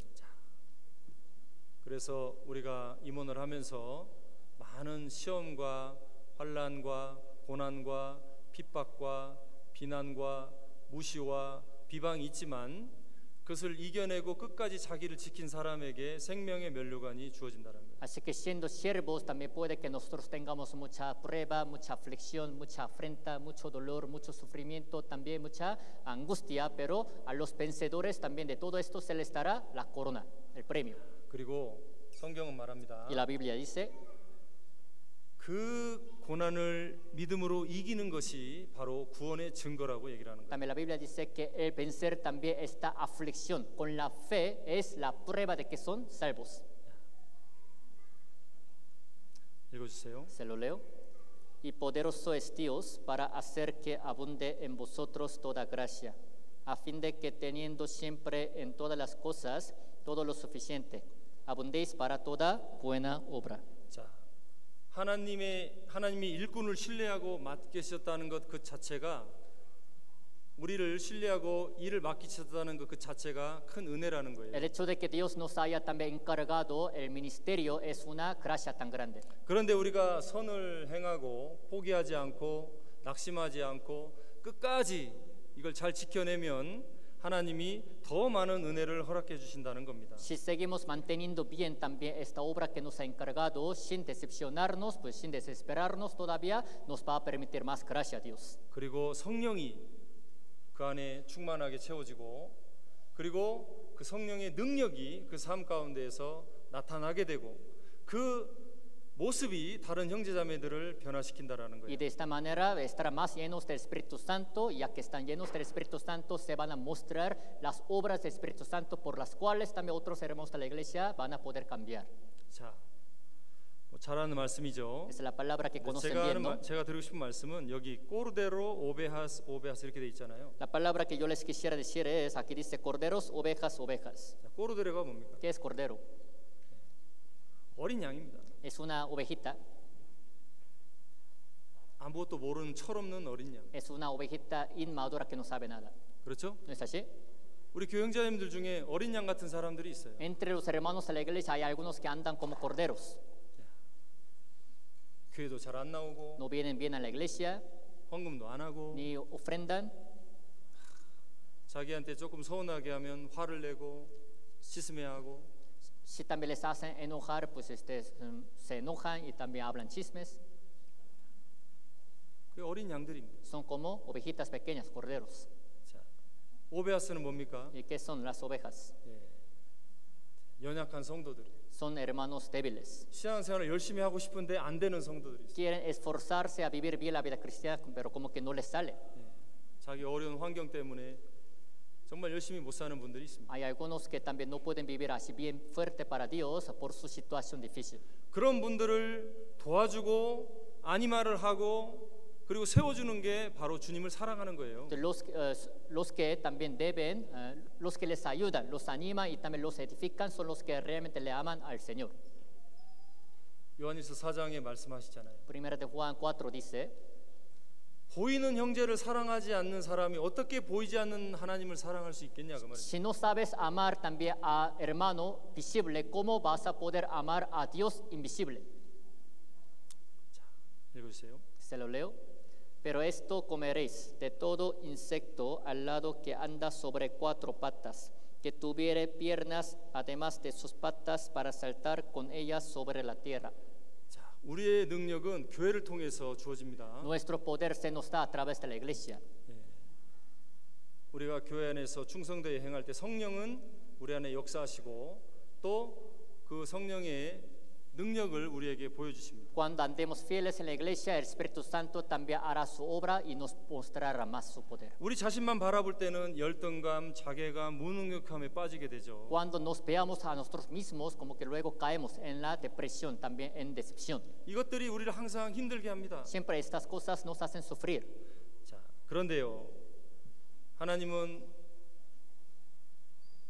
그래서 우리가 임원을 하면서 많은 시험과 환난과 고난과 핍박과 비난과 무시와 비방이 있지만 그것을 이겨내고 끝까지 자기를 지킨 사람에게 생명의 면류관이 주어진다는 거예요. Así que siendo siervos también puede que nosotros tengamos mucha prueba, mucha aflicción, mucha afrenta, mucho dolor, mucho sufrimiento, también mucha angustia, pero a los vencedores también de todo esto se les dará la corona, el premio. 그리고 성경은 말합니다. Y la Biblia dice, 그 고난을 믿음으로 이기는 것이 바로 구원의 증거라고 얘기를 하는 거예요. también la Biblia dice que el vencer también esta aflicción con la fe es la prueba de que son salvos. 읽어주세요. Se lo leo. Y poderoso es Dios para hacer que abunde en vosotros toda gracia, a fin de que teniendo siempre en todas las cosas todo lo suficiente, abundéis para toda buena obra. 자, 하나님이 일꾼을 신뢰하고 맡기셨다는 것 그 자체가 우리를 신뢰하고 일을 맡기셨다는 것 그 자체가 큰 은혜라는 거예요. El hecho de que Dios nos haya también encargado el ministerio es una gracia tan grande. 그런데 우리가 선을 행하고 포기하지 않고 낙심하지 않고 끝까지 이걸 잘 지켜내면 하나님이 더 많은 은혜를 허락해 주신다는 겁니다. Si seguimos manteniendo bien también esta obra que nos ha encargado sin decepcionarnos, pues sin desesperarnos todavía, nos va a permitir más gracia, Dios. 그리고 성령이 그 안에 충만하게 채워지고 그리고 그 성령의 능력이 그 삶 가운데에서 나타나게 되고 그 모습이 다른 형제자매들을 변화시킨다라는 Y 거예요. de esta manera estarán más llenos del Espíritu Santo, y ya que están llenos del Espíritu Santo se van a mostrar las obras del Espíritu Santo por las cuales también otros hermanos de la iglesia van a poder cambiar. 자, 잘 아는 말씀이죠. Esa es la palabra que conocen bien, ¿no? 제가 드리고 싶은 말씀은 여기 꼬르데로 오베하스 이렇게 돼 있잖아요. La palabra que yo les quisiera decir es, aquí dice corderos, ovejas, ovejas. 자, 꼬르데로가 뭡니까? ¿Qué es cordero? 어린 양입니다. Es una ovejita, 아무것도 모르는 철없는 어린 양. es una ovejita inmadura que no sabe nada. 그렇죠? ¿No es así? 우리 교회 형제님들 중에 어린 양 같은 사람들이 있어요. Entre los hermanos de la iglesia hay algunos que andan como corderos. 교회도 잘 안 나오고 No vienen bien a la iglesia, 헌금도 안 하고 ni ofrendan. 자기한테 조금 서운하게 하면 화를 내고 씻음해하고 Si también les hacen enojar, pues se enojan y también hablan chismes. 그 어린 양들입니다. Son como ovejitas pequeñas, corderos. 자, 오베아스는 뭡니까? ¿Y qué son las ovejas? 연약한 성도들. Son hermanos débiles. 신앙생활을 열심히 하고 싶은데 안 되는 성도들이 있어요. Quieren esforzarse a vivir bien la vida cristiana, pero como que no les sale. 자기 어려운 환경 때문에 정말 열심히 못 사는 분들이 있습니다. Hay algunos que también no pueden vivir así bien fuerte para Dios por su situación difícil. 그런 분들을 도와주고 아니마를 하고 그리고 세워주는 게 바로 주님을 사랑하는 거예요. Los que también deben, los que les ayudan, los animan y también los edifican son los que realmente le aman al Señor. 요한일서 4장에 말씀하시잖아요. Primera de Juan 4 dice, 보이는 형제를 사랑하지 않는 사람이 어떻게 보이지 않는 하나님을 사랑할 수 있겠냐 그 말이에요. si no sabes amar también a hermano visible, ¿cómo vas a poder amar a Dios invisible? 읽어주세요. Se lo leo. Pero esto comeréis de todo insecto alado que anda sobre cuatro patas, que tuviere piernas además de sus patas para saltar con ellas sobre la tierra. 자, 우리의 능력은 교회를 통해서 주어집니다. Nuestro poder se nos da a través de la iglesia. 우리가 교회 안에서 충성되게 행할 때 성령은 우리 안에 역사하시고 또 그 성령의 능력을 우리에게 보여주십니다. Cuando andemos fieles en la iglesia, el Espíritu Santo también hará su obra y nos mostrará más su poder. 우리 자신만 바라볼 때는 열등감, 자괴감, 무능력함에 빠지게 되죠. Cuando nos veamos a nosotros mismos, como que luego caemos en la depresión, también en decepción. 이것들이 우리를 항상 힘들게 합니다. Siempre estas cosas nos hacen sufrir. 자, 그런데요, 하나님은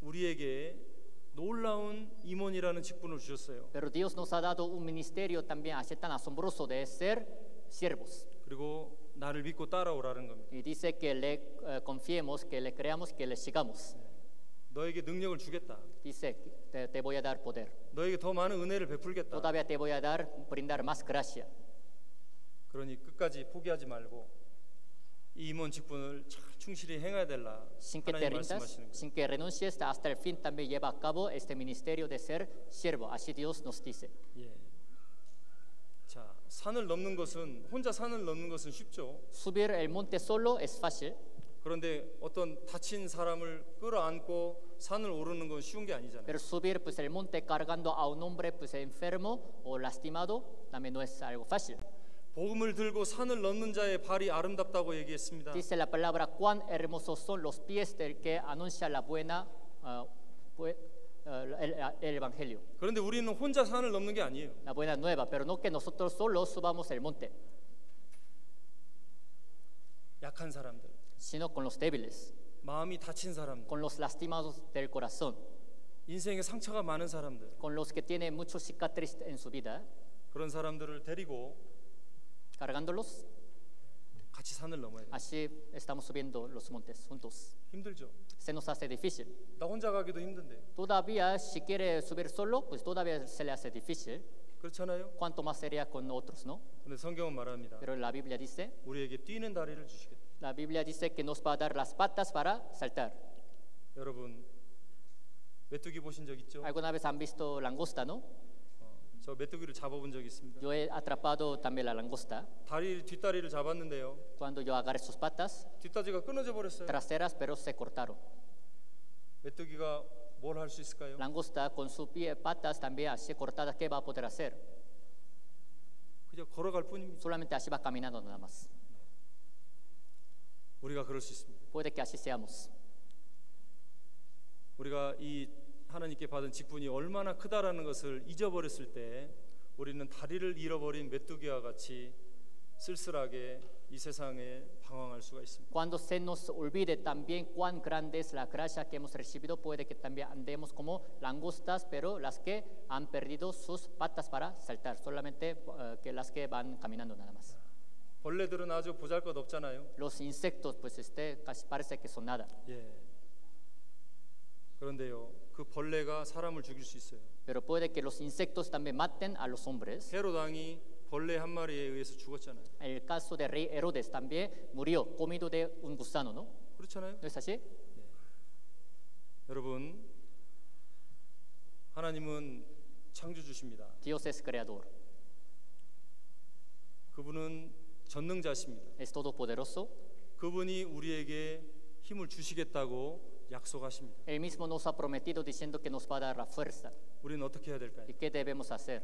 우리에게 놀라운 임원이라는 직분을 주셨어요. Pero Dios nos ha dado un ministerio también así tan asombroso de ser siervos. 그리고 나를 믿고 따라오라는 겁니다. Y dice que le confiemos, que le creamos, que le sigamos. 너에게 능력을 주겠다. Dice, te voy a dar poder. 너에게 더 많은 은혜를 베풀겠다. Todavía te voy a brindar más gracia. 그러니 끝까지 포기하지 말고 이 임원 직분을 잘 충실히 행해야 될라. Sin que te 하나님 rindas, 말씀하시는 거예요. sin que renuncies, hasta el fin también lleva a cabo este ministerio de ser siervo. Así Dios nos dice. 예. 자, 산을 넘는 것은 혼자 산을 넘는 것은 쉽죠. Subir el monte solo es fácil, 그런데 어떤 다친 사람을 끌어안고 산을 오르는 건 쉬운 게 아니잖아요. pero subir pues el monte cargando a un hombre pues enfermo o lastimado también no es algo fácil. 복음을 들고 산을 넘는 자의 발이 아름답다고 얘기했습니다. Dice la palabra cuán hermosos son los pies del que anuncia la buena el evangelio, 그런데 우리는 혼자 산을 넘는 게 아니에요. la buena nueva, pero no que nosotros solos subamos el monte, 약한 사람들, sino con los débiles, 마음이 다친 사람들, con los lastimados del corazón, 인생에 상처가 많은 사람들, con los que tienen muchos cicatrices en su vida, 그런 사람들을 데리고 cargándolos. 같이 산을 넘어야 돼요. Así estamos subiendo los montes juntos. 힘들죠. Se nos hace difícil. 나 혼자 가기도 힘든데. Todavía si quiere subir solo, pues todavía se le hace difícil. 그렇잖아요. Cuánto más sería con otros, ¿no? 근데 성경은 말합니다. Pero la Biblia dice, 우리에게 뛰는 다리를 주시겠다. la Biblia dice que nos va a dar las patas para saltar. 여러분 메뚜기 보신 적 있죠? ¿Alguna vez han visto langosta, no? 저 메뚜기를 잡아본 적 있습니다. Yo he atrapado también la langosta. 뒷다리를 잡았는데요. Cuando yo agarré sus patas 뒷다리가 끊어져 버렸어요. traseras, pero se cortaron. 메뚜기가 뭘 할 수 있을까요? Langosta con sus patas también así cortadas, ¿qué va a poder hacer? 그냥 걸어갈 뿐입니다. Solamente así va caminando nada más. 우리가 그럴 수 있습니다. Puede que así seamos. 우리가 이 하나님께 받은 직분이 얼마나 크다라는 것을 잊어버렸을 때 우리는 다리를 잃어버린 메뚜기와 같이 쓸쓸하게 이 세상에 방황할 수가 있습니다. Cuando se nos olvide también cuán grande es la gracia que hemos recibido, puede que también andemos como langostas, pero las que han perdido sus patas para saltar, solamente que las que van caminando nada más. 벌레들은 아주 보잘것없잖아요. Los insectos, pues casi parece que son nada. 예. 그런데요, 그 벌레가 사람을 죽일 수 있어요. Pero puede que los insectos también maten a los hombres. 헤롯 왕이 벌레 한 마리에 의해서 죽었잖아요. El caso de rey Herodes también murió comido de un gusano, ¿no? 그렇잖아요. ¿No es así? 여러분, 하나님은 창조주십니다. Dios es creador. 그분은 전능자십니다. es todopoderoso. 그분이 우리에게 힘을 주시겠다고 약속하십니다. Él mismo nos ha prometido diciendo que nos va a dar la fuerza. 우리는 어떻게 해야 될까요? ¿Y qué debemos hacer?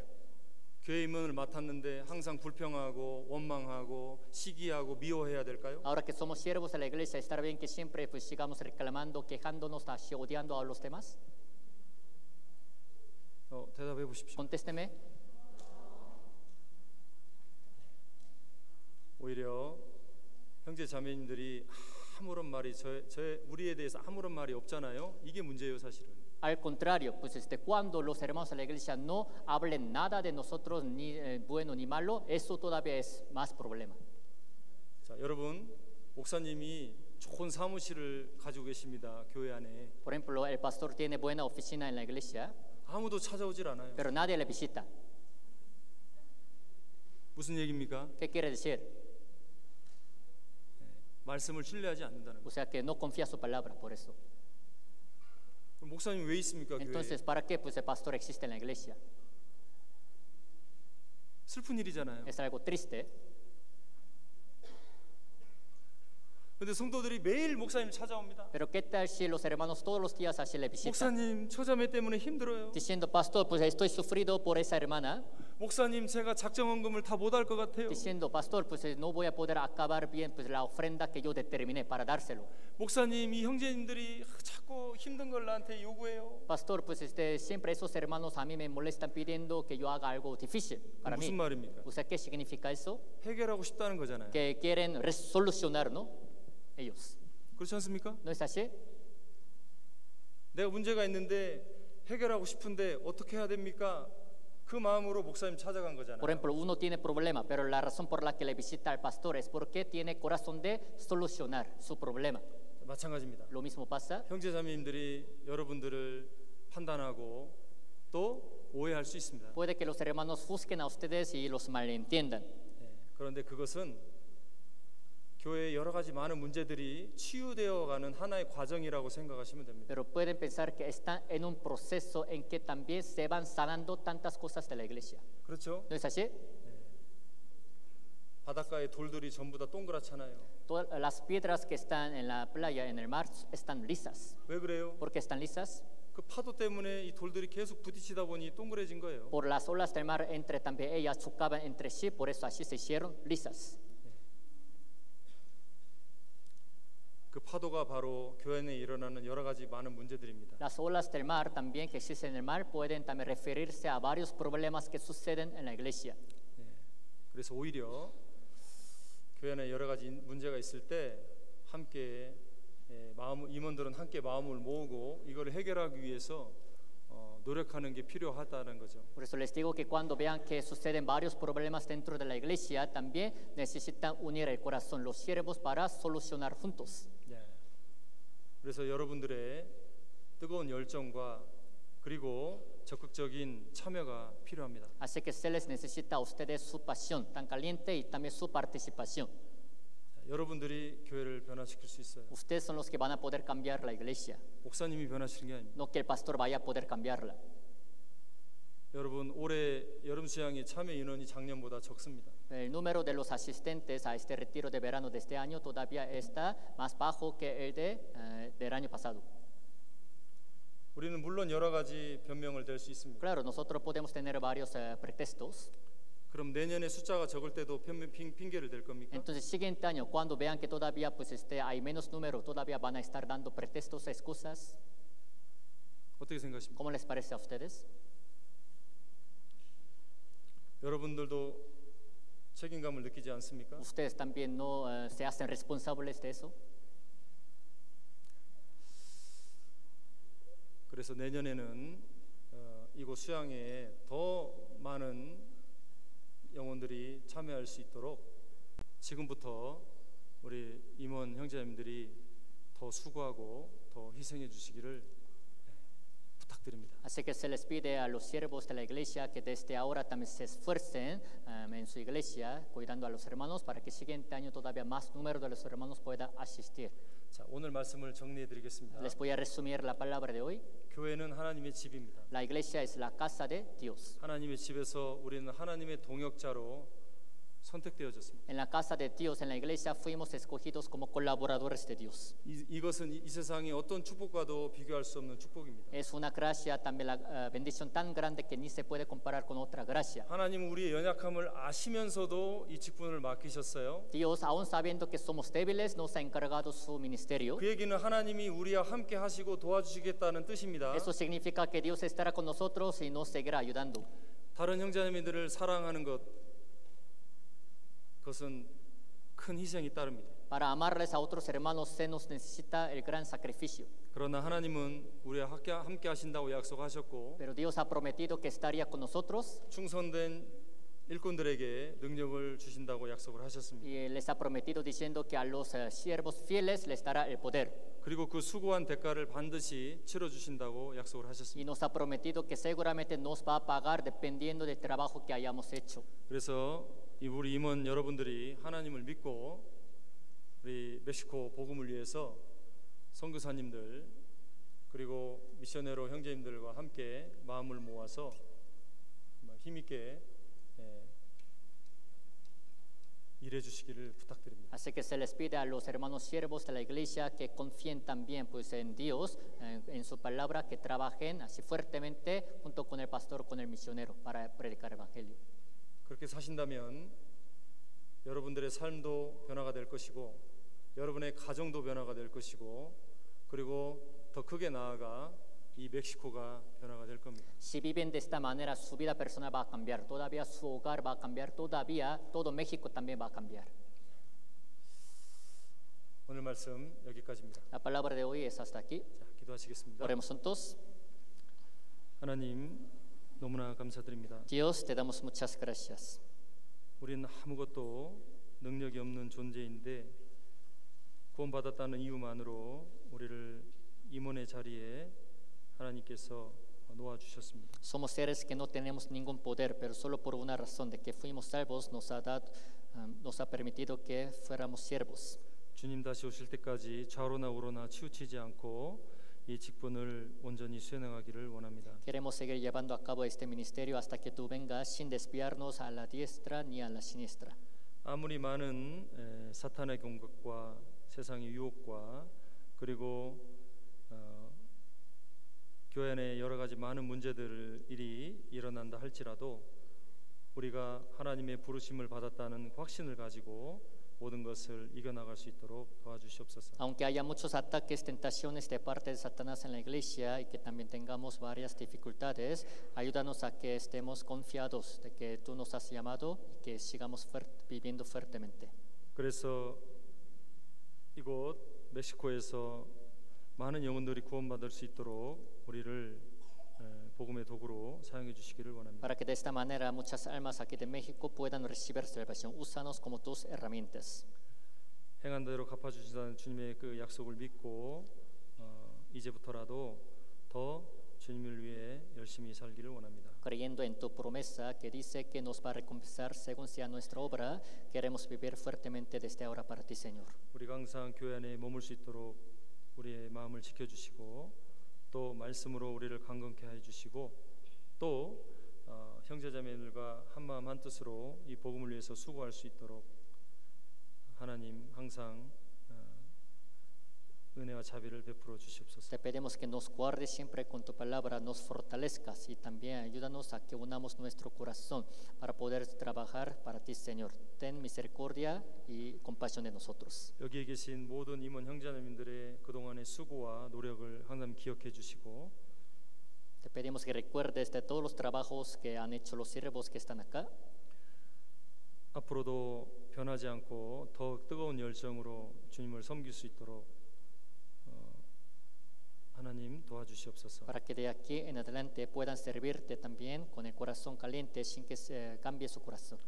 교회 임원을 맡았는데 항상 불평하고 원망하고 시기하고 미워해야 될까요? Ahora que somos siervos de la iglesia, ¿estará bien que siempre pues sigamos reclamando, quejándonos, así, odiando a los demás? 대답해 보십시오. Contésteme. 오히려 형제 자매님들이 아무런 말이 우리에 대해서 아무런 말이 없잖아요. 이게 문제예요, 사실은. Al contrario, pues cuando los hermanos de la iglesia no hablen nada de nosotros, ni bueno ni malo, eso todavía es más problema. 자, 여러분, 목사님이 좋은 사무실을 가지고 계십니다. 교회 안에. Por ejemplo, el pastor tiene buena oficina en la iglesia, 아무도 찾아오질 않아요. pero nadie le visita. 무슨 얘기입니까? ¿Qué quiere decir? 말씀을 신뢰하지 않는다는 O 거예요. sea que no confía su palabra, por eso. 그럼 목사님 왜 있습니까? 교회에? Entonces, ¿para qué pues el pastor existe en la iglesia? 슬픈 일이잖아요. Es algo triste. 근데 성도들이 매일 목사님 찾아옵니다. Pero ¿qué tal si los hermanos todos los días así le visitan? 목사님, 처자매 때문에 힘들어요. Diciendo, pastor, pues estoy sufrido por esa hermana. 목사님, 제가 작정헌금을 다 못 할 것 같아요. Diciendo, pastor, pues no voy a poder acabar bien pues la ofrenda que yo determiné para dárselo. 목사님, 이 형제님들이 자꾸 힘든 걸 나한테 요구해요. Pastor, pues siempre esos hermanos a mí me molestan pidiendo que yo haga algo difícil para mí. 무슨 말입니까? O sea, ¿qué significa eso? 해결하고 싶다는 거잖아요. Que quieren solucionar, ¿no? Ellos. 그렇지 않습니까? ¿No es así? 내가 문제가 있는데 해결하고 싶은데 어떻게 해야 됩니까? 그 마음으로 목사님 찾아간 거잖아요. Por ejemplo, uno tiene problema, pero la razón por la que le visita al pastor es porque tiene corazón de solucionar su problema. 마찬가지입니다. Lo mismo pasa. 형제자매님들이 여러분들을 판단하고 또 오해할 수 있습니다. Puede que los hermanos juzguen a ustedes y los malentiendan. 그런데 그것은 교회의 여러 가지 많은 문제들이 치유되어가는 하나의 과정이라고 생각하시면 됩니다. Pero pueden pensar que están en un proceso en que también se van sanando tantas cosas de la iglesia. 그렇죠? ¿No es así? 바닷가의 돌들이 전부 다 동그랗잖아요. Todas las piedras que están en la playa, en el mar, están lisas. 왜 그래요? ¿Por qué están lisas? 그 파도 때문에 이 돌들이 계속 부딪히다 보니 동그래진 거예요. Por las olas del mar, entre también ellas chocaban entre sí, por eso así se hicieron lisas. 그 파도가 바로 교회 내에 일어나는 여러 가지 많은 문제들입니다. Las olas del mar también que existen en el mar pueden también referirse a varios problemas que suceden en la iglesia. 그래서 오히려 교회 안에 여러 가지 문제가 있을 때 함께 임원들은 함께 마음을 모으고 이걸 해결하기 위해서 노력하는 게 필요하다는 거죠. Por eso les digo que cuando vean que suceden varios problemas dentro de la iglesia, también necesitan unir el corazón los siervos para solucionar juntos. 그래서 여러분들의 뜨거운 열정과 그리고 적극적인 참여가 필요합니다. Así que se les necesita a ustedes su pasión tan caliente y también su participación. 여러분들이 교회를 변화시킬 수 있어요. Ustedes son los que van a poder cambiar la iglesia, 목사님이 변화시키는 게 아닙니다. no que el pastor vaya a poder cambiarla. 여러분 올해 여름 수양의 참여 인원이 작년보다 적습니다. El número de los asistentes a este retiro de verano de este año todavía está más bajo que el del año pasado. 우리는 물론 여러 가지 변명을 댈 수 있습니다. Claro, nosotros podemos tener varios pretextos. 그럼 내년에 숫자가 적을 때도 핑계를 댈 겁니까? Entonces, siguiente año, cuando vean que todavía pues hay menos número, todavía van a estar dando pretextos, excusas. 어떻게 생각하십니까? ¿Cómo les parece a ustedes? 여러분들도 책임감을 느끼지 않습니까? ¿Ustedes también no se hacen responsables de eso? 그래서 내년에는 이곳 수양회에 더 많은 영혼들이 참여할 수 있도록 지금부터 우리 임원 형제님들이 더 수고하고 더 희생해 주시기를 부탁드립니다. Así que se les pide a los siervos de la iglesia que desde ahora también se esfuercen en su iglesia, cuidando a los hermanos, para que el siguiente año todavía más número de los hermanos pueda asistir. 자, 오늘 말씀을 정리해 드리겠습니다. Les voy a resumir la palabra de hoy. 교회는 하나님의 집입니다. La iglesia es la casa de Dios. 하나님의 집에서 우리는 하나님의 동역자로 선택되어졌습니다. En la casa de Dios, en la iglesia, fuimos escogidos como colaboradores de Dios. 이것은 이 세상의 어떤 축복과도 비교할 수 없는 축복입니다. Es una gracia, también la bendición tan grande que ni se puede comparar con otra gracia. 하나님은 우리의 연약함을 아시면서도 이 직분을 맡기셨어요. Dios, aún sabiendo que somos débiles, nos ha encargado su ministerio. 그 얘기는 하나님이 우리와 함께 하시고 도와주시겠다는 뜻입니다. Eso significa que Dios estará con nosotros y nos seguirá ayudando. 다른 형제자매들을 사랑하는 그것은 큰 희생이 따릅니다. Para amarles a otros hermanos se nos necesita el gran sacrificio. 그러나 하나님은 우리와 함께 하신다고 약속하셨고 Pero Dios ha prometido que estaría con nosotros 충성된 일꾼들에게 능력을 주신다고 약속을 하셨습니다. y les ha prometido diciendo que a los siervos fieles les dará el poder. 그리고 그 수고한 대가를 반드시 치러 주신다고 약속을 Y 하셨습니다. nos ha prometido que seguramente nos va a pagar dependiendo del trabajo que hayamos hecho. 그래서 우리 임원 여러분들이 하나님을 믿고 우리 멕시코 복음을 위해서 선교사님들 그리고 미셔너로 형제님들과 함께 마음을 모아서 힘있게 일해 주시기를 부탁드립니다. Así que se les pide a los hermanos siervos de la iglesia que confíen también pues en Dios, en su palabra, que trabajen así fuertemente junto con el pastor, con el misionero para predicar el evangelio. 그렇게 사신다면 여러분들의 삶도 변화가 될 것이고 여러분의 가정도 변화가 될 것이고 그리고 더 크게 나아가 이 멕시코가 변화가 될 겁니다. Si viven de esta manera, su vida personal va a cambiar, todavía su hogar va a cambiar, todavía todo México también va a cambiar. 오늘 말씀 여기까지입니다. La palabra de hoy es hasta aquí. 자, 기도하시겠습니다. Oremos juntos. 하나님 너무나 감사드립니다. Dios, te damos muchas gracias. 우리는 아무것도 능력이 없는 존재인데 구원받았다는 이유만으로 우리를 임원의 자리에 하나님께서 놓아주셨습니다. Somos seres que no tenemos ningún poder, pero solo por una razón de que fuimos salvos nos ha permitido que fuéramos siervos. 주님 다시 오실 때까지 좌로나 우로나 치우치지 않고 이 직분을 온전히 수행하기를 원합니다. Queremos seguir llevando a cabo este ministerio hasta que tú vengas sin desviarnos a la diestra ni a la siniestra. 아무리 많은 사탄의 공격과 세상의 유혹과 그리고 교회 안에 여러 가지 많은 문제들이 일어난다 할지라도 우리가 하나님의 부르심을 받았다는 확신을 가지고 모든 것을 이겨나갈 수 있도록 도와주시옵소서. Aunque haya muchos ataques, tentaciones de parte de Satanás en la iglesia y que también tengamos varias dificultades, ayúdanos a que estemos confiados de que tú nos has llamado y que sigamos viviendo fuertemente. 그래서 이곳 멕시코에서 많은 영혼들이 구원받을 수 있도록 우리를 복음의 도구로 사용해 주시기를 원합니다. Para que de esta manera muchas almas aquí de México puedan recibir salvación. Úsanos como tus herramientas. 행한 대로 갚아주신다는 주님의 그 약속을 믿고 이제부터라도 더 주님을 위해 열심히 살기를 원합니다. Creyendo en tu promesa que dice que nos va a recompensar según sea nuestra obra, queremos vivir fuertemente desde ahora para ti, Señor. 우리가 항상 교회 안에 머물 수 있도록 우리의 마음을 지켜주시고 또 말씀으로 우리를 강건케 해주시고 또 형제자매들과 한마음 한뜻으로 이 복음을 위해서 수고할 수 있도록 하나님 항상 은혜와 자비를 베풀어 주시옵소서. Te pedimos que nos guardes siempre con tu palabra, nos fortalezcas y también ayúdanos a que unamos nuestro corazón para poder trabajar para ti, Señor. Ten misericordia y compasión de nosotros. 여기에 계신 모든 임원 형제자매님들의 그동안의 수고와 노력을 항상 기억해 주시고 Te pedimos que recuerdes de todos los trabajos que han hecho los siervos que están acá. 앞으로도 변하지 않고 더 뜨거운 열정으로 주님을 섬길 수 있도록 하나님 도와주시옵소서. Para que de aquí en adelante puedan servirte también con el corazón caliente sin que se cambie su corazón.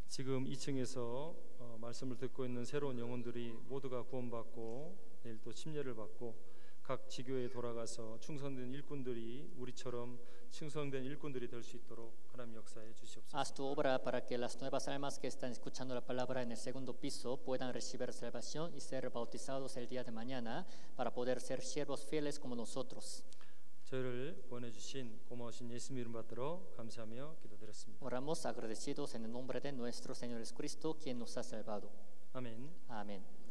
지금 2층에서 말씀을 듣고 있는 새로운 영혼들이 모두가 구원받고 내일 또 침례를 받고 각 지교회에 돌아가서 충성된 일꾼들이 우리처럼 충성된 일꾼들이 될 수 있도록 하나님 역사해 주시옵소서. Haz tu obra para que las nuevas almas que están escuchando la palabra en el segundo piso puedan recibir salvación y ser bautizados el día de mañana para poder ser siervos fieles como nosotros. 저희를 보내주신 고마우신 예수님 이름 받들어 감사하며 기도드렸습니다. Oramos agradecidos en el nombre de nuestro Señor Jesucristo, quien nos ha salvado. 아멘. Amén.